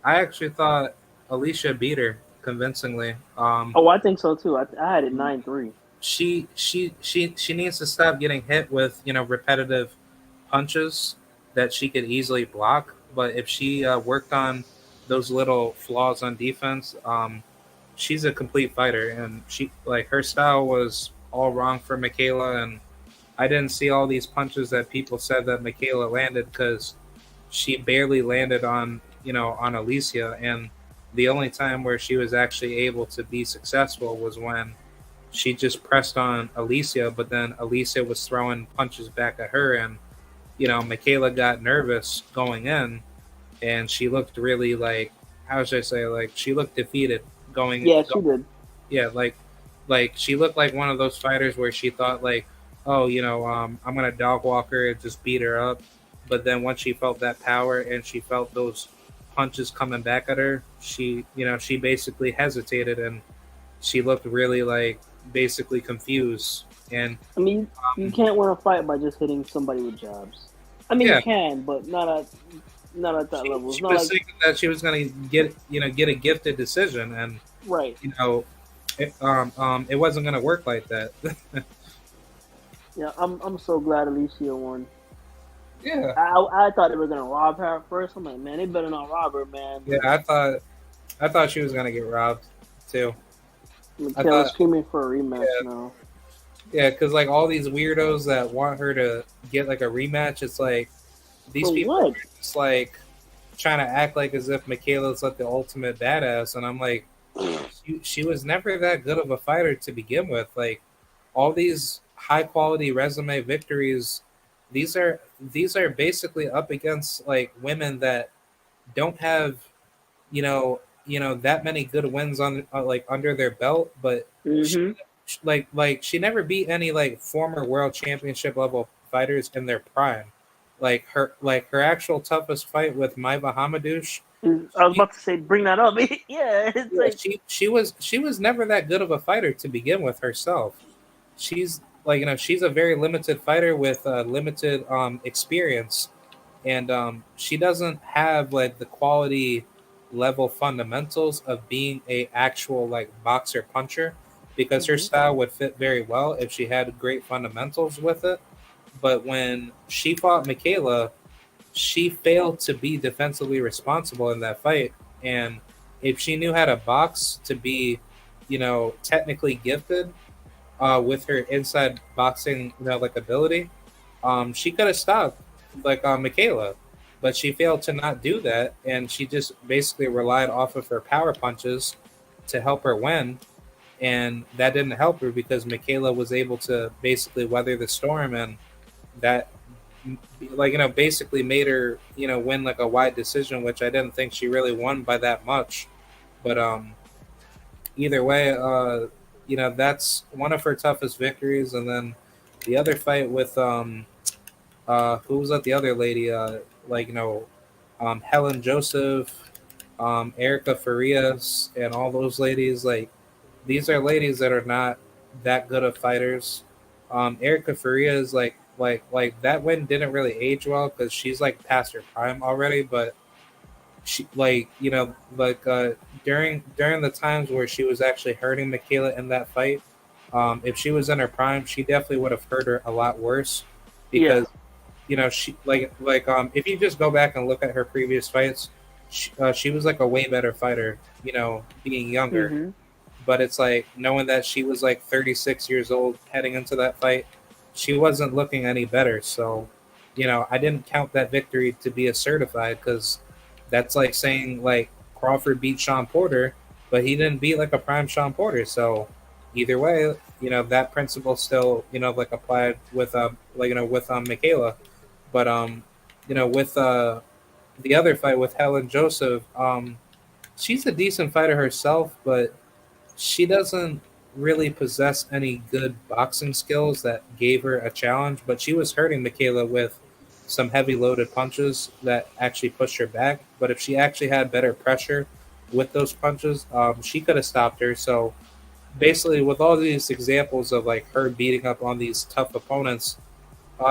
actually thought Alicia beat her convincingly. I think so too. I had it 9-3. She needs to stop getting hit with repetitive punches that she could easily block. But if she worked on those little flaws on defense, she's a complete fighter, and her style was all wrong for Michaela, and I didn't see all these punches that people said that Michaela landed because she barely landed on on Alicia, and the only time where she was actually able to be successful was when she just pressed on Alicia, but then Alicia was throwing punches back at her, and Michaela got nervous going in, and she looked really like, how should I say, like she looked defeated going. Yeah, she did. Yeah, like she looked like one of those fighters where she thought like, oh, I'm gonna dog walk her and just beat her up. But then once she felt that power and she felt those punches coming back at her, she basically hesitated, and she looked really like basically confused. And I mean, you can't win a fight by just hitting somebody with jabs. I mean, you can, but not at that level. She was thinking that she was going to get a gifted decision, and right. It wasn't going to work like that. Yeah, I'm so glad Alicia won. Yeah, I thought they were gonna rob her at first. I'm like, man, they better not rob her, man. Yeah, I thought she was gonna get robbed too. Michaela's screaming for a rematch now. Yeah, because like all these weirdos that want her to get like a rematch, it's like these For people what? are just like trying to act like as if Michaela's like the ultimate badass, and I'm like, she was never that good of a fighter to begin with. Like all these high quality resume victories, these are basically up against like women that don't have that many good wins on like under their belt, but she, Mm-hmm. she never beat any like former world championship level fighters in their prime. Like her actual toughest fight with Maiva Hamadouche, I was about to say, bring that up. Yeah, it's yeah, like, she was never that good of a fighter to begin with herself. She's like she's a very limited fighter with limited experience, and she doesn't have like the quality level fundamentals of being a actual like boxer puncher because her mm-hmm. style would fit very well if she had great fundamentals with it. But when she fought Michaela, she failed to be defensively responsible in that fight. And if she knew how to box to be, technically gifted with her inside boxing, like ability, she could have stopped like Michaela, but she failed to not do that, and she just basically relied off of her power punches to help her win, and that didn't help her because Michaela was able to basically weather the storm, and that basically made her win like a wide decision, which I didn't think she really won by that much, but either way, that's one of her toughest victories, and then the other fight with who was that? The other lady, Helen Joseph, Erica Farias, and all those ladies. Like these are ladies that are not that good of fighters. Erica Farias, like that win didn't really age well because she's like past her prime already. But she during the times where she was actually hurting Michaela in that fight. If she was in her prime, she definitely would have hurt her a lot worse Yeah. because she if you just go back and look at her previous fights, she was like a way better fighter, being younger. Mm-hmm. But it's like knowing that she was like 36 years old heading into that fight, she wasn't looking any better. So, I didn't count that victory to be a certified because that's like saying like Crawford beat Sean Porter, but he didn't beat like a prime Sean Porter. So either way, that principle still like applied with with Michaela. But with the other fight with Helen Joseph, she's a decent fighter herself, but she doesn't really possess any good boxing skills that gave her a challenge. But she was hurting Michaela with some heavy loaded punches that actually pushed her back. But if she actually had better pressure with those punches, she could have stopped her. So basically, with all these examples of like her beating up on these tough opponents,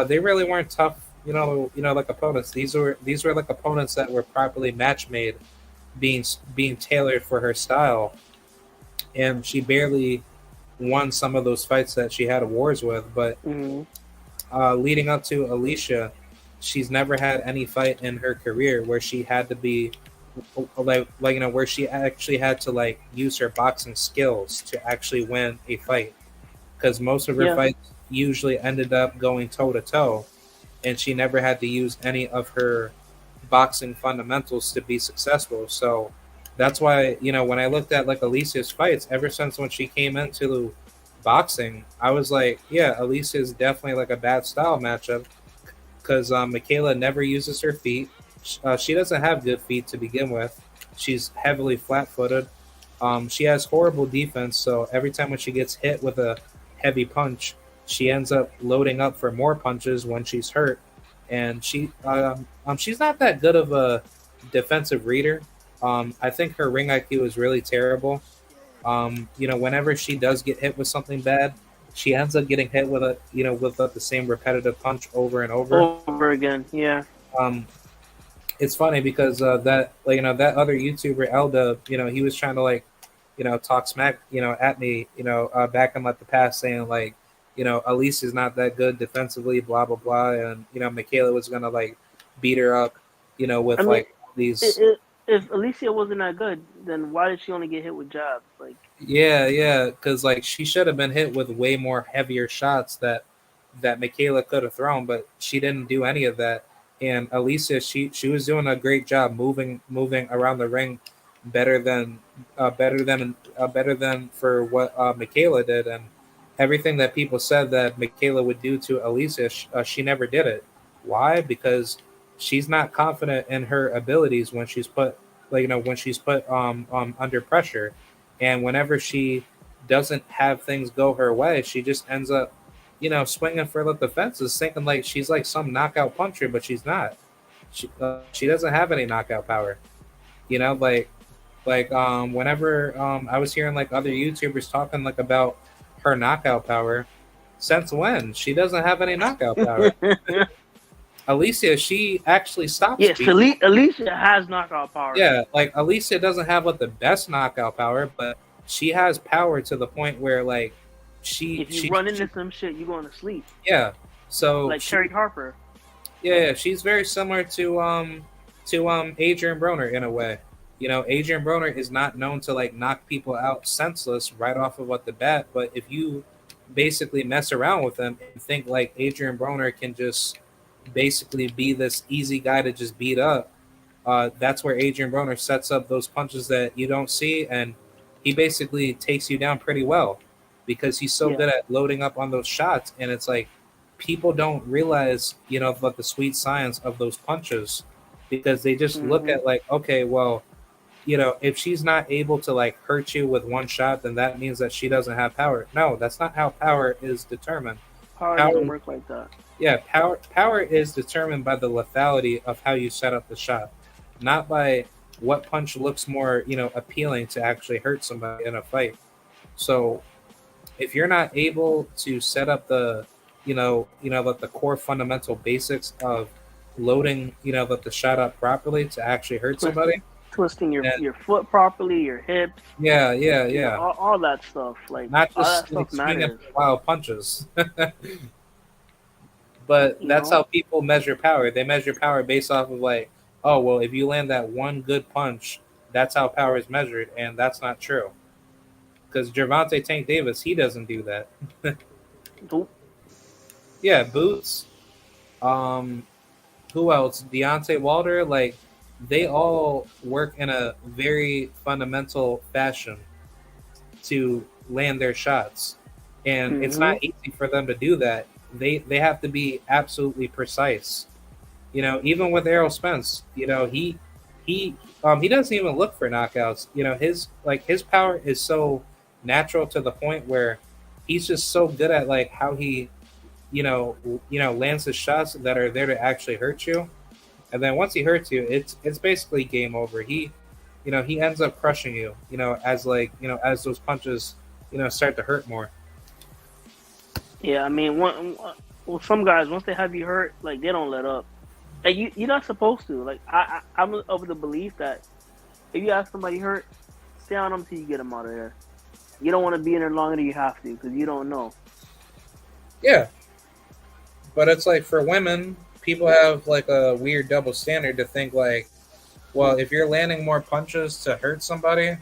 they really weren't tough, like opponents. These were like opponents that were properly match made, being tailored for her style, and she barely won some of those fights that she had wars with. But Mm-hmm. leading up to Alicia, she's never had any fight in her career where she had to be where she actually had to like use her boxing skills to actually win a fight because most of her Yeah. fights usually ended up going toe to toe, and she never had to use any of her boxing fundamentals to be successful. So that's why, when I looked at like Alicia's fights, ever since when she came into boxing, I was like, yeah, Alicia is definitely like a bad style matchup because Michaela never uses her feet. She doesn't have good feet to begin with. She's heavily flat footed. She has horrible defense, so every time when she gets hit with a heavy punch, she ends up loading up for more punches when she's hurt. And she's not that good of a defensive reader. I think her ring IQ is really terrible. Whenever she does get hit with something bad, she ends up getting hit with the same repetitive punch over and over. Over again. Yeah. Um, it's funny because that other YouTuber Elda, he was trying to like, talk smack, at me, back in like the past, saying like, Elise is not that good defensively, blah blah blah, and Michaela was gonna like beat her up, with I mean, like these. if Alicia wasn't that good, then why did she only get hit with jabs? Like, Yeah, because like she should have been hit with way more heavier shots that Michaela could have thrown, but she didn't do any of that. And Alicia, she was doing a great job moving around the ring better than better than for what Michaela did, and everything that people said that Michaela would do to Alicia, she never did it. Why? Because she's not confident in her abilities when she's put when she's put under pressure, and whenever she doesn't have things go her way, she just ends up swinging for the fences, thinking like she's like some knockout puncher, but she's not. She doesn't have any knockout power. You know, whenever I was hearing like other YouTubers talking like about her knockout power, since when she doesn't have any knockout power? Alicia, she actually stops. Yes, Alicia has knockout power. Yeah, like Alicia doesn't have like the best knockout power, but she has power to the point where like if you run into some shit, you're going to sleep. Yeah, so like Terry Harper. Yeah, she's very similar to Adrian Broner in a way. You know, Adrian Broner is not known to like knock people out senseless right off of what the bat, but if you basically mess around with him and think like Adrian Broner can just basically be this easy guy to just beat up, that's where Adrian Broner sets up those punches that you don't see, and he basically takes you down pretty well because he's so good at loading up on those shots. And it's like people don't realize, what the sweet science of those punches, because they just look at like, okay, well, if she's not able to like hurt you with one shot, then that means that she doesn't have power. No, that's not how power is determined. Power doesn't work like that. Yeah, power is determined by the lethality of how you set up the shot, not by what punch looks more, appealing to actually hurt somebody in a fight. So if you're not able to set up the, like the core fundamental basics of loading, the shot up properly to actually hurt somebody, twisting your foot properly, your hips. Yeah. All that stuff, like not just like, swinging wild punches. But that's how people measure power. They measure power based off of like, oh well, if you land that one good punch, that's how power is measured, and that's not true. Because Gervonta Tank Davis, he doesn't do that. Nope. Yeah, Boots. Who else? Deontay Wilder. Like, they all work in a very fundamental fashion to land their shots, and it's not easy for them to do that. They have to be absolutely precise. Even with Errol Spence, he doesn't even look for knockouts. His power is so natural to the point where he's just so good at like how he lands his shots that are there to actually hurt you. And then once he hurts you, it's basically game over. He ends up crushing you, as as those punches, start to hurt more. Yeah, I mean, some guys, once they have you hurt, like, they don't let up. Like, you're not supposed to. Like, I'm of the belief that if you have somebody hurt, stay on them until you get them out of there. You don't want to be in there longer than you have to because you don't know. Yeah. But it's like for women, people have like a weird double standard to think like, well, if you're landing more punches to hurt somebody,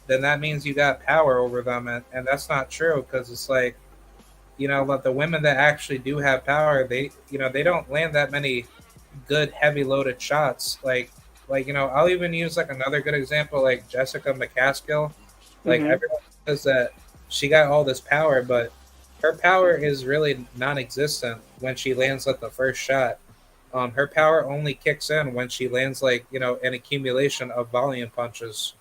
then that means you got power over them. And that's not true, because it's like, like the women that actually do have power, they don't land that many good heavy loaded shots. Like I'll even use like another good example, like Jessica McCaskill. Like everyone says that she got all this power, but her power is really non-existent when she lands like the first shot. Her power only kicks in when she lands like an accumulation of volume punches.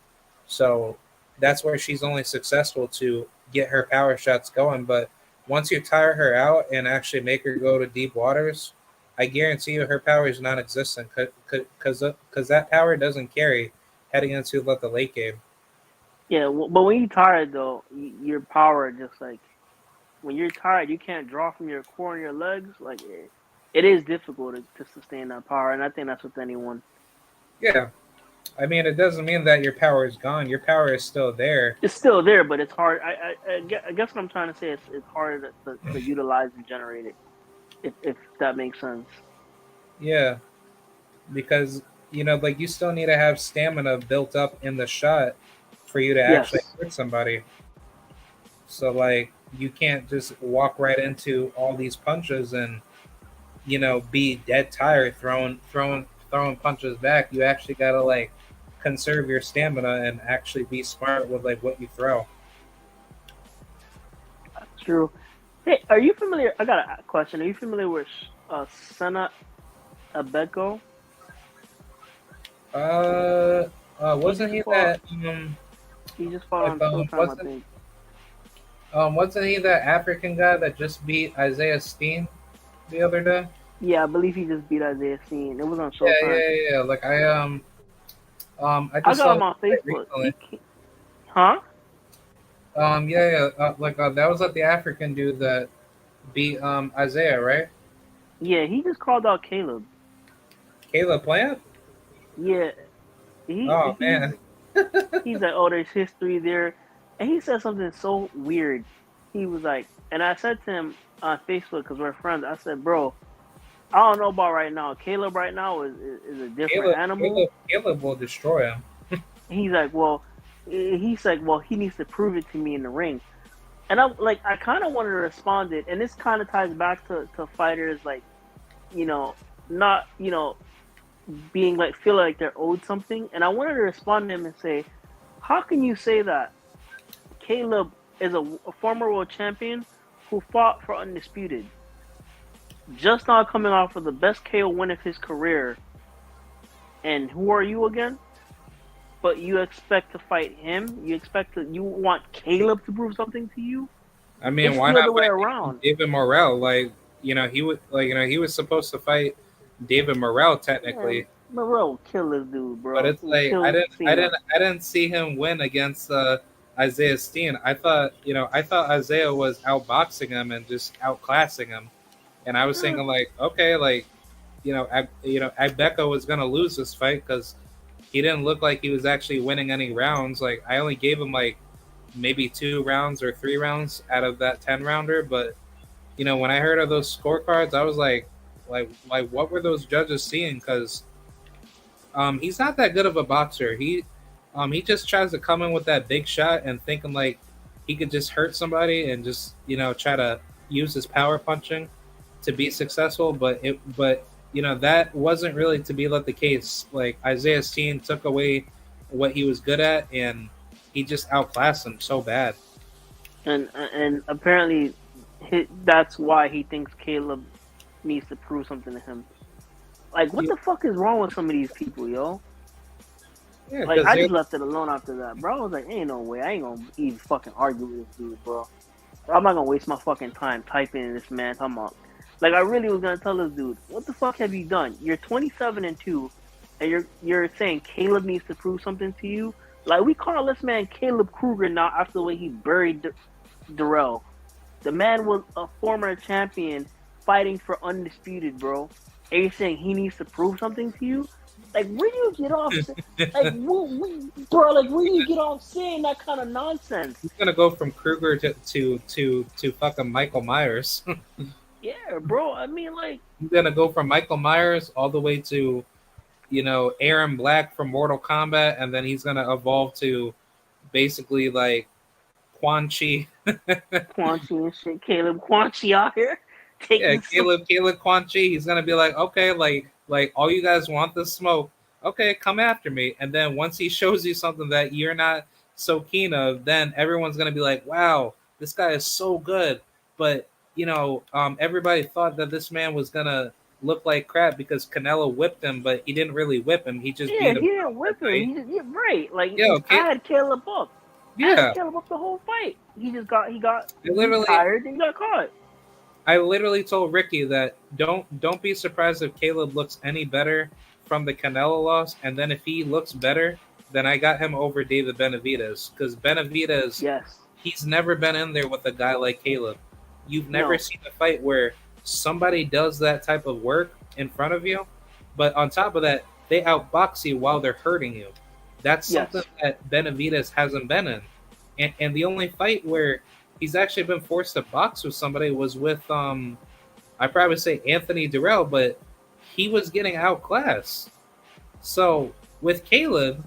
So that's where she's only successful to get her power shots going. But once you tire her out and actually make her go to deep waters, I guarantee you her power is non-existent, because that power doesn't carry heading into like the late game. Yeah, but when you're tired though, your power just like, when you're tired, you can't draw from your core and your legs. Like, it is difficult to sustain that power, and I think that's with anyone. Yeah. I mean, it doesn't mean that your power is gone. Your power is still there. It's still there, but it's hard. I guess what I'm trying to say is it's harder to utilize and generate it, if that makes sense. Yeah, because like you still need to have stamina built up in the shot for you to actually hurt somebody. So like you can't just walk right into all these punches and be dead tired throwing punches back. You actually gotta like conserve your stamina and actually be smart with like what you throw. True. Hey, are you familiar? I got a question. Are you familiar with Sana Abeko? He Wasn't just he fought. that He just fought like on Showtime, I think. wasn't he that African guy that just beat Isaiah Steen the other day? Yeah, I believe he just beat Isaiah Steen. It was on Yeah, Showtime. yeah. Like I I just got saw him him on like, Facebook. recently. Huh? Yeah. Like that was like the African dude that beat Isaiah, right? Yeah, he just called out Caleb. Caleb Plant. Yeah, Oh he's man. he's like, oh, there's history there, and he said something so weird. He was like, and I said to him on Facebook because we're friends. I said, bro, I don't know about right now. Caleb right now is a different animal. Caleb will destroy him. He's like, well, he's like, well, he needs to prove it to me in the ring. And I'm like, I kind of wanted to respond it, and this kind of ties back to fighters like, you know, not being like feel like they're owed something. And I wanted to respond to him and say, how can you say that Caleb is a former world champion who fought for undisputed, just now coming off of the best KO win of his career, and who are you again? But you expect to fight him? You want Caleb to prove something to you? I mean, It's why the other not way fight around. David Morrell? Like, he would like he was supposed to fight David Morrell technically, Man, Monroe kill this dude, but bro. it's He like killed Cena. I didn't see him win against Isaiah Steen. I thought Isaiah was outboxing him and just outclassing him, and I was Eh, thinking like, okay, like Ibeka was gonna lose this fight because he didn't look like he was actually winning any rounds. Like I only gave him like maybe 2 rounds or 3 rounds out of that 10 rounder, but when I heard of those scorecards, I was like, what were those judges seeing? Because he's not that good of a boxer. He just tries to come in with that big shot and thinking like he could just hurt somebody and just try to use his power punching to be successful. But that wasn't really to be the case. Like Isaiah Steen took away what he was good at, and he just outclassed him so bad. and apparently, that's why he thinks Caleb needs to prove something to him. Like, what Yeah, the fuck is wrong with some of these people, yo? Like, because I they're just left it alone after that, bro. I was like, ain't no way. I ain't gonna even fucking argue with this dude, bro. I'm not gonna waste my fucking time typing in this man talking about. Like, I really was gonna tell this dude, what the fuck have you done? You're 27-2, and you're saying Caleb needs to prove something to you. Like, we call this man Caleb Kruger now after the way he buried Darrell. The man was a former champion fighting for undisputed, bro. And you're saying he needs to prove something to you? Like, where do you get off? Like, bro, like, where do you get off saying that kind of nonsense? he's gonna go from Kruger to fucking Michael Myers. Yeah, bro. I mean, like, He's gonna go from Michael Myers all the way to Aaron Black from Mortal Kombat, and then he's gonna evolve to basically like Quan Chi. Quan Chi and shit. Caleb Quan Chi out here Yeah, taking some. Caleb Quan Chi. He's gonna be like, okay, like all you guys want the smoke. Okay, come after me. And then once he shows you something that you're not so keen of, then everyone's gonna be like, wow, this guy is so good. But everybody thought that this man was gonna look like crap because Canelo whipped him, but he didn't really whip him. He just Yeah, beat he him. didn't whip him. Right? He just, yeah, right. Like, Yeah, I okay. had Caleb up. I had Yeah. Caleb up the whole fight. He got I literally tired and got caught. I literally told Ricky that don't be surprised if Caleb looks any better from the Canelo loss, and then if he looks better, then I got him over David Benavidez because Benavidez Yes. he's never been in there with a guy like Caleb. You've never No. seen a fight where somebody does that type of work in front of you, but on top of that, they outbox you while they're hurting you. That's Yes. something that Benavidez hasn't been in. And the only fight where he's actually been forced to box with somebody was with I probably say Anthony Durrell, but he was getting outclassed. So with Caleb,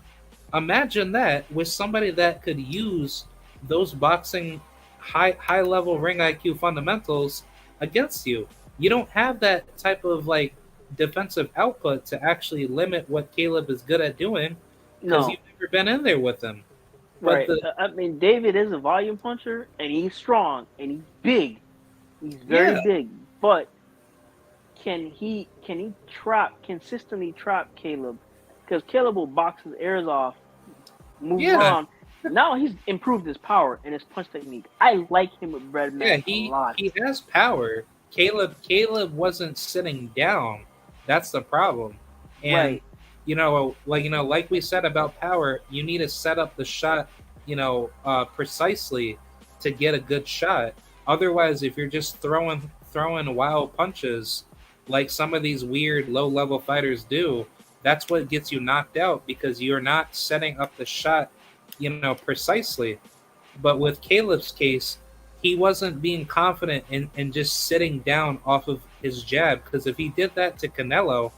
imagine that with somebody that could use those boxing high level ring IQ fundamentals against you. you don't have that type of like defensive output to actually limit what Caleb is good at doing because No, you've never been in there with him. But right. the I mean, David is a volume puncher, and he's strong, and he's big. He's very yeah, big. But can he consistently trap Caleb? Because Caleb will box his ears off, move yeah, around. Now he's improved his power and his punch technique. I like him with yeah, Breadman a lot. he has power. Caleb wasn't sitting down. That's the problem. And Right. like we said about power, you need to set up the shot, precisely to get a good shot. Otherwise, if you're just throwing wild punches like some of these weird low level fighters do, that's what gets you knocked out because you're not setting up the shot, precisely. But with Caleb's case, he wasn't being confident in just sitting down off of his jab because if he did that to Canelo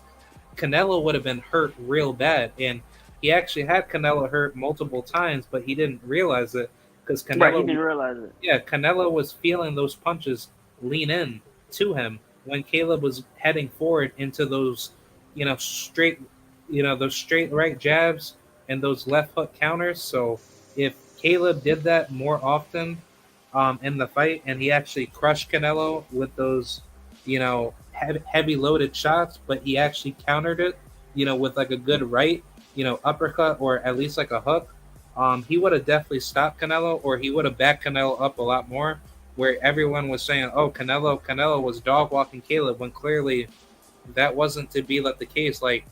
would have been hurt real bad. And he actually had Canelo hurt multiple times, but he didn't realize it because Right. He didn't realize it. Canelo was feeling those punches lean in to him when Caleb was heading forward into those, straight, those straight right jabs and those left hook counters. So if Caleb did that more often in the fight and he actually crushed Canelo with those, heavy loaded shots, but he actually countered it, with like a good right, uppercut or at least like a hook, he would have definitely stopped Canelo, or he would have backed Canelo up a lot more. Where everyone was saying, "Oh, Canelo was dog walking Caleb," when clearly that wasn't to be the case. Like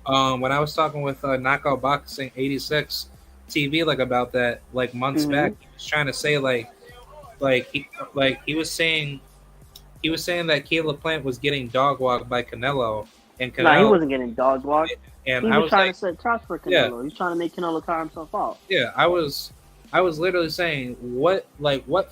when I was talking with Knockout Boxing '86 TV about that months back, he was trying to say he was saying that Caleb Plant was getting dog walked by Canelo, and Canelo. Nah, he wasn't getting dog walked. And he I was was trying to set traps for Canelo. Yeah. He was trying to make Canelo tire himself out. Yeah, I was literally saying, what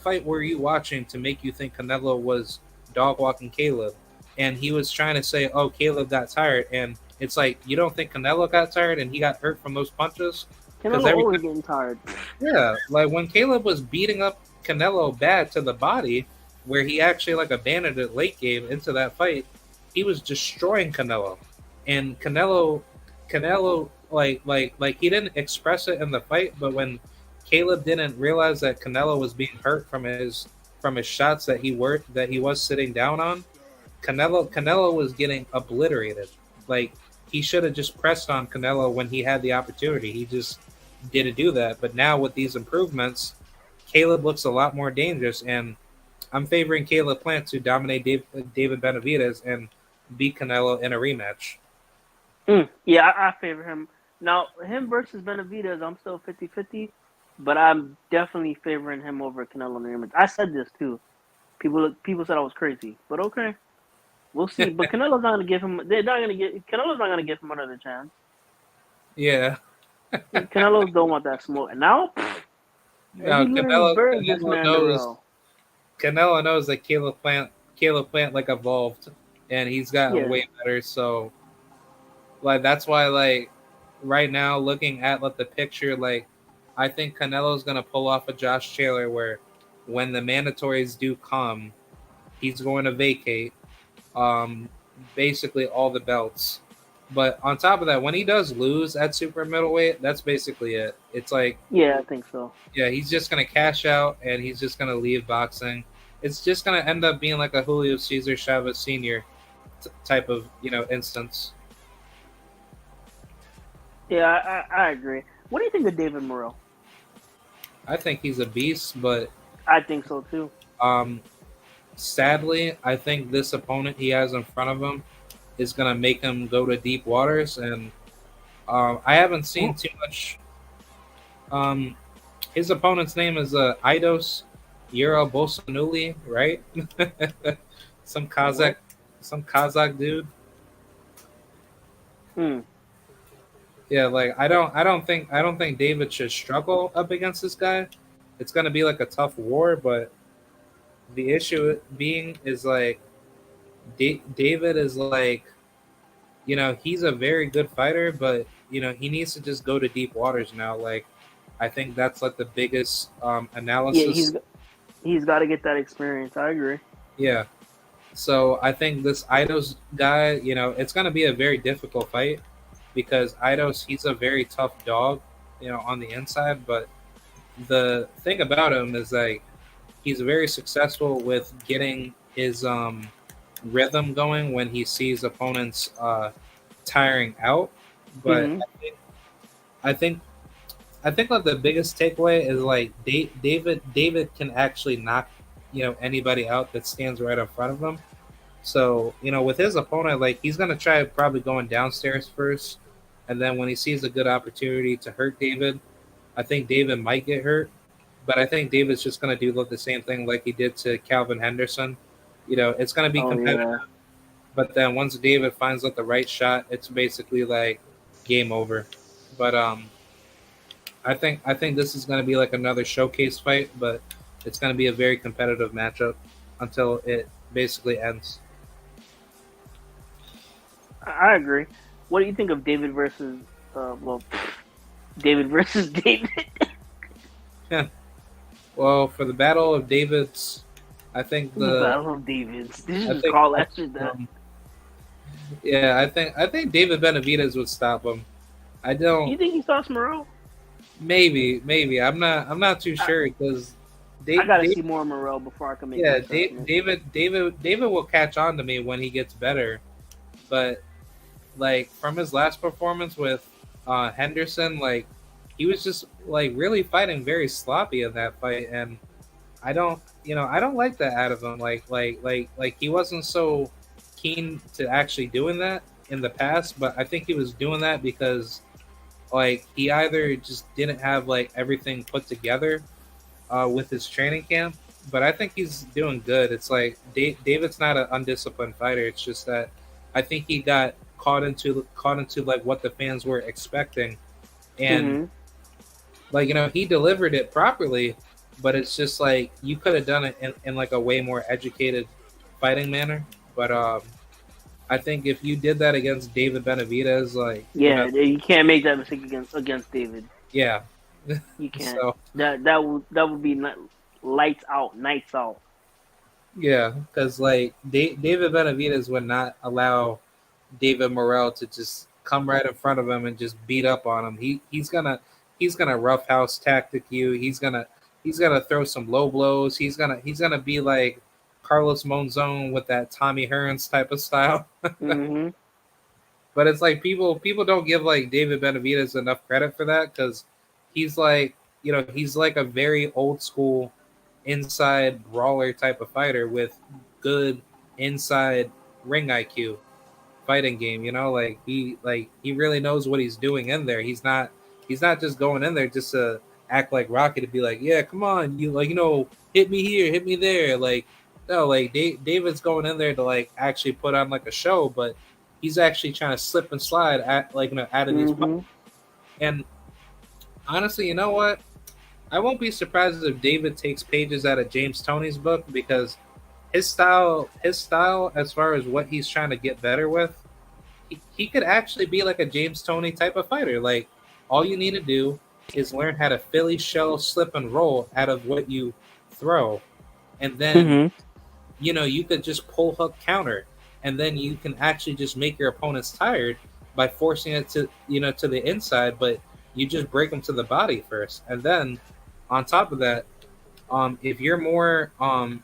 fight were you watching to make you think Canelo was dog walking Caleb? And he was trying to say, oh, Caleb got tired, and it's like, you don't think Canelo got tired and he got hurt from those punches? Canelo always getting tired. Yeah, like when Caleb was beating up Canelo bad to the body, where he actually abandoned it late game into that fight, he was destroying Canelo, and Canelo he didn't express it in the fight, but when Caleb didn't realize that Canelo was being hurt from his shots that he was sitting down on, Canelo was getting obliterated. Like he should have just pressed on Canelo when he had the opportunity. He just didn't do that. But now with these improvements, Caleb looks a lot more dangerous, and I'm favoring Caleb Plant to dominate David Benavidez and beat Canelo in a rematch. Yeah, I favor him. Now, him versus Benavidez, I'm still 50-50, but I'm definitely favoring him over Canelo in the rematch. I said this too. People said I was crazy, but okay, we'll see. But Canelo's not gonna give him. Canelo's not gonna give him another chance. Yeah. Canelo don't want that smoke. And now, Canelo knows that Caleb Plant evolved, and he's gotten way better. So, that's why right now, looking at the picture, I think Canelo's gonna pull off a Josh Taylor where when the mandatories do come, he's going to vacate basically all the belts. But on top of that, when he does lose at super middleweight, that's basically it. It's yeah, I think so. Yeah, he's just gonna cash out and he's just gonna leave boxing. It's just gonna end up being like a Julio Cesar Chavez Sr. Type of instance. Yeah, I agree. What do you think of David Morrell? I think he's a beast, but I think so too. Sadly, I think this opponent he has in front of him is going to make him go to deep waters, and I haven't seen too much. His opponent's name is Aidos Bolsanuli, right? some Kazakh dude. Yeah, I don't think David should struggle up against this guy. It's gonna be a tough war, but the issue being is David is he's a very good fighter, but he needs to just go to deep waters now. I think that's the biggest analysis. Yeah, he's got to get that experience. I agree. Yeah. So I think this Eidos guy, it's going to be a very difficult fight because Eidos, he's a very tough dog, on the inside. But the thing about him is like he's very successful with getting his rhythm going when he sees opponents tiring out. But Hmm. I think I think like the biggest takeaway is like David can actually knock anybody out that stands right in front of him. So with his opponent, like he's gonna try probably going downstairs first, and then when he sees a good opportunity to hurt David, I think David might get hurt. But I think David's just gonna do the same thing like he did to Calvin Henderson. It's gonna be Oh competitive, yeah. but then once David finds the right shot, it's basically like game over. But I think this is going to be like another showcase fight, but it's going to be a very competitive matchup until it basically ends. I agree. What do you think of David versus well, David versus David? Yeah. Well, for the battle of Davids, I think The the Battle of Davids. They should I just think call that shit that. yeah, I think David Benavidez would stop him. I don't. You think he stops Morrell? Maybe I'm not too I, sure because I gotta Dave see more Morrell before I can make yeah that assessment. David will catch on to me when he gets better, but like from his last performance with Henderson, like he was just like really fighting very sloppy in that fight, and I don't like that out of him. Like he wasn't so keen to actually doing that in the past, but I think he was doing that because like he either just didn't have like everything put together with his training camp. But I think he's doing good. It's like David's not an undisciplined fighter. It's just that I think he got caught into like what the fans were expecting, and Hmm. like he delivered it properly. But it's just like you could have done it in like a way more educated fighting manner. But I think if you did that against David Benavidez, like Yeah, you can't make that mistake against David. yeah. You can't. So That would be lights out, nights out. yeah, because like David Benavidez would not allow David Morrell to just come right in front of him and just beat up on him. He's gonna roughhouse tactic you. He's gonna throw some low blows. He's gonna be like Carlos Monzon with that Tommy Hearns type of style. Hmm. But it's like people don't give like David Benavidez enough credit for that because he's like a very old school inside brawler type of fighter with good inside ring IQ fighting game. Like he really knows what he's doing in there. He's not just going in there just to act like Rocky to be like, yeah, come on, you like hit me here, hit me there. Like no, like David's going in there to like actually put on like a show, but he's actually trying to slip and slide at like out of these. Hmm. And honestly, you know what? I won't be surprised if David takes pages out of James Toney's book because his style as far as what he's trying to get better with, he could actually be like a James Toney type of fighter. Like all you need to do is learn how to Philly shell slip and roll out of what you throw, and then Hmm. you could just pull hook counter, and then you can actually just make your opponents tired by forcing it to the inside, but you just break them to the body first, and then on top of that, if you're more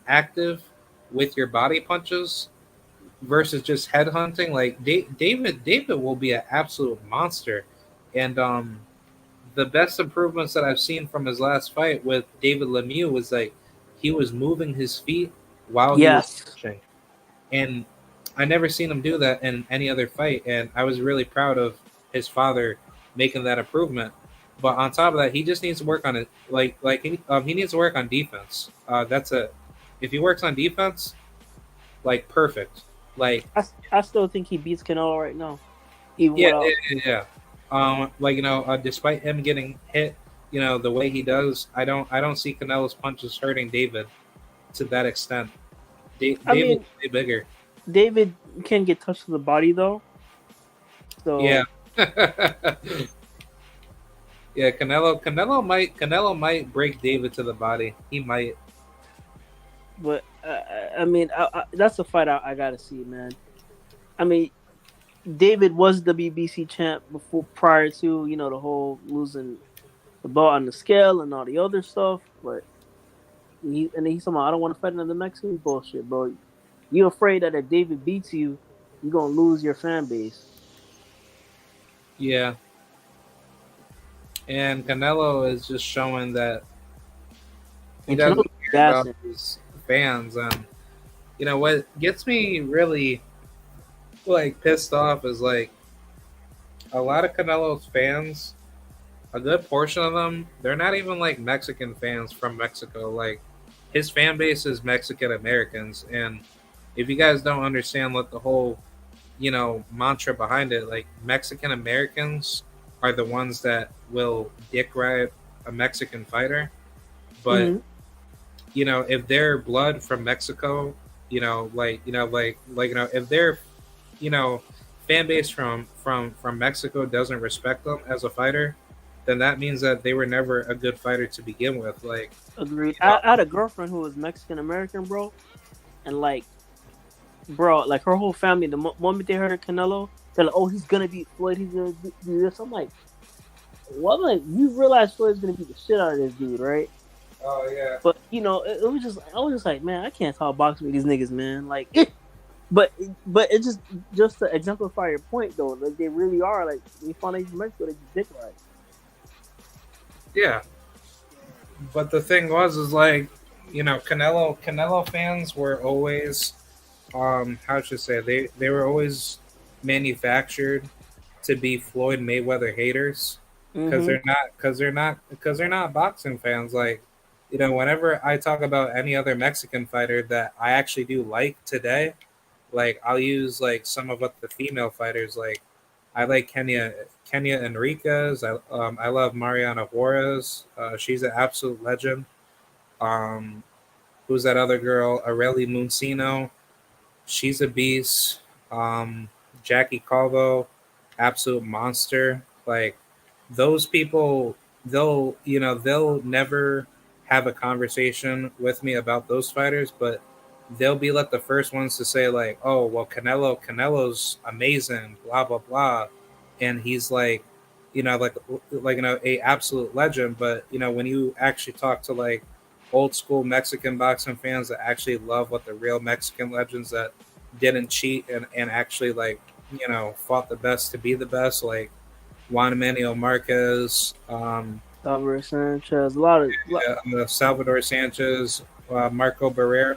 active with your body punches versus just head hunting, like David will be an absolute monster, and the best improvements that I've seen from his last fight with David Lemieux was like he was moving his feet while he was Yes. punching, and I never seen him do that in any other fight, and I was really proud of his father making that improvement. But on top of that, he just needs to work on it. He needs to work on defense. That's a if he works on defense, like perfect. Like I still think he beats Canelo right now, even yeah, yeah, without. yeah. Yeah. Despite him getting hit, the way he does, I don't see Canelo's punches hurting David to that extent. I David's mean, way bigger. David can get touched to the body though, Yeah. so Yeah, Canelo might break David to the body. He might. But I mean, that's a fight I gotta see, man. I mean, David was the BBC champ before, prior to the whole losing the belt on the scale and all the other stuff. But he's talking about, I don't want to fight another Mexican. Bullshit, bro. You afraid that if David beats you, you're gonna lose your fan base. Yeah, and Canelo is just showing that he And doesn't Canelo's care about gassing. his fans. And what gets me really like pissed off is like a lot of Canelo's fans, a good portion of them, they're not even like Mexican fans from Mexico. Like his fan base is Mexican Americans, and if you guys don't understand what the whole mantra behind it, like Mexican Americans are the ones that will dick ride a Mexican fighter, but Mm-hmm. if they're blood from Mexico, if their fan base from Mexico doesn't respect them as a fighter, then that means that they were never a good fighter to begin with. Like, Agreed. you know, I had a girlfriend who was Mexican American, bro, and like, bro, like her whole family, the moment they heard of Canelo, they're like, "Oh, he's gonna beat Floyd. He's gonna do this." I'm like, "What?" Like, you realize Floyd's gonna beat the shit out of this dude, right? oh yeah, But it was just, I was just like, man, I can't talk boxing with these niggas, man. Like, but it just to exemplify your point though, like they really are like, when you find out he's from Mexico, they just dick right. yeah. But the thing is like, Canelo fans were always, how should I say, they were always manufactured to be Floyd Mayweather haters because Mm-hmm. they're not boxing fans. Like, whenever I talk about any other Mexican fighter that I actually do like today, like I'll use like some of what the female fighters like. I like Kenya Enriquez. I love Mariana Juarez. She's an absolute legend. Um, who's that other girl? Areli Muncino. She's a beast. Um, Jackie Calvo, absolute monster. Like those people, they'll never have a conversation with me about those fighters, but they'll be like the first ones to say like, "Oh, well, Canelo's amazing," blah blah blah, and he's like, a absolute legend. But when you actually talk to like old school Mexican boxing fans that actually love what the real Mexican legends that didn't cheat and actually like fought the best to be the best, like Juan Manuel Marquez, Salvador Sanchez, a lot of Salvador Sanchez, Marco Barrera,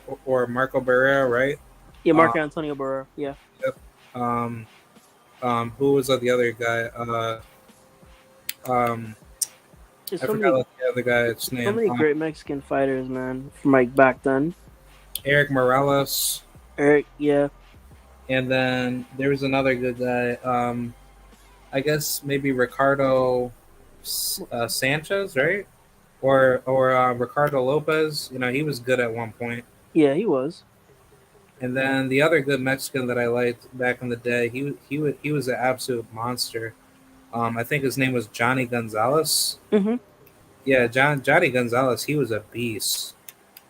right? yeah, Uh, Marco Antonio Barrera, yeah. yep. um, who was the other guy? Um, There's I forgot what the other guy's so name. many great Mexican fighters, man, from like back then. Eric Morales, Eric, yeah. and then there was another good guy. I guess maybe Ricardo Sanchez, right? Or Ricardo Lopez. He was good at one point. Yeah, he was. And then the other good Mexican that I liked back in the day, he was an absolute monster. I think his name was Johnny Gonzalez. Mm-hmm. Yeah, Johnny Gonzalez. He was a beast.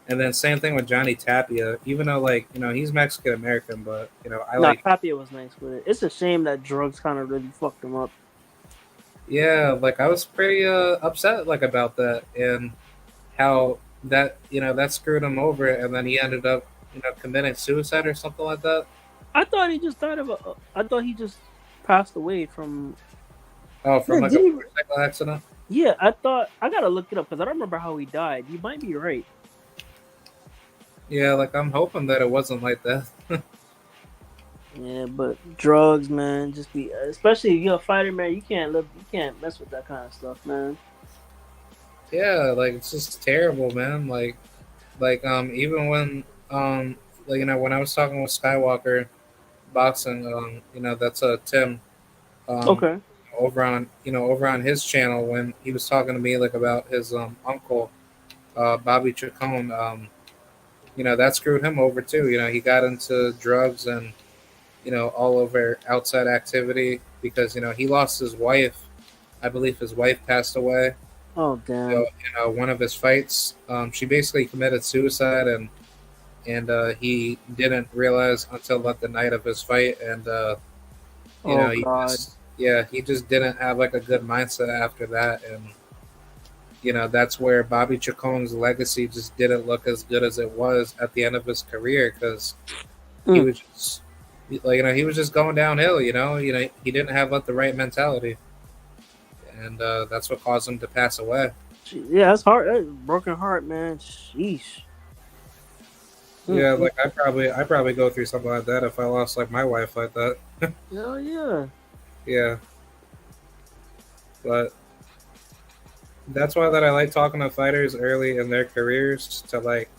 And then same thing with Johnny Tapia. Even though like he's Mexican American, but I Nah, like. Tapia was nice with it. It's a shame that drugs kind of really fucked him up. Yeah, like I was pretty upset like about that and how that that screwed him over, and then he ended up committing suicide or something like that. I thought he just died of a. I thought he just passed away from. Oh, from Yeah, like a did he? motorcycle accident. Yeah, I thought I gotta look it up because I don't remember how he died. You might be right. Yeah, like I'm hoping that it wasn't like that. Yeah, but drugs, man, just be especially if you're a fighter, man. You can't mess with that kind of stuff, man. Yeah, like it's just terrible, man. Like even when like when I was talking with Skywalker boxing, that's Tim um Okay. over on his channel when he was talking to me like about his uncle Bobby Chacon. That screwed him over too. He got into drugs and all over outside activity because he lost his wife. I believe his wife passed away. Oh So, damn. one of his fights, she basically committed suicide, and and he didn't realize until like the night of his fight, and Oh he God. just he just didn't have like a good mindset after that, and that's where Bobby Chacon's legacy just didn't look as good as it was at the end of his career because he Mm. was just like he was just going downhill. He didn't have like the right mentality, and that's what caused him to pass away. Yeah, that's hard. That's a broken heart, man. Sheesh. Yeah, Mm-mm. like I probably go through something like that if I lost like my wife like that. Hell yeah. Yeah, but that's why that I like talking to fighters early in their careers to like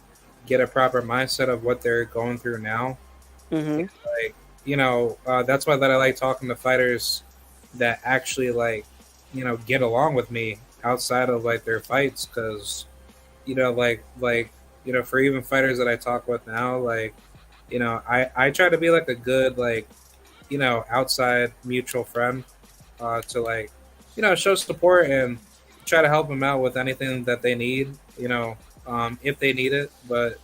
get a proper mindset of what they're going through now. Mm-hmm. Like that's why that I like talking to fighters that actually like get along with me outside of like their fights because for even fighters that I talk with now, like I try to be like a good like outside mutual friend to like show support and try to help them out with anything that they need, if they need it. But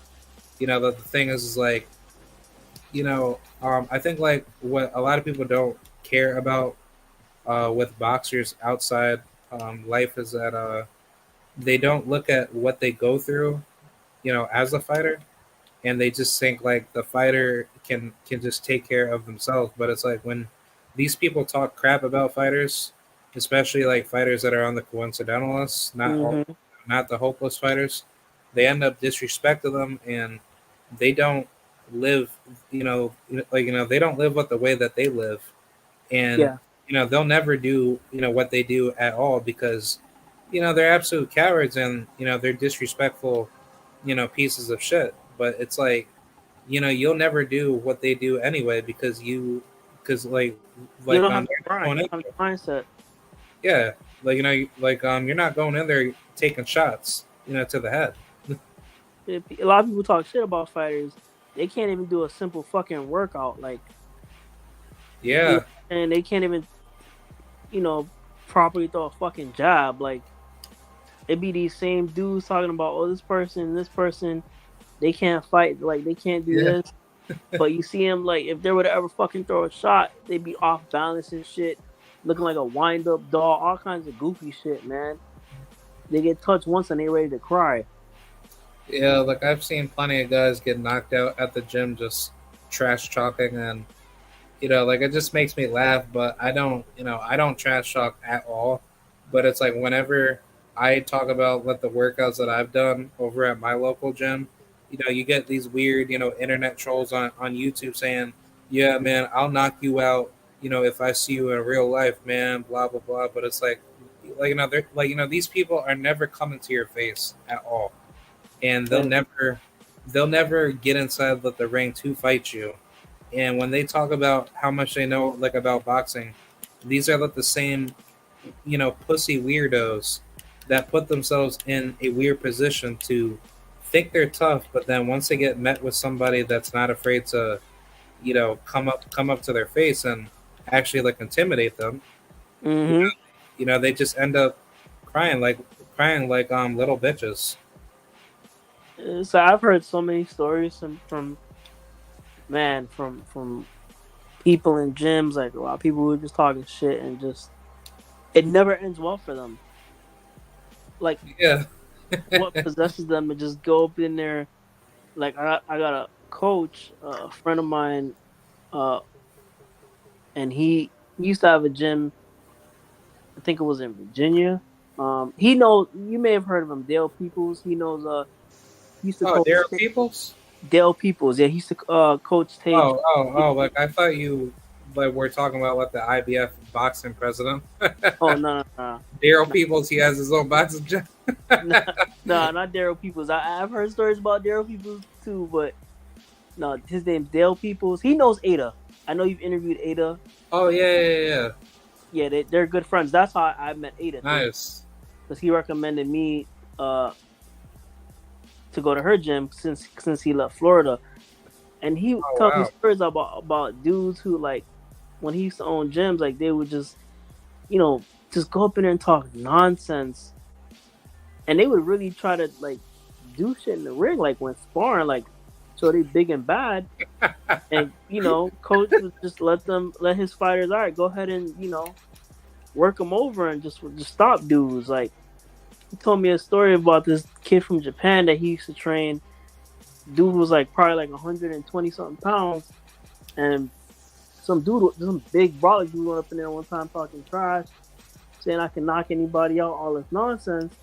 the thing is like I think like what a lot of people don't care about with boxers outside life is that they don't look at what they go through, as a fighter, and they just think like the fighter can just take care of themselves. But it's like when these people talk crap about fighters, especially like fighters that are on the coincidental list, Mm-hmm. not the hopeless fighters, they end up disrespecting them, and they don't live, they don't live with the way that they live, and Yeah. they'll never do what they do at all because they're absolute cowards and they're disrespectful pieces of shit. But it's like you'll never do what they do anyway because You don't you're have the not grind. going You in don't have there. the mindset. Yeah, you're not going in there taking shots to the head. A lot of people talk shit about fighters. They can't even do a simple fucking workout. Like, Yeah, and they can't even, you know, properly throw a fucking jab. Like, it be these same dudes talking about, oh, this person, they can't fight. Like, they can't do yeah, this. But you see them, like, if they were to ever fucking throw a shot, they'd be off balance and shit, looking like a wind up doll, all kinds of goofy shit, man. They get touched once and they ready to cry. yeah. Like I've seen plenty of guys get knocked out at the gym just trash talking, and like it just makes me laugh. But I don't trash talk at all. But it's like whenever I talk about the workouts that I've done over at my local gym, you get these weird internet trolls on YouTube saying, "Yeah, man, I'll knock you out. If I see you in real life, man." Blah blah blah. But it's they're like these people are never coming to your face at all, and And they'll never get inside the ring to fight you. And when they talk about how much they know like about boxing, these are like the same pussy weirdos that put themselves in a weird position to think they're tough, but then once they get met with somebody that's not afraid to come up to their face and actually like intimidate them, you mm-hmm. they just end up crying like little bitches. So I've heard so many stories from man from people in gyms, like a lot of people who are just talking shit and just it never ends well for them. Like Yeah. what possesses them to just go up in there? Like I got a coach, a friend of mine, uh, and he used to have a gym. I think it was in Virginia. He knows you may have heard of him, Dale Peoples. He knows. He used to Oh, coach Daryl Peoples. Dale Peoples. Yeah, he used to coach Tage. Oh, like I thought you like we're talking about what the IBF boxing president. Oh no. Daryl Peoples, he has his own boxing gym. No, no, not Daryl Peoples. I've heard stories about Daryl Peoples too, but no, his name's Dale Peoples. He knows Ada. I know you've interviewed Ada. Oh yeah. Yeah, they're good friends. That's how I met Ada. Nice. Because he recommended me to go to her gym since he left Florida, and he Oh tells me wow. stories about dudes who like when he used to own gyms, like they would just just go up in there and talk nonsense, and they would really try to like do shit in the ring, like when sparring, like so they big and bad. And coach would just let his fighters, all right, go ahead and work them over and just stop dudes. Like, he told me a story about this kid from Japan that he used to train. Dude was like probably like 120 something pounds, and some big brolic dude went up in there one time talking trash, saying I can knock anybody out, all this nonsense.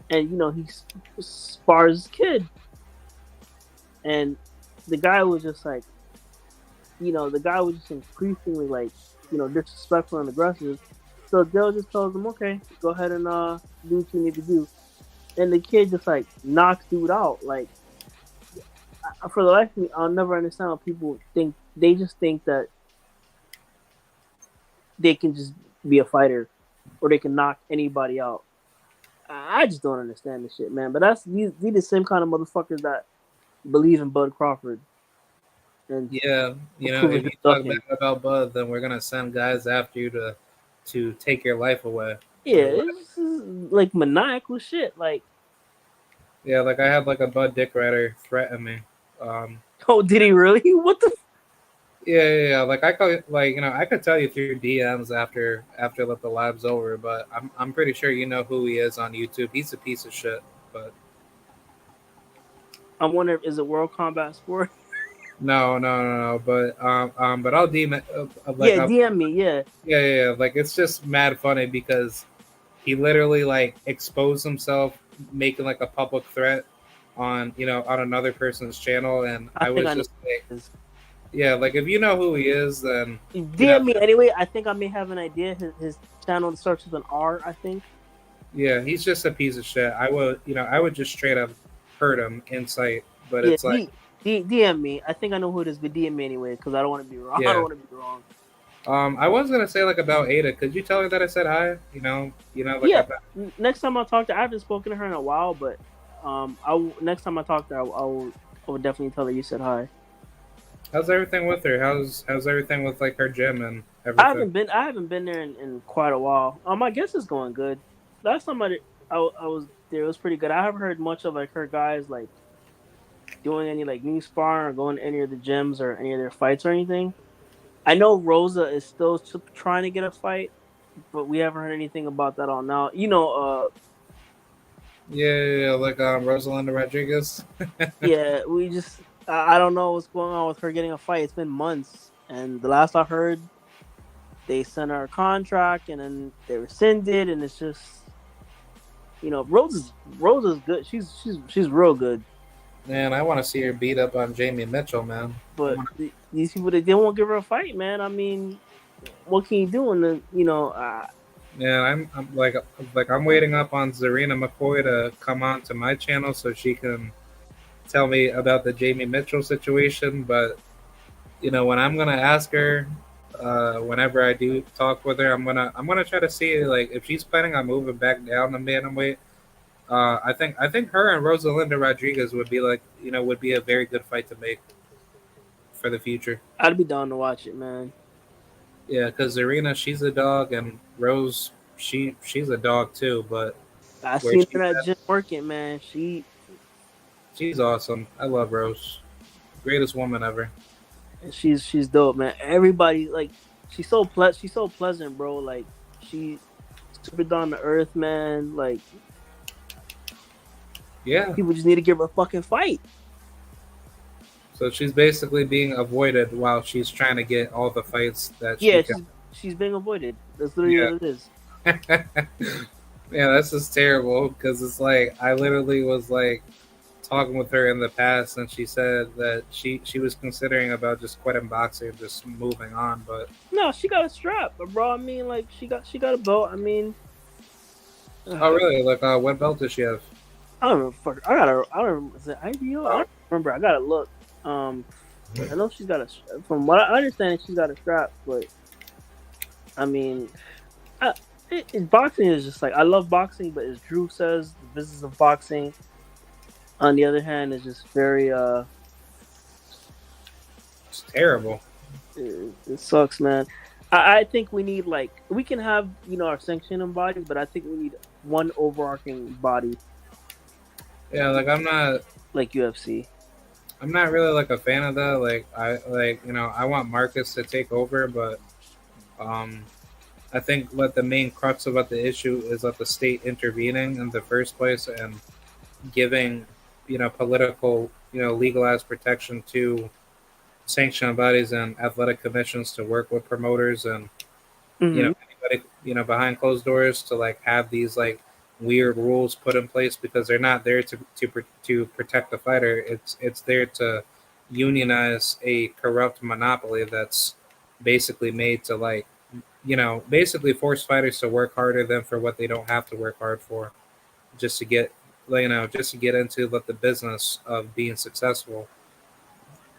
And he spars his kid, and the guy was just like, increasingly like, disrespectful and aggressive. So Dale just tells him, okay, go ahead and do what you need to do. And the kid just like knocks dude out. Like, for the life of me, I'll never understand how people think. They just think that they can just be a fighter or they can knock anybody out. I just don't understand this shit, man. But these the same kind of motherfuckers that believe in Bud Crawford. And yeah, if you talk bad about Bud, then we're gonna send guys after you to take your life away. Yeah, it's like maniacal shit. Like, yeah, like I had like a Bud Dick Rider threaten me. Oh, did he really? What the? Yeah. Like I could tell you through DMs after the lab's over, but I'm pretty sure you know who he is on YouTube. He's a piece of shit. But I'm wondering, is it World Combat Sport? No. But I'll DM it. DM me. Yeah. Yeah. Like, it's just mad funny because he literally like exposed himself making like a public threat on another person's channel, and I was just like, yeah, like if you know who he is, then DM me anyway. I think I may have an idea. His channel starts with an R, I think. Yeah, he's just a piece of shit. I would just straight up hurt him in sight, but yeah, it's like DM me. I think I know who it is, but DM me anyway because I don't want to be wrong. Yeah. I don't want to be wrong. I was gonna say like about Ada. Could you tell her that I said hi? Like, yeah. Next time I talk to her, I haven't spoken to her in a while, but next time I talk to her, I will definitely tell her you said hi. How's everything with her? How's everything with like her gym and everything? I haven't been there in quite a while. I guess it's going good. Last time I was there, it was pretty good. I haven't heard much of like her guys like doing any like new sparring or going to any of the gyms or any of their fights or anything. I know Rosa is still trying to get a fight, but we haven't heard anything about that all now. Yeah, like Rosalinda Rodriguez. Yeah, we just I don't know what's going on with her getting a fight. It's been months, and the last I heard, they sent her a contract, and then they rescinded, and it's just, Rosa's good. She's real good. Man, I want to see her beat up on Jamie Mitchell, man. But these people, they won't give her a fight, man. I mean, what can you do? And yeah, I'm waiting up on Zarina McCoy to come on to my channel so she can tell me about the Jamie Mitchell situation. But when I'm gonna ask her, whenever I do talk with her, I'm gonna try to see like if she's planning on moving back down the bantamweight. I think her and Rosalinda Rodriguez would be a very good fight to make for the future. I'd be down to watch it, man. Yeah, because Zarina, she's a dog, and Rose, she's a dog too. But I seen her at gym working, man. She's awesome. I love Rose, greatest woman ever. And she's dope, man. Everybody like she's so pleasant, bro. Like she's super down to earth, man. Like. Yeah. People just need to give her a fucking fight. So she's basically being avoided while she's trying to get all the fights that she's being avoided. That's literally what it is. Yeah, that's just terrible because it's like I literally was like talking with her in the past and she said that she was considering about just quitting boxing and just moving on, but no, she got a strap, bro. I mean, like she got a belt. I mean, oh really? Like what belt does she have? I don't remember. I don't remember. Is it IBO? I don't remember. I gotta look. I know she's got from what I understand, she's got a strap. But I mean, boxing is just like I love boxing, but as Drew says, the business of boxing, on the other hand, is just very it's terrible. It sucks, man. I think we need we can have our sanctioning bodies, but I think we need one overarching body. Yeah, like I'm not like UFC. I'm not really like a fan of that. Like I want Marcus to take over, but um, I think what the main crux about the issue is that the state intervening in the first place and giving political legalized protection to sanctioned bodies and athletic commissions to work with promoters and Hmm. anybody behind closed doors to like have these like weird rules put in place because they're not there to protect the fighter. It's there to unionize a corrupt monopoly that's basically made to like basically force fighters to work harder than for what they don't have to work hard for, just to get just to get into the business of being successful.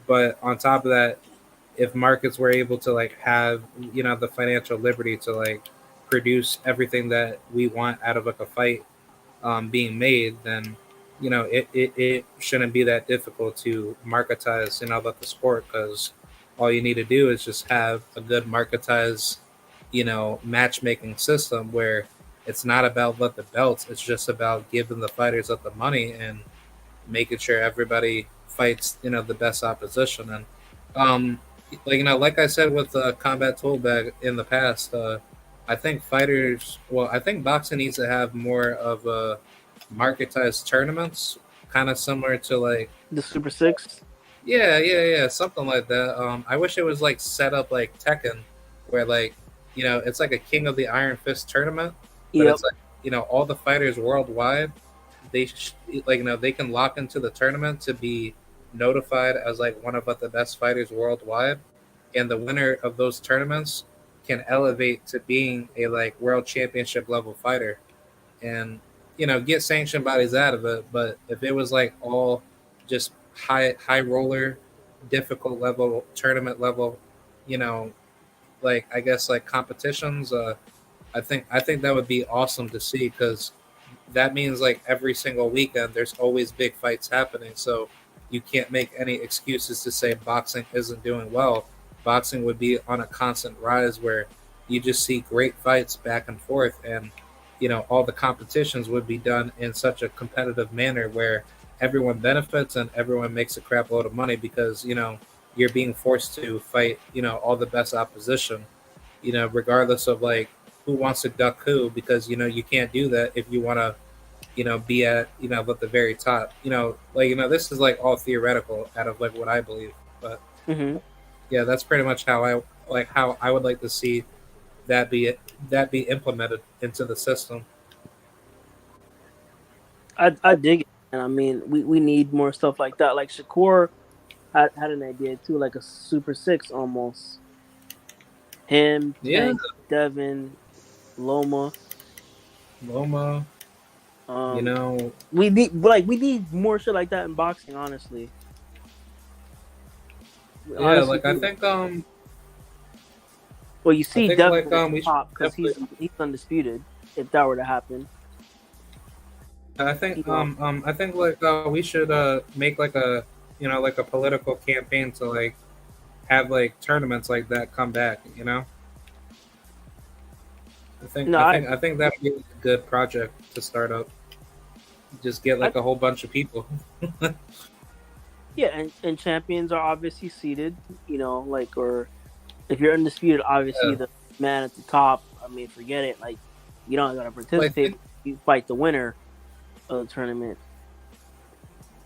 But on top of that, if markets were able to like have the financial liberty to like produce everything that we want out of like a fight being made, then it shouldn't be that difficult to marketize about the sport, because all you need to do is just have a good marketized matchmaking system where it's not about the belts, it's just about giving the fighters up the money and making sure everybody fights the best opposition. And um like I said with combat toolbag in the past, I think boxing needs to have more of a marketized tournaments, kind of similar to like The Super Six. yeah, something like that. I wish it was like set up like Tekken, where like it's like a King of the Iron Fist tournament, but Yep. it's like all the fighters worldwide, like they can lock into the tournament to be notified as like one of the best fighters worldwide, and the winner of those tournaments can elevate to being a like world championship level fighter, and get sanctioned bodies out of it. But if it was like all just high roller, difficult level tournament level, you know, like I guess like competitions, I think that would be awesome to see, because that means like every single weekend there's always big fights happening. So you can't make any excuses to say boxing isn't doing well. Boxing would be on a constant rise where you just see great fights back and forth, and all the competitions would be done in such a competitive manner where everyone benefits and everyone makes a crap load of money, because you're being forced to fight all the best opposition, regardless of like who wants to duck who, because you can't do that if you want to be at at the very top. Like this is like all theoretical out of like what I believe, but Hmm. yeah, that's pretty much how I would like to see that be implemented into the system. I dig it, and I mean we need more stuff like that. Like Shakur had an idea too, like a Super Six almost. Him, Yeah, Tank, Devin, Loma. Loma, you Um, know, we need more shit like that in boxing. Honestly, we yeah, honestly like I do. think Well, you I see think Devin like at we the should top because definitely. he's undisputed. If that were to happen, you know. I think like we should make like a like a political campaign to like have like tournaments like that come back. No, I I agree. think that'd be a good project to start up. Just get I, like a whole bunch of people. yeah, and champions are obviously seated. Like, or if you're undisputed, obviously Yeah. the man at the top. I mean, forget it. Like, you don't gotta Well, I participate. think You fight the winner of the tournament.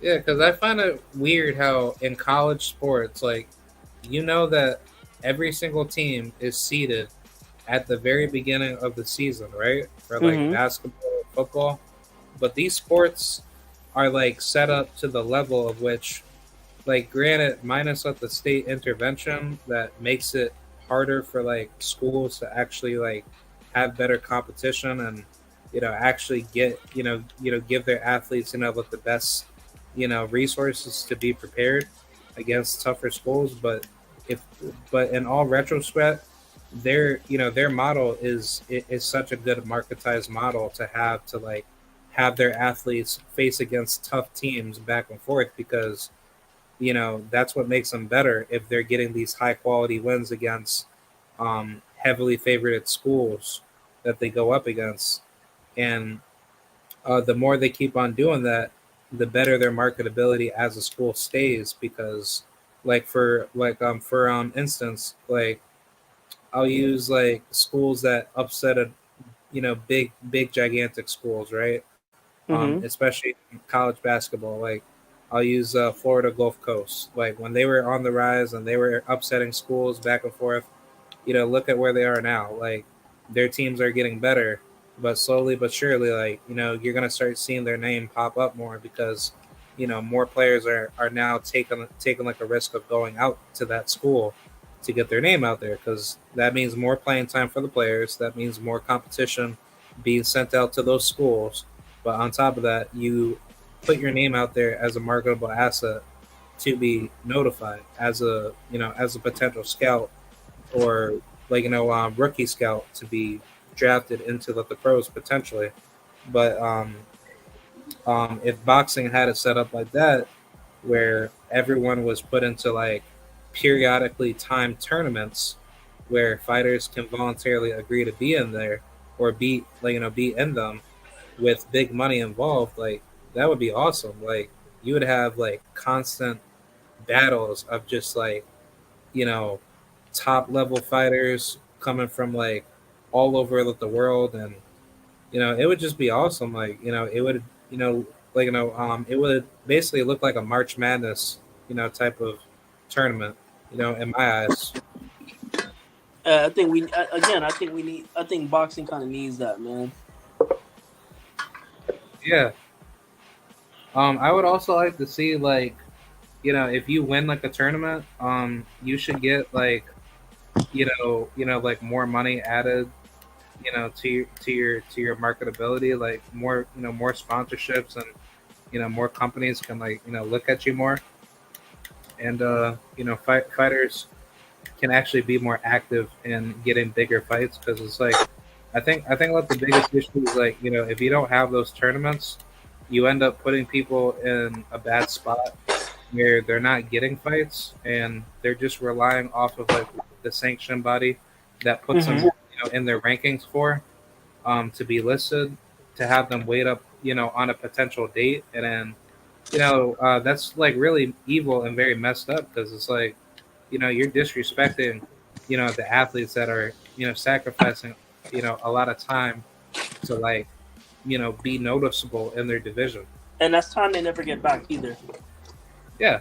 yeah, because I find it weird how in college sports, like that every single team is seeded at the very beginning of the season, right? For like Hmm. basketball, football, but these sports are like set up to the level of which, like, granted, minus like the state intervention that makes it harder for like schools to actually like have better competition and actually get give their athletes like the best resources to be prepared against tougher schools. But if but in all retrospect, their model is such a good marketized model to have their athletes face against tough teams back and forth, because that's what makes them better if they're getting these high quality wins against heavily favored schools that they go up against. And the more they keep on doing that, the better their marketability as a school stays. Because for instance, like I'll use like schools that upset a big gigantic schools, right? Mm-hmm. Especially in college basketball. Like I'll use Florida Gulf Coast. Like when they were on the rise and they were upsetting schools back and forth, look at where they are now. Like their teams are getting better, but slowly but surely, like you're gonna start seeing their name pop up more because more players are now taking like a risk of going out to that school to get their name out there, because that means more playing time for the players. That means more competition being sent out to those schools. But on top of that, you put your name out there as a marketable asset to be notified as a potential scout, or like rookie scout to be drafted into the pros potentially. But if boxing had it set up like that, where everyone was put into like periodically timed tournaments where fighters can voluntarily agree to be in there or be in them with big money involved, like that would be awesome. Like you would have like constant battles of just like you know top level fighters coming from like all over the world, and it would just be awesome. Like it would it would basically look like a March Madness type of tournament, in my eyes. I think we again. I think we need. I think boxing kind of needs that, man. Yeah. I would also like to see like if you win like a tournament, you should get like like more money added to your marketability, like more more sponsorships, and more companies can like look at you more, and fighters can actually be more active in getting bigger fights, because it's like I think what the biggest issue is, like if you don't have those tournaments, you end up putting people in a bad spot where they're not getting fights and they're just relying off of like the sanction body that puts them Mm-hmm. in their rankings for to be listed, to have them wait up on a potential date, and then that's like really evil and very messed up, because it's like you're disrespecting the athletes that are sacrificing a lot of time to like be noticeable in their division. And that's time they never get back either. Yeah.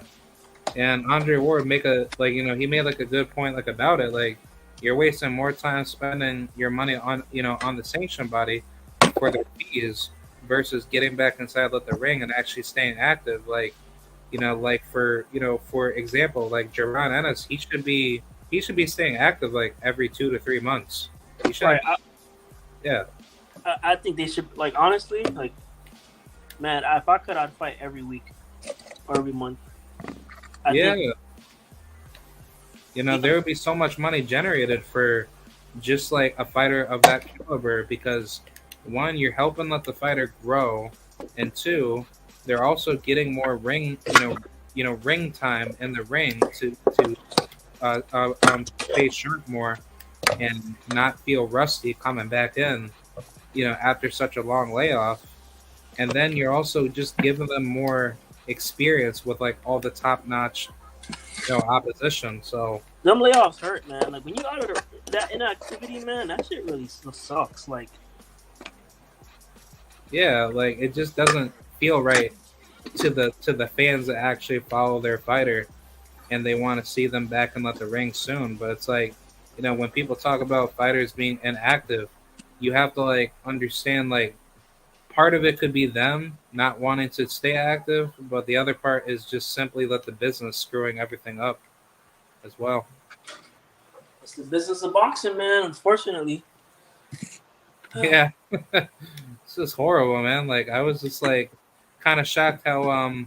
And Andre Ward make a like he made like a good point like about it, like you're wasting more time spending your money on on the sanction body for their fees versus getting back inside of the ring and actually staying active. Like like for example, like Jaron Ennis, he should be staying active like every 2 to 3 months. He Right. shouldn't. Yeah. I think they should, like, honestly, like, man, if I could, I'd fight every week or every month. I Yeah. think There would be so much money generated for just like a fighter of that caliber, because one, you're helping let the fighter grow, and two, they're also getting more ring time in the ring to stay sharp more and not feel rusty coming back in, after such a long layoff. And then you're also just giving them more experience with like all the top notch opposition. So them layoffs hurt, man. Like when you out of that inactivity, man, that shit really sucks. Like, yeah, like it just doesn't feel right to the fans that actually follow their fighter and they want to see them back in the ring soon. But it's like, when people talk about fighters being inactive, you have to like understand like part of it could be them not wanting to stay active, but the other part is just simply let the business screwing everything up as well. it's the business of boxing, man. Unfortunately. Yeah. It's just horrible, man. Like I was just like kind of shocked how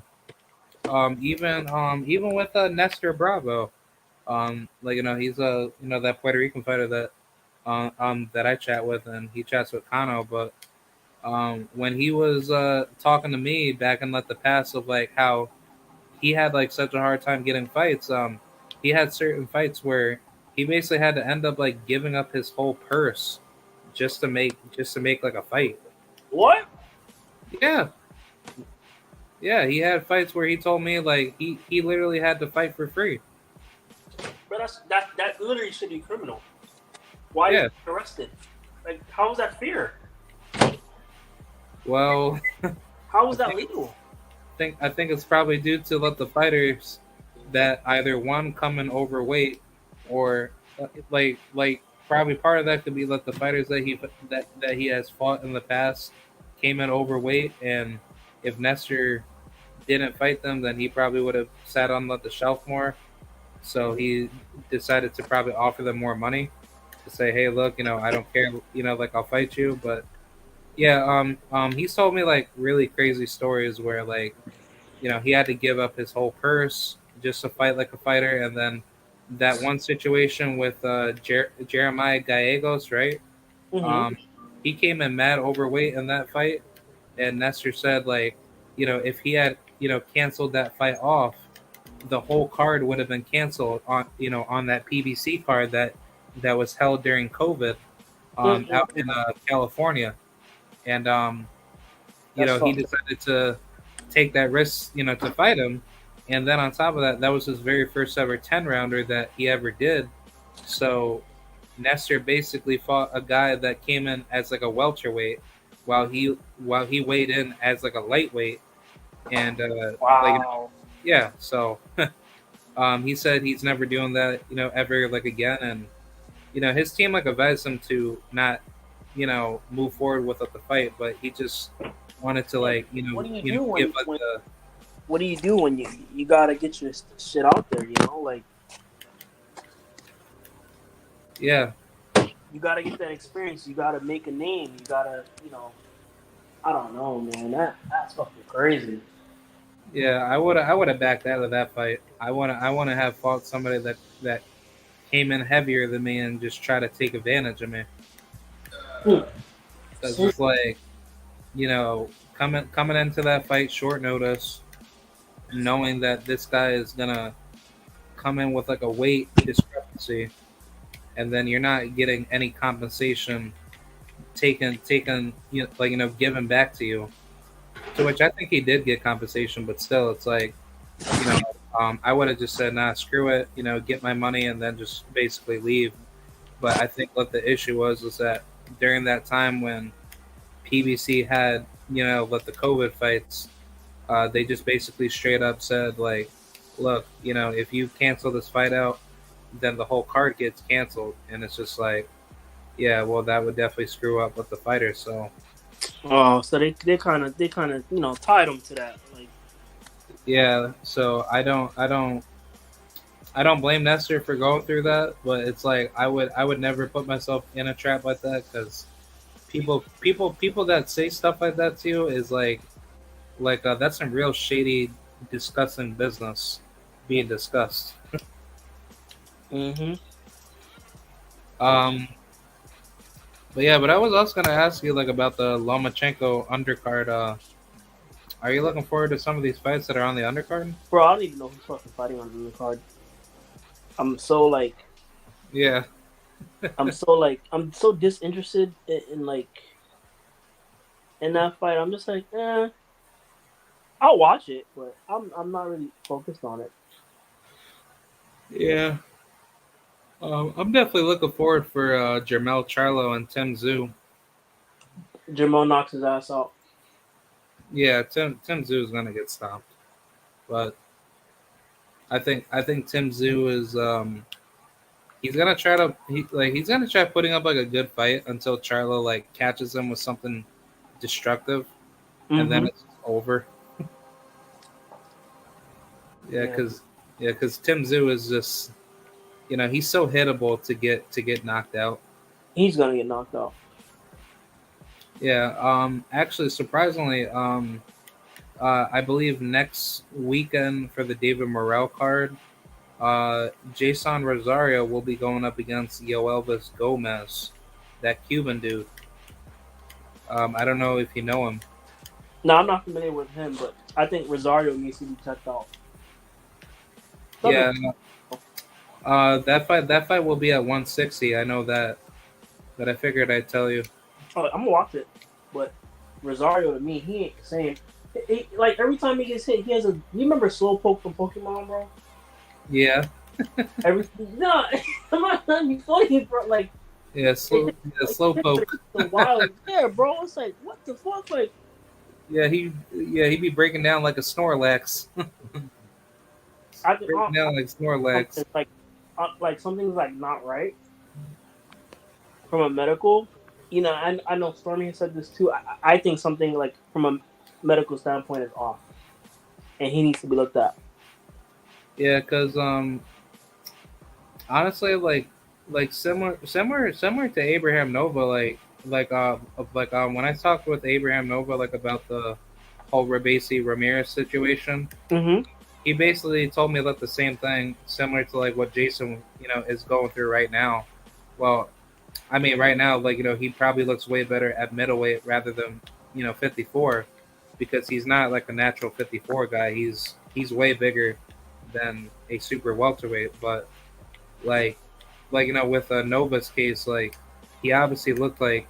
even with Nestor Bravo, like he's a that Puerto Rican fighter that I chat with, and he chats with Kano. But when he was talking to me back in like the past of like how he had like such a hard time getting fights, he had certain fights where he basically had to end up like giving up his whole purse just to make like a fight. What? Yeah. Yeah, he had fights where he told me like he literally had to fight for free. But that literally should be criminal. Why is Yeah. he arrested? Like, how is that fair? Well, How is I that think legal? I think it's probably due to let the fighters that either one come in overweight or like probably part of that could be let the fighters that he has fought in the past came in overweight, and if Nestor didn't fight them, then he probably would have sat on the shelf more. So he decided to probably offer them more money to say, hey, look, I don't care, like I'll fight you, but yeah, he's told me like really crazy stories where like he had to give up his whole purse just to fight like a fighter, and then that one situation with Jeremiah Gallegos, right? Mm-hmm. Um, he came in mad overweight in that fight, and Nestor said like, if he had canceled that fight off, the whole card would have been canceled on that PBC card that was held during COVID out in Mm-hmm. California, and That's he fucked up. decided to take that risk, to fight him. And then on top of that, that was his very first ever 10 rounder that he ever did. So Nestor basically fought a guy that came in as like a welterweight while he weighed in as like a lightweight. And like Wow. yeah, so he said he's never doing that, ever like again. And his team like advised him to not, move forward with the fight, but he just wanted to And like what do you do give when like when the what do you do when you gotta get your shit out there? You know, like yeah. you gotta get that experience. You gotta make a name. You gotta, I don't know, man. That's fucking crazy. Yeah, I would have backed out of that fight. I wanna have fought somebody that came in heavier than me and just try to take advantage of me. Hmm. Because it's like coming into that fight short notice, knowing that this guy is gonna come in with like a weight discrepancy, and then you're not getting any compensation taken given back to you. To which I think he did get compensation, but still, it's like you know, I would have just said, nah, screw it, get my money and then just basically leave. But I think what the issue was that during that time when PBC had, with the COVID fights, they just basically straight up said, like, look, if you cancel this fight out, then the whole card gets canceled. And it's just like, yeah, well, that would definitely screw up with the fighter. So, Oh, so they kind of tied him to that. Like, yeah, so I don't blame Nestor for going through that, but it's like I would never put myself in a trap like that because people that say stuff like that to you is like that's some real shady, disgusting business being discussed. mm-hmm. Um, but I was also gonna ask you like about the Lomachenko undercard. Are you looking forward to some of these fights that are on the undercard? Bro, I don't even know who's fucking fighting on the card. I'm so like, Yeah, I'm so disinterested in like in that fight. I'm just like, I'll watch it, but I'm not really focused on it. yeah. I'm definitely looking forward for Jermel Charlo and Tim Zoo. Jamal knocks his ass out. Yeah, Tim Zoo is gonna get stopped, but I think Tim Zoo is he's gonna try to he's gonna try putting up like a good fight until Charlo like catches him with something destructive, and then Mm-hmm. it's over. Yeah, Yeah, because Tim Zoo is just he's so hittable to get knocked out. he's gonna get knocked out. Yeah. Actually, surprisingly, I believe next weekend for the David Morrell card, Jason Rosario will be going up against Yoelvis Gomez, that Cuban dude. I don't know if you know him. No, I'm not familiar with him, but I think Rosario needs to be checked out. Something. Yeah, that fight will be at 160. I know that, but I figured I'd tell you. I'm gonna watch it, but Rosario to me, he ain't the same. Like every time he gets hit, he has a. You remember Slowpoke from Pokemon, bro? Yeah, Every no, I'm not trying to be funny, bro. Like yeah, it hit, slow hit poke. the wild. Yeah, bro. It's like what the fuck, like. Yeah, he'd be breaking down like a Snorlax, I can breaking down like Snorlax. something like something's like not right from a medical. You know, I know Stormy has said this too. I think something like from a medical standpoint is off, and he needs to be looked at. Yeah, because honestly, like similar to Abraham Nova, when I talked with Abraham Nova like about the whole Rabasi Ramirez situation, Mm-hmm. he basically told me about the same thing, similar to like what Jason is going through right now. Well, I mean, right now, like he probably looks way better at middleweight rather than 54, because he's not like a natural 54 guy. He's way bigger than a super welterweight, but like with Nova's case, like he obviously looked like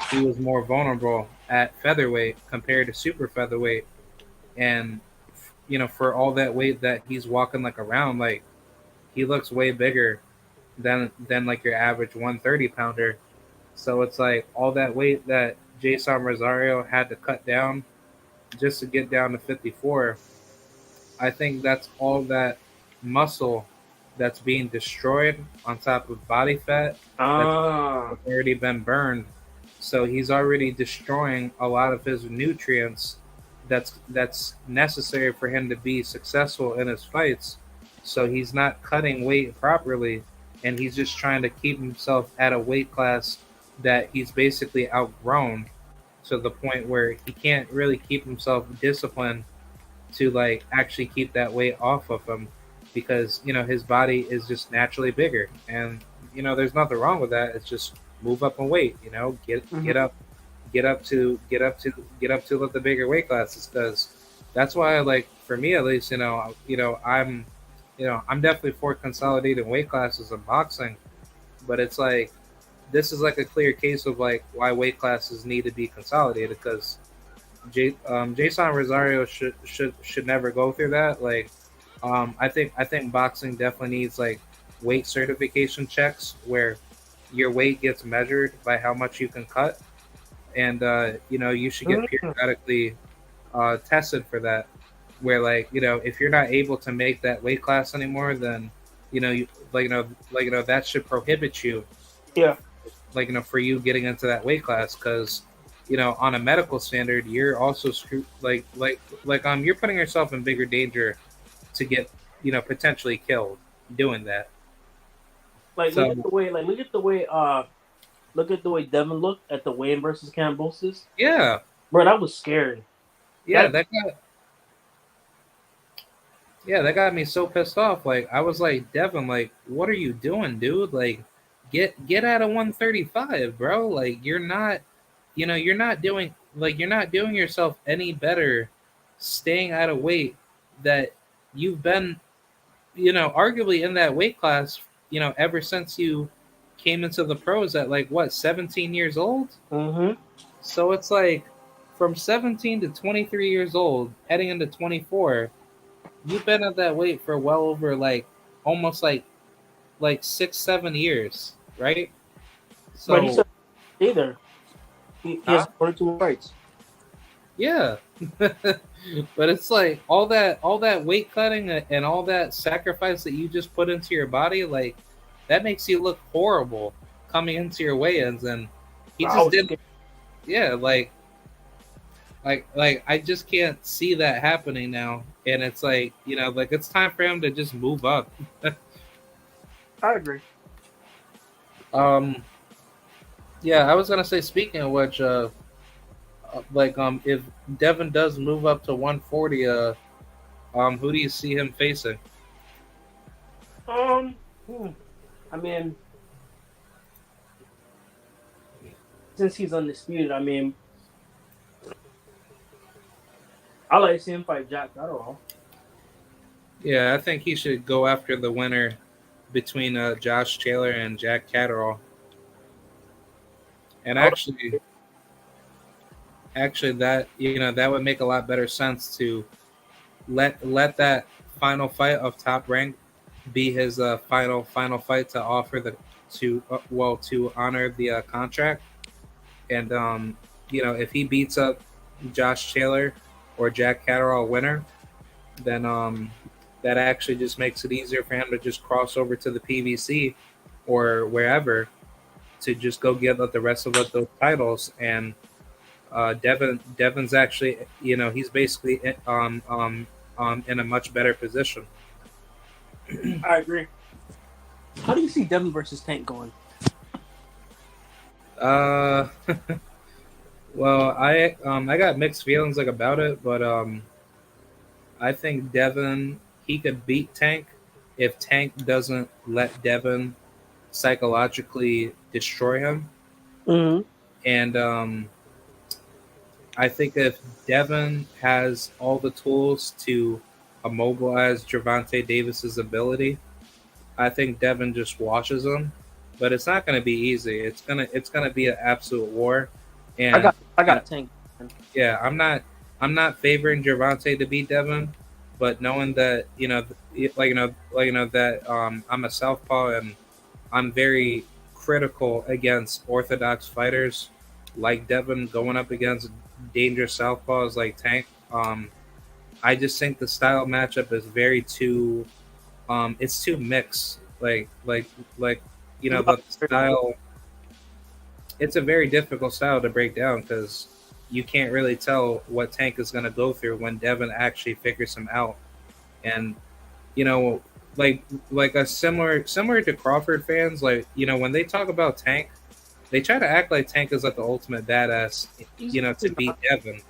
he was more vulnerable at featherweight compared to super featherweight, and for all that weight that he's walking like around, like he looks way bigger than like your average 130 pounder. So it's like all that weight that Jason Rosario had to cut down just to get down to 54. I think that's all that muscle that's being destroyed on top of body fat that's Ah. already been burned. So he's already destroying a lot of his nutrients that's necessary for him to be successful in his fights. So he's not cutting weight properly, and he's just trying to keep himself at a weight class that he's basically outgrown, to the point where he can't really keep himself disciplined to like actually keep that weight off of him, because his body is just naturally bigger, and there's nothing wrong with that. It's just move up in weight, Mm-hmm. get up to the bigger weight classes, because that's why, like, for me at least, I'm definitely for consolidating weight classes in boxing, but it's like this is like a clear case of like why weight classes need to be consolidated, because Jason Rosario should never go through that. Like, I think boxing definitely needs like weight certification checks where your weight gets measured by how much you can cut, and you should get Mm-hmm. periodically tested for that. Where, like, if you're not able to make that weight class anymore, then that should prohibit you, Yeah. like, for you getting into that weight class, because on a medical standard, you're also you're putting yourself in bigger danger to get potentially killed doing that. Like look at So the way look at the way Devin looked at the weigh-in versus Cambosis. yeah, Bro, that was scary. yeah, That that got me so pissed off. Like, I was like, Devin, like, what are you doing, dude? Like, get out of 135, bro. Like, you're not doing yourself any better staying out of weight that you've been, arguably in that weight class, ever since you came into the pros at like what, 17 years old. mm-hmm. So it's like from 17 to 23 years old, heading into 24, you've been at that weight for well over like almost like 6 7 years, right? But he So said either. He has huh? 42 fights. Yeah. But it's like all that weight cutting and all that sacrifice that you just put into your body, like, that makes you look horrible coming into your weigh-ins, and he I just was didn't. scared. Yeah, like I just can't see that happening now, and it's like, like, it's time for him to just move up. I agree. um yeah, I was gonna say, speaking of which, if Devin does move up to 140, who do you see him facing? Um, hmm, I mean, since he's undisputed, I mean, I like to see him fight Jack Catterall. Yeah, I think he should go after the winner between Josh Taylor and Jack Catterall. And I would, actually, actually, that that would make a lot better sense to let that final fight of Top Rank be his final fight to offer the to honor the contract. And if he beats up Josh Taylor or Jack Catterall winner, then that actually just makes it easier for him to just cross over to the PVC or wherever to just go get the rest of those titles. And Devin's actually, he's basically in a much better position. I agree. How do you see Devin versus Tank going? Well, I got mixed feelings about it, but I think Devin, he could beat Tank if Tank doesn't let Devin psychologically destroy him. Mm-hmm. And I think if Devin has all the tools to immobilize Gervonta Davis's ability, I think Devin just washes him. But it's not going to be easy. It's gonna be an absolute war. And I got Tank. yeah, I'm not favoring Gervonta to beat Devin, but knowing that that I'm a southpaw and I'm very critical against orthodox fighters like Devin going up against dangerous southpaws like Tank. I just think the style matchup is very too it's too mixed. The style. It's a very difficult style to break down because you can't really tell what Tank is going to go through when Devin actually figures him out. And you know, like a similar to Crawford fans, when they talk about Tank, they try to act like Tank is like the ultimate badass, to beat Devin,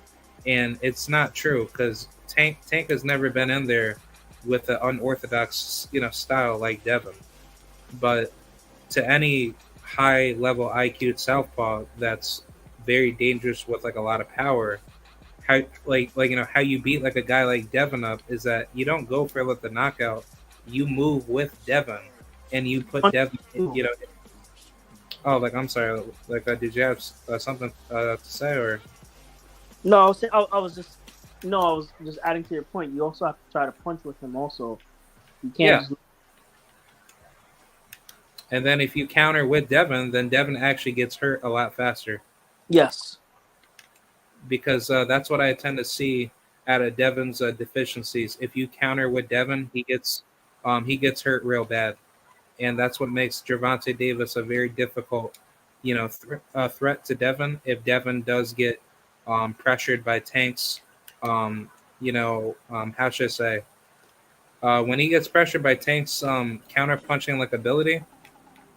and it's not true because Tank has never been in there with an unorthodox style like Devin. But to any high level IQ southpaw that's very dangerous with like a lot of power, how how you beat like a guy like Devin up is that you don't go for the knockout, you move with Devin and you put Devin I'm sorry, did you have something to say? Or no, I was just adding to your point. You also have to try to punch with him also. You can't and then if you counter with Devin, then Devin actually gets hurt a lot faster. Yes. Because that's what I tend to see out of Devin's deficiencies. If you counter with Devin, he gets hurt real bad, and that's what makes Gervonta Davis a very difficult, threat to Devin. If Devin does get pressured by Tank's, how should I say? When he gets pressured by Tank's counter punching ability,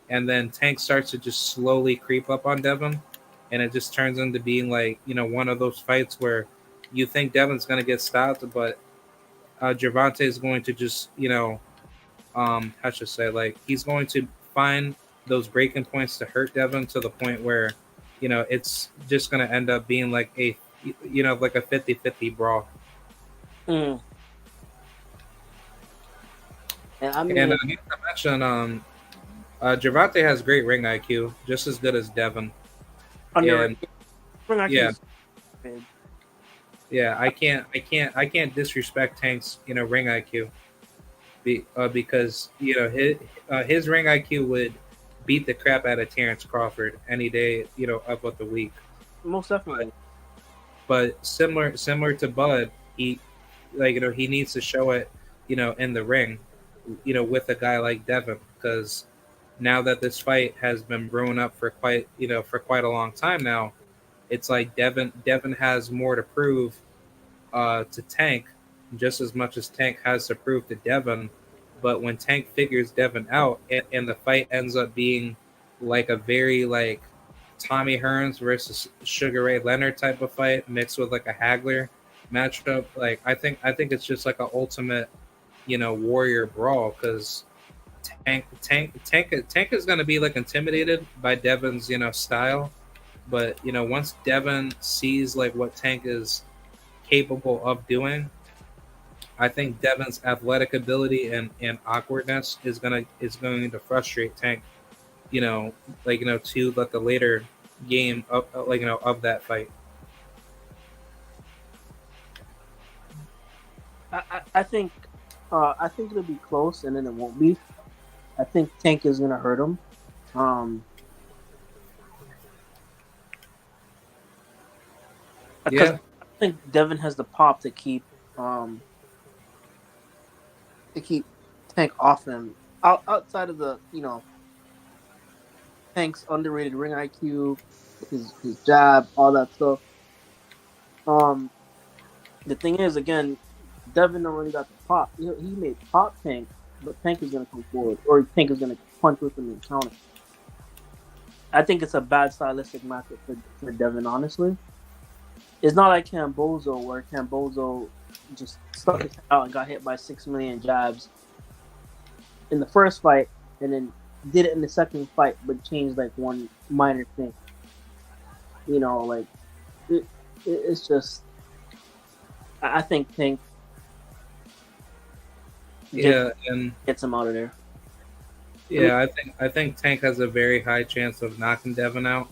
and then Tank starts to just slowly creep up on Devin, and it just turns into being one of those fights where you think Devin's going to get stopped, but Gervonta is going to just, how should I say, he's going to find those breaking points to hurt Devin to the point where, it's just going to end up being like a 50-50 brawl. Mm. And I mean, and I need to mention, Gervonta has great ring IQ, just as good as Devin. And, yeah, I can't disrespect Tank's ring IQ, because his ring IQ would beat the crap out of Terrence Crawford any day of the week. Most definitely. But similar to Bud, he he needs to show it in the ring, with a guy like Devin, because now that this fight has been brewing up for quite a long time now, it's like Devin has more to prove to Tank, just as much as Tank has to prove to Devin. But when Tank figures Devin out, and the fight ends up being like a very Tommy Hearns versus Sugar Ray Leonard type of fight mixed with a Hagler matchup, I think it's just an ultimate warrior brawl, because Tank is going to be intimidated by Devin's style, but once Devin sees what Tank is capable of doing, I think Devin's athletic ability and awkwardness is going to frustrate Tank, to the later game of that fight. I think it'll be close, and then it won't be. I think Tank is gonna hurt him. Um, because Yeah, I think Devin has the pop to keep Tank off him. Outside of the Tank's underrated ring IQ, his jab, all that stuff. Um, the thing is, again, Devin don't really got the pop. He may pop Tank, but Tank is gonna come forward, or Tank is gonna punch with him and counter. I think it's a bad stylistic matchup for Devin. Honestly, it's not like Cambozo, where Cambozo just stuck his head out and got hit by 6 million jabs in the first fight, and then did it in the second fight, but changed like one minor thing. Like it, it's just. I think Tank yeah, and gets him out of there. yeah, I think Tank has a very high chance of knocking Devin out.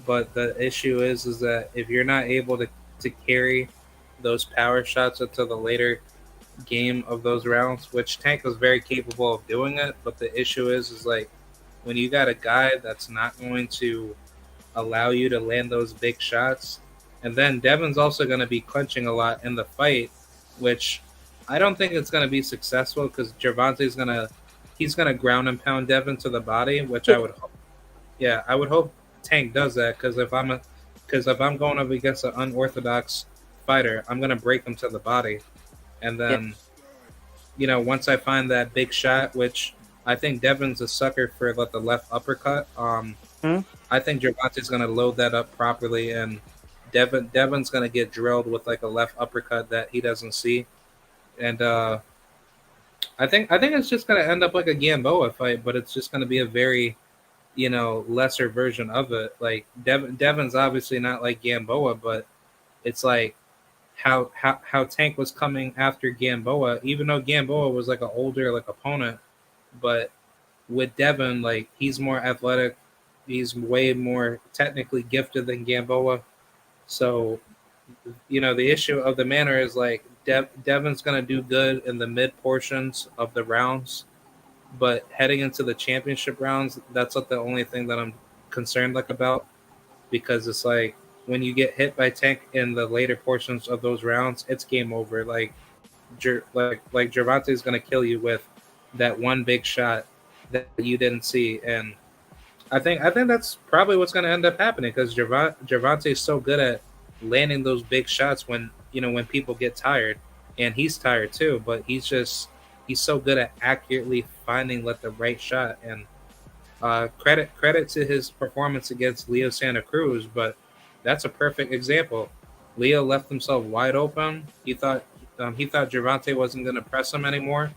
But the issue is that if you're not able to carry those power shots until the later game of those rounds, which Tank was very capable of doing it, but the issue is like when you got a guy that's not going to allow you to land those big shots, and then Devin's also going to be clinching a lot in the fight, which I don't think it's going to be successful because Gervonta's he's gonna ground and pound Devin to the body, which I would yeah, I would hope Tank does that because if I'm going up against an unorthodox fighter, I'm gonna break him to the body, and Yeah. then once I find that big shot, which I think Devin's a sucker for like the left uppercut. Hmm? I think Gervonta's gonna load that up properly, and Devin's gonna get drilled with like a left uppercut that he doesn't see, and I think it's just gonna end up like a Gamboa fight, but it's just gonna be a very lesser version of it. Like Devin's obviously not like Gamboa, but it's like how Tank was coming after Gamboa, even though Gamboa was like an older like opponent, but with Devin, like he's more athletic, he's way more technically gifted than Gamboa. So the issue of the manner is like Devin's gonna do good in the mid portions of the rounds, but heading into the championship rounds, that's like the only thing that I'm concerned like about because it's like when you get hit by Tank in the later portions of those rounds, it's game over. Like Gervonta's gonna kill you with that one big shot that you didn't see, and I think that's probably what's gonna end up happening because Gervonta is so good at landing those big shots when people get tired, and he's tired too, but he's so good at accurately finding like the right shot. And credit to his performance against Leo Santa Cruz, but that's a perfect example. Leo left himself wide open. He thought Gervonta wasn't going to press him anymore,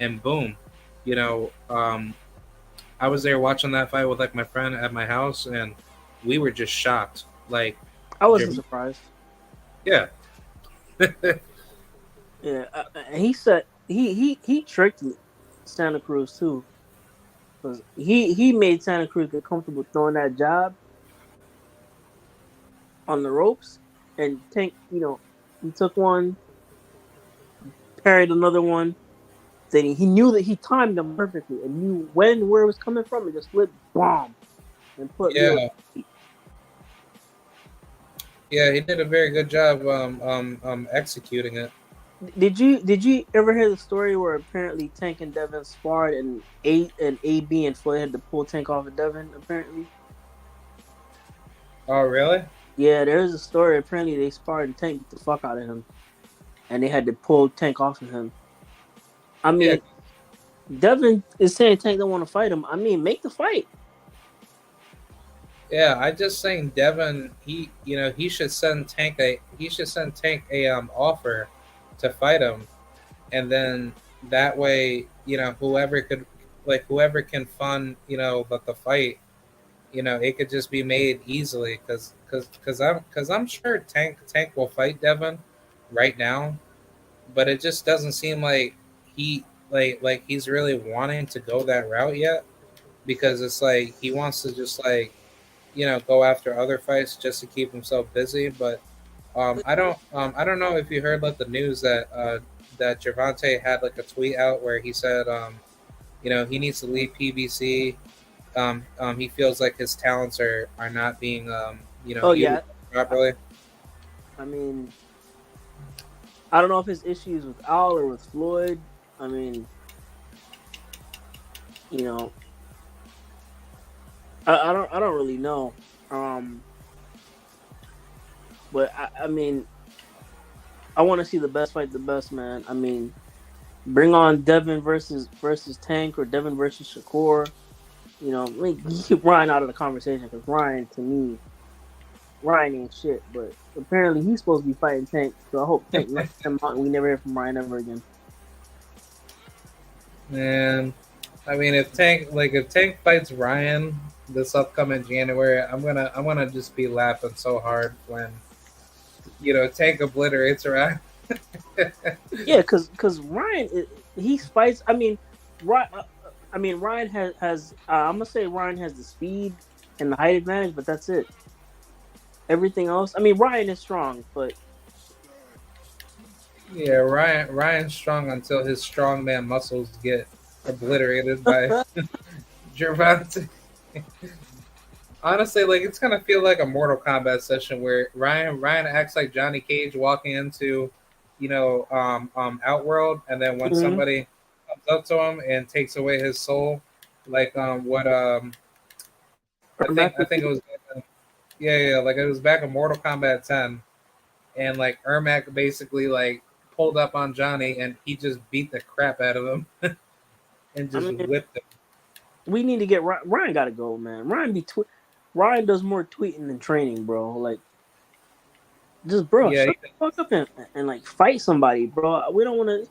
and boom, you know. I was there watching that fight with like my friend at my house, and we were just shocked. Like, I wasn't Ger- surprised. yeah, Yeah, and he said he tricked Santa Cruz too, because he made Santa Cruz get comfortable throwing that jab on the ropes, and Tank, he took one, parried another one. Then he knew that he timed them perfectly and knew where it was coming from, and just flipped bomb and put Leo. yeah, yeah. He did a very good job executing it. Did you ever hear the story where apparently Tank and Devin sparred and AB and Floyd had to pull Tank off of Devin? Apparently, Oh, really? yeah. There's a story. Apparently, they sparred and Tank beat the fuck out of him, and they had to pull Tank off of him. I Yeah, mean, Devin is saying Tank don't want to fight him. I mean, make the fight. yeah. I just think Devin, he should send Tank a offer to fight him, and then that way, whoever can fund the fight, it could just be made easily because I'm sure Tank will fight Devin right now, but it just doesn't seem like he's really wanting to go that route yet because it's like he wants to just go after other fights just to keep himself busy. But I don't know if you heard like the news that that Gervonta had like a tweet out where he said you know he needs to leave PBC. He feels like his talents are not being you know Oh yeah, utilized properly. I mean, I don't know if his issues with Al or with Floyd. I mean, you know, I don't really know. Um, but I mean, I want to see the best fight the best, man. I mean, bring on Devin versus Tank or Devin versus Shakur. You know, like, you keep Ryan out of the conversation because Ryan, to me, Ryan ain't shit. But apparently he's supposed to be fighting Tank, so I hope Tank knocks him out and we never hear from Ryan ever again. And I mean, if Tank fights Ryan this upcoming January, I'm gonna just be laughing so hard when you know Tank obliterates Ryan. Yeah, because Ryan, he fights. I mean, Ryan has I'm gonna say Ryan has the speed and the height advantage, but that's it. Everything else, I mean, Ryan is strong, but Yeah, Ryan's strong until his strongman muscles get obliterated by Gervonta. Honestly, like it's gonna feel like a Mortal Kombat session where Ryan acts like Johnny Cage walking into, you know, Outworld, and then when Mhm. somebody comes up to him and takes away his soul, like what I think it was yeah, like it was back in Mortal Kombat 10, and like Ermac basically like pulled up on Johnny and he just beat the crap out of him and I just mean, whipped him. we need to get Ryan. Got to go, man. Ryan does more tweeting than training, bro. Like, just bro, Yeah, shut the fuck up and like fight somebody, bro. We don't want to.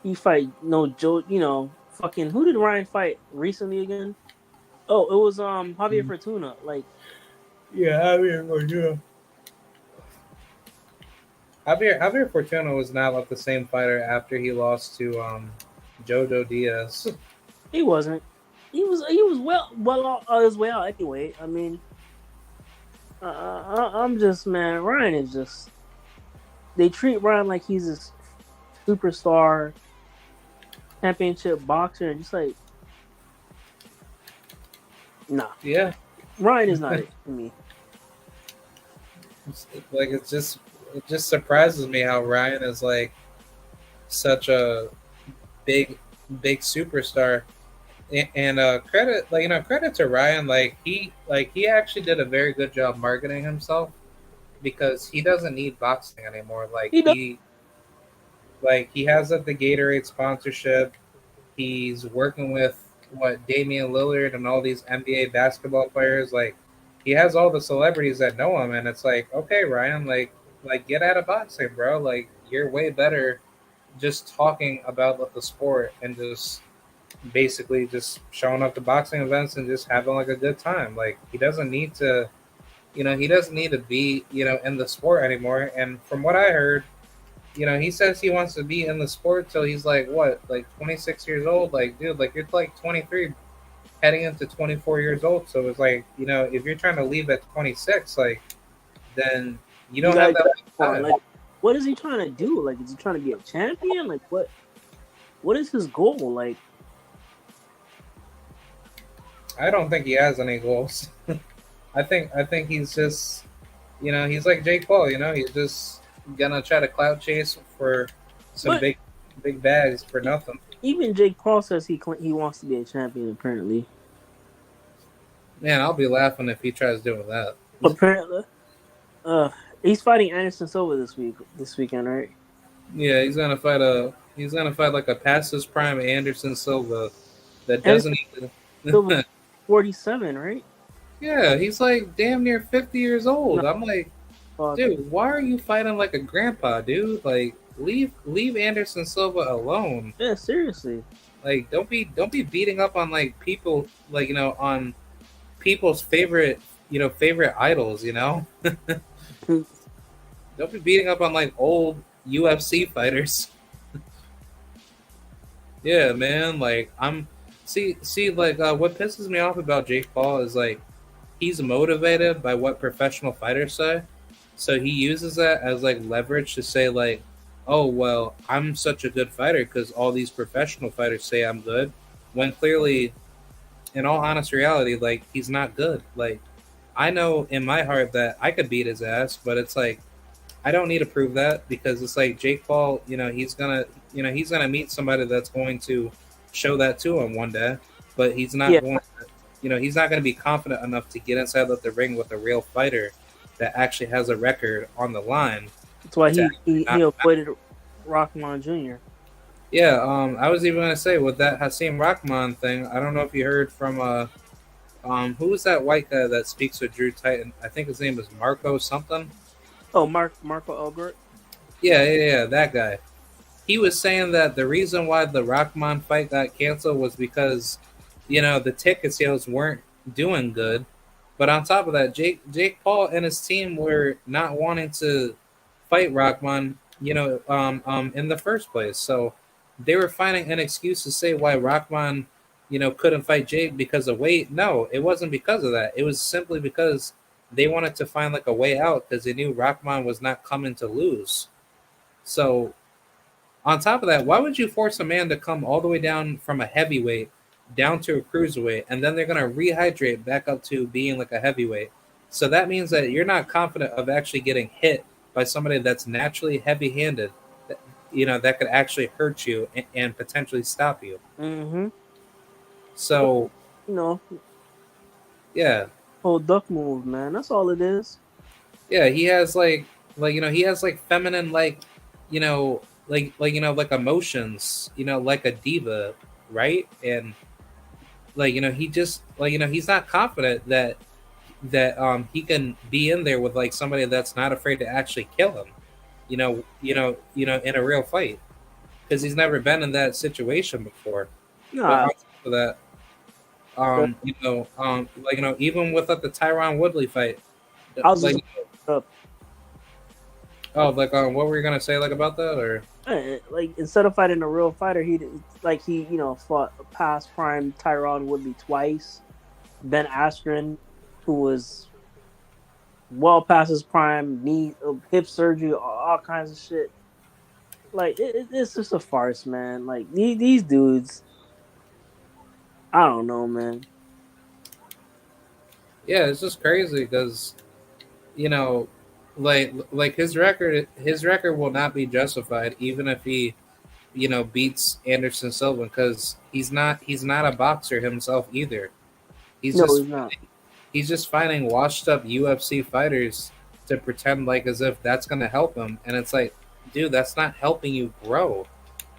You fight no Joe. You know, fucking who did Ryan fight recently again? Oh, it was Javier Fortuna. Like, yeah, Javier Fortuna was not like the same fighter after he lost to Jojo Diaz. he wasn't. He was well on his way out anyway. I mean, I'm just, man. Ryan is just. They treat Ryan like he's a superstar championship boxer, and just like, nah, Yeah, Ryan is not it for me. like it just surprises me how Ryan is like such a big superstar. And credit like you know credit to Ryan, like he actually did a very good job marketing himself because he doesn't need boxing anymore. He does. He has like the Gatorade sponsorship. He's working with what Damian Lillard and all these NBA basketball players. Like he has all the celebrities that know him, and it's like, okay, Ryan, like get out of boxing, bro. Like you're way better just talking about the sport and just basically just showing up to boxing events and just having like a good time. Like he doesn't need to, you know, he doesn't need to be, you know, in the sport anymore. And from what I heard, you know, he says he wants to be in the sport till he's like what, like 26 years old. Like, dude, like you're like 23, heading into 24 years old. So it's like, you know, if you're trying to leave at 26, like, then you don't have that much time. Like, what is he trying to do? Like, is he trying to be a champion? Like, what is his goal? Like, I don't think he has any goals. I think he's just, you know, he's like Jake Paul. You know, he's just gonna try to clout chase for some But- big bags for nothing. even Jake Paul says he wants to be a champion. Apparently, Man, I'll be laughing if he tries doing that. apparently, he's fighting Anderson Silva this weekend, right? Yeah, he's gonna fight like a past his prime Anderson Silva that doesn't even. Silva, 47, right? Yeah, he's like damn near 50 years old. I'm like, Fuck. dude, why are you fighting like a grandpa, dude? Like, leave Anderson Silva alone. Yeah, seriously. Like, don't be beating up on like people, like, you know, on people's favorite idols. You know, don't be beating up on like old UFC fighters. Yeah, man. Like, like what pisses me off about Jake Paul is like he's motivated by what professional fighters say. So he uses that as like leverage to say like, "Oh well, I'm such a good fighter because all these professional fighters say I'm good," when clearly, in all honest reality, like he's not good. Like I know in my heart that I could beat his ass, but it's like I don't need to prove that because it's like Jake Paul, he's gonna meet somebody that's going to show that to him one day, but he's not Yeah, going to, he's not going to be confident enough to get inside of the ring with a real fighter that actually has a record on the line. that's why To he avoided Rockman Jr. Yeah, I was even gonna say with that Hasim Rahman thing. I don't know if you heard from who was that white guy that speaks with Drew Titan? I think his name is Marco something. Oh, Marco Elgort. Yeah, that guy. He was saying that the reason why the Rahman fight got canceled was because, the ticket sales weren't doing good. But on top of that, Jake Paul and his team were not wanting to fight Rahman, in the first place. So they were finding an excuse to say why Rahman, couldn't fight Jake because of weight. No, it wasn't because of that. It was simply because they wanted to find like a way out because they knew Rahman was not coming to lose. So on top of that, why would you force a man to come all the way down from a heavyweight down to a cruiserweight, and then they're going to rehydrate back up to being like a heavyweight? So that means that you're not confident of actually getting hit by somebody that's naturally heavy-handed, that could actually hurt you and potentially stop you. Mm-hmm. So, You know, yeah, whole duck move, man. That's all it is. yeah, he has he has like feminine like emotions, like a diva, right? And he just he's not confident that he can be in there with like somebody that's not afraid to actually kill him, in a real fight because he's never been in that situation before. But Nah, on top of that, even with like the Tyron Woodley fight, I was just like what were you gonna say like about that or? like instead of fighting a real fighter, he fought past prime Tyron Woodley twice. Ben Askren, who was well past his prime, knee, hip surgery, all kinds of shit. Like it's just a farce, man. Like these dudes, I don't know, man. Yeah, it's just crazy because you know, like his record will not be justified even if he beats Anderson Silva because he's not a boxer himself either. He's No, just he's not. he's just finding washed up UFC fighters to pretend like as if that's gonna help him, and it's like, dude, that's not helping you grow.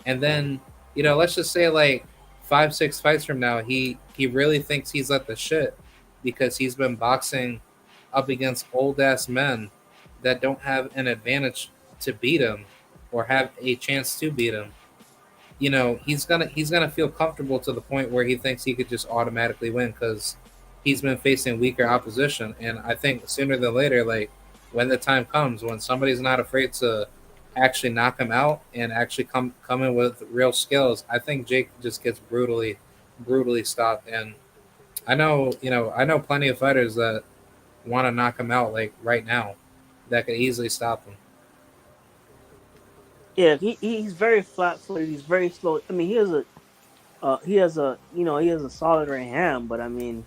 And then let's just say like 5-6 fights from now, he really thinks he's at the shit because he's been boxing up against old ass men that don't have an advantage to beat him or have a chance to beat him. He's gonna feel comfortable to the point where he thinks he could just automatically win because he's been facing weaker opposition. And I think sooner than later, like when the time comes when somebody's not afraid to actually knock him out and actually come in with real skills, I think Jake just gets brutally stopped. And I know plenty of fighters that want to knock him out like right now that could easily stop him. Yeah, he's very flat footed. He's very slow. I mean, he has a solid right hand, but I mean,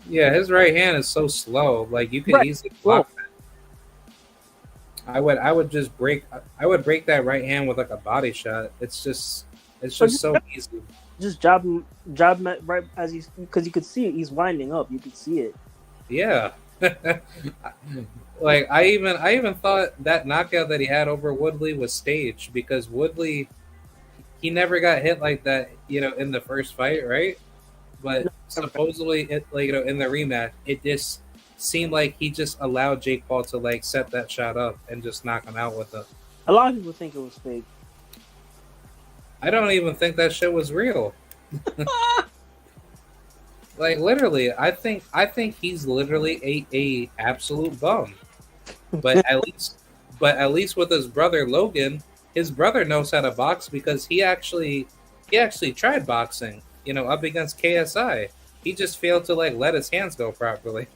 Yeah, his right hand is so slow. Like you could right, easily slow. block that. I would break that right hand with like a body shot. It's just so easy. Just job him right as because you could see it. He's winding up. You could see it. Yeah. Like I even thought that knockout that he had over Woodley was staged because Woodley he never got hit like that, in the first fight, right? But supposedly it in the rematch, it just seemed like he just allowed Jake Paul to like set that shot up and just knock him out with it. A lot of people think it was fake. I don't even think that shit was real. Like literally, I think he's literally a absolute bum. But at least with his brother Logan, his brother knows how to box because he actually tried boxing, up against KSI. He just failed to like let his hands go properly.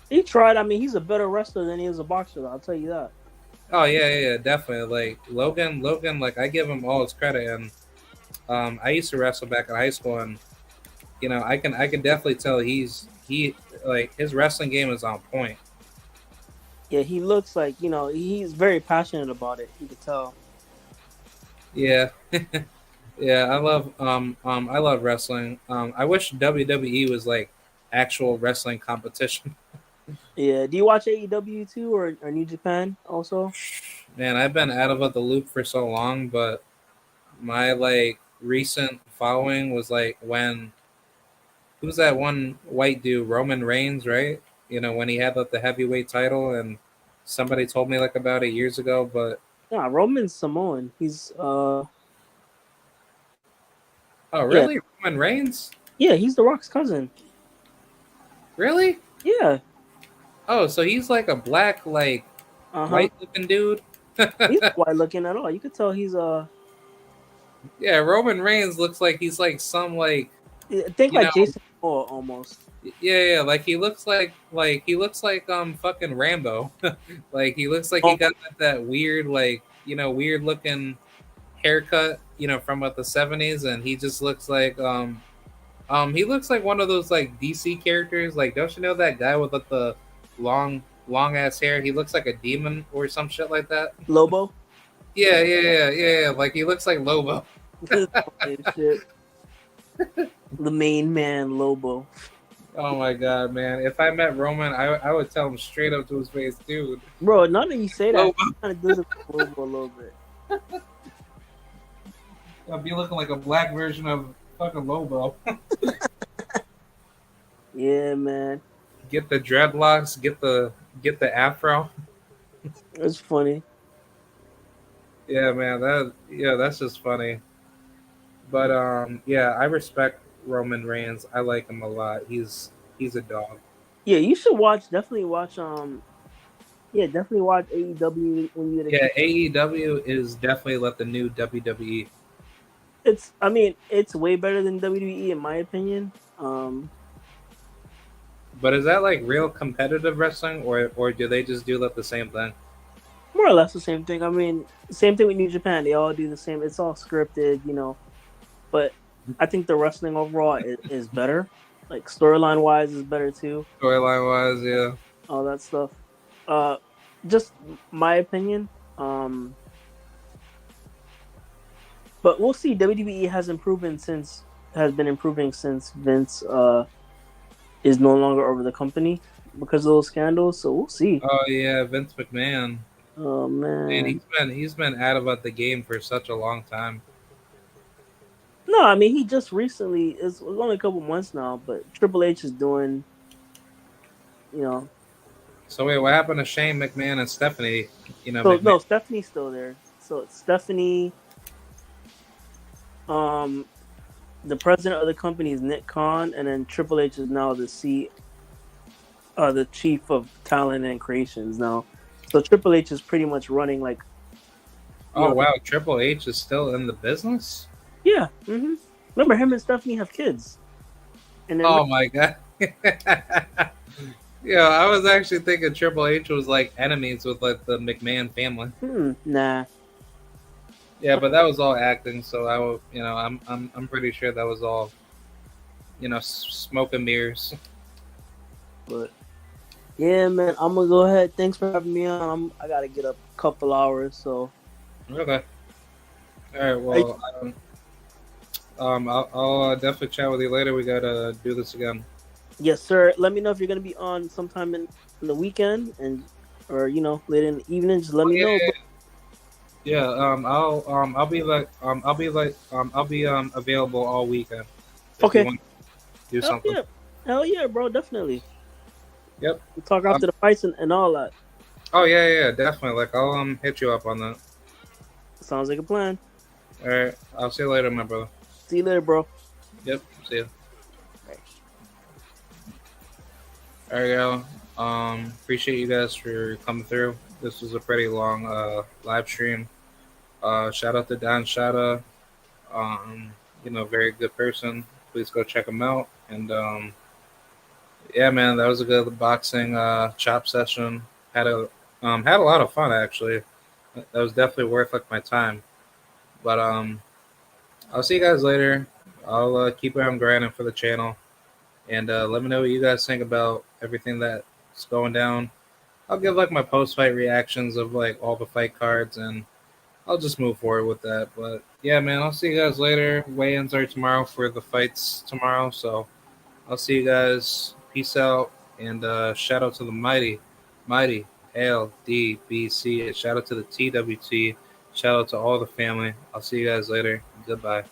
He tried. I mean, he's a better wrestler than he is a boxer. I'll tell you that. Oh yeah, definitely. Like Logan, like I give him all his credit, and I used to wrestle back in high school, and I can definitely tell he like his wrestling game is on point. Yeah, he looks like he's very passionate about it. You could tell. Yeah, yeah. I love wrestling. I wish WWE was like actual wrestling competition. Yeah. Do you watch AEW too, or New Japan also? Man, I've been out of the loop for so long, but my like recent following was like when who's that one white dude, Roman Reigns, right? When he had like the heavyweight title, and somebody told me like about it years ago, but Yeah, Roman Samoan. He's oh yeah, really? Roman Reigns? yeah. He's The Rock's cousin. Really? Yeah. Oh, so he's like a black, like Uh huh. white looking dude? He's not white looking at all. You could tell he's Yeah, Roman Reigns looks like he's like some like think you know like Jason Momoa almost. yeah, like he looks like fucking Rambo. Like he looks like he Oh, got that weird like weird looking haircut, from what the 70s, and he just looks like he looks like one of those like DC characters. Like, don't you know that guy with like the long ass hair? He looks like a demon or some shit like that. Lobo. Yeah. Like he looks like Lobo. Funny as shit. The main man, Lobo. Oh my god, man! If I met Roman, I would tell him straight up to his face, dude. Bro, now that you say that, Lobo. he kind of does it like Lobo a little bit. I'd be looking like a black version of fucking Lobo. Yeah, man. Get the dreadlocks, get the afro. It's funny. Yeah, man. That's just funny. But yeah, I respect Roman Reigns. I like him a lot. He's a dog. Yeah, you should definitely watch yeah, definitely watch AEW when you get a Yeah, chance. AEW is definitely like the new WWE. I mean, it's way better than WWE in my opinion. But is that like real competitive wrestling, or do they just do like the same thing? More or less the same thing. I mean, same thing with New Japan. They all do the same. It's all scripted. But I think the wrestling overall is better. Like storyline wise is better too. Storyline wise, yeah. All that stuff. Uh, just my opinion. Um, but we'll see. WWE has been improving since Vince is no longer over the company because of those scandals. So we'll see. Oh yeah, Vince McMahon. Oh Man, man. he's been out of the game for such a long time. No, I mean he just recently it's only a couple months now, but Triple H is doing, you know. So wait, what happened to Shane McMahon and Stephanie? So McMahon. no, Stephanie's still there. So it's Stephanie. Um, the president of the company is Nick Khan, and then Triple H is now the chief of talent and creations now. So Triple H is pretty much running like. Oh wow, Triple H is still in the business. Yeah. Remember him and Stephanie have kids. And then Oh my god. Yeah, I was actually thinking Triple H was like enemies with like the McMahon family. nah. Yeah, but that was all acting. So I will, I'm pretty sure that was all, smoke and mirrors. But yeah, man, I'm gonna go ahead. Thanks for having me on. I gotta get up a couple hours, so. Okay. All right. Well, I'll definitely chat with you later. We gotta do this again. Yes, sir. Let me know if you're gonna be on sometime in the weekend or later in the evening. Just let me know. Yeah. I'll be available all weekend. If Okay. You want to do something. Hell yeah, bro. Definitely. Yep. We'll talk after the fights and all that. Oh yeah, definitely. Like I'll hit you up on that. Sounds like a plan. All right. I'll see you later, my brother. See you later, bro. Yep. See you. All right, y'all. Appreciate you guys for coming through. This was a pretty long live stream. Shout out to Don Shada. Very good person. Please go check him out. And Yeah, man, that was a good boxing chop session. Had a lot of fun actually. That was definitely worth like my time. But I'll see you guys later. I'll keep on grinding for the channel, and let me know what you guys think about everything that's going down. I'll give like my post fight reactions of like all the fight cards, and I'll just move forward with that. But yeah, man, I'll see you guys later. Weigh-ins are tomorrow for the fights tomorrow, so I'll see you guys. Peace out, and shout out to the mighty LDBC. Shout out to the TWT. Shout out to all the family. I'll see you guys later. Goodbye.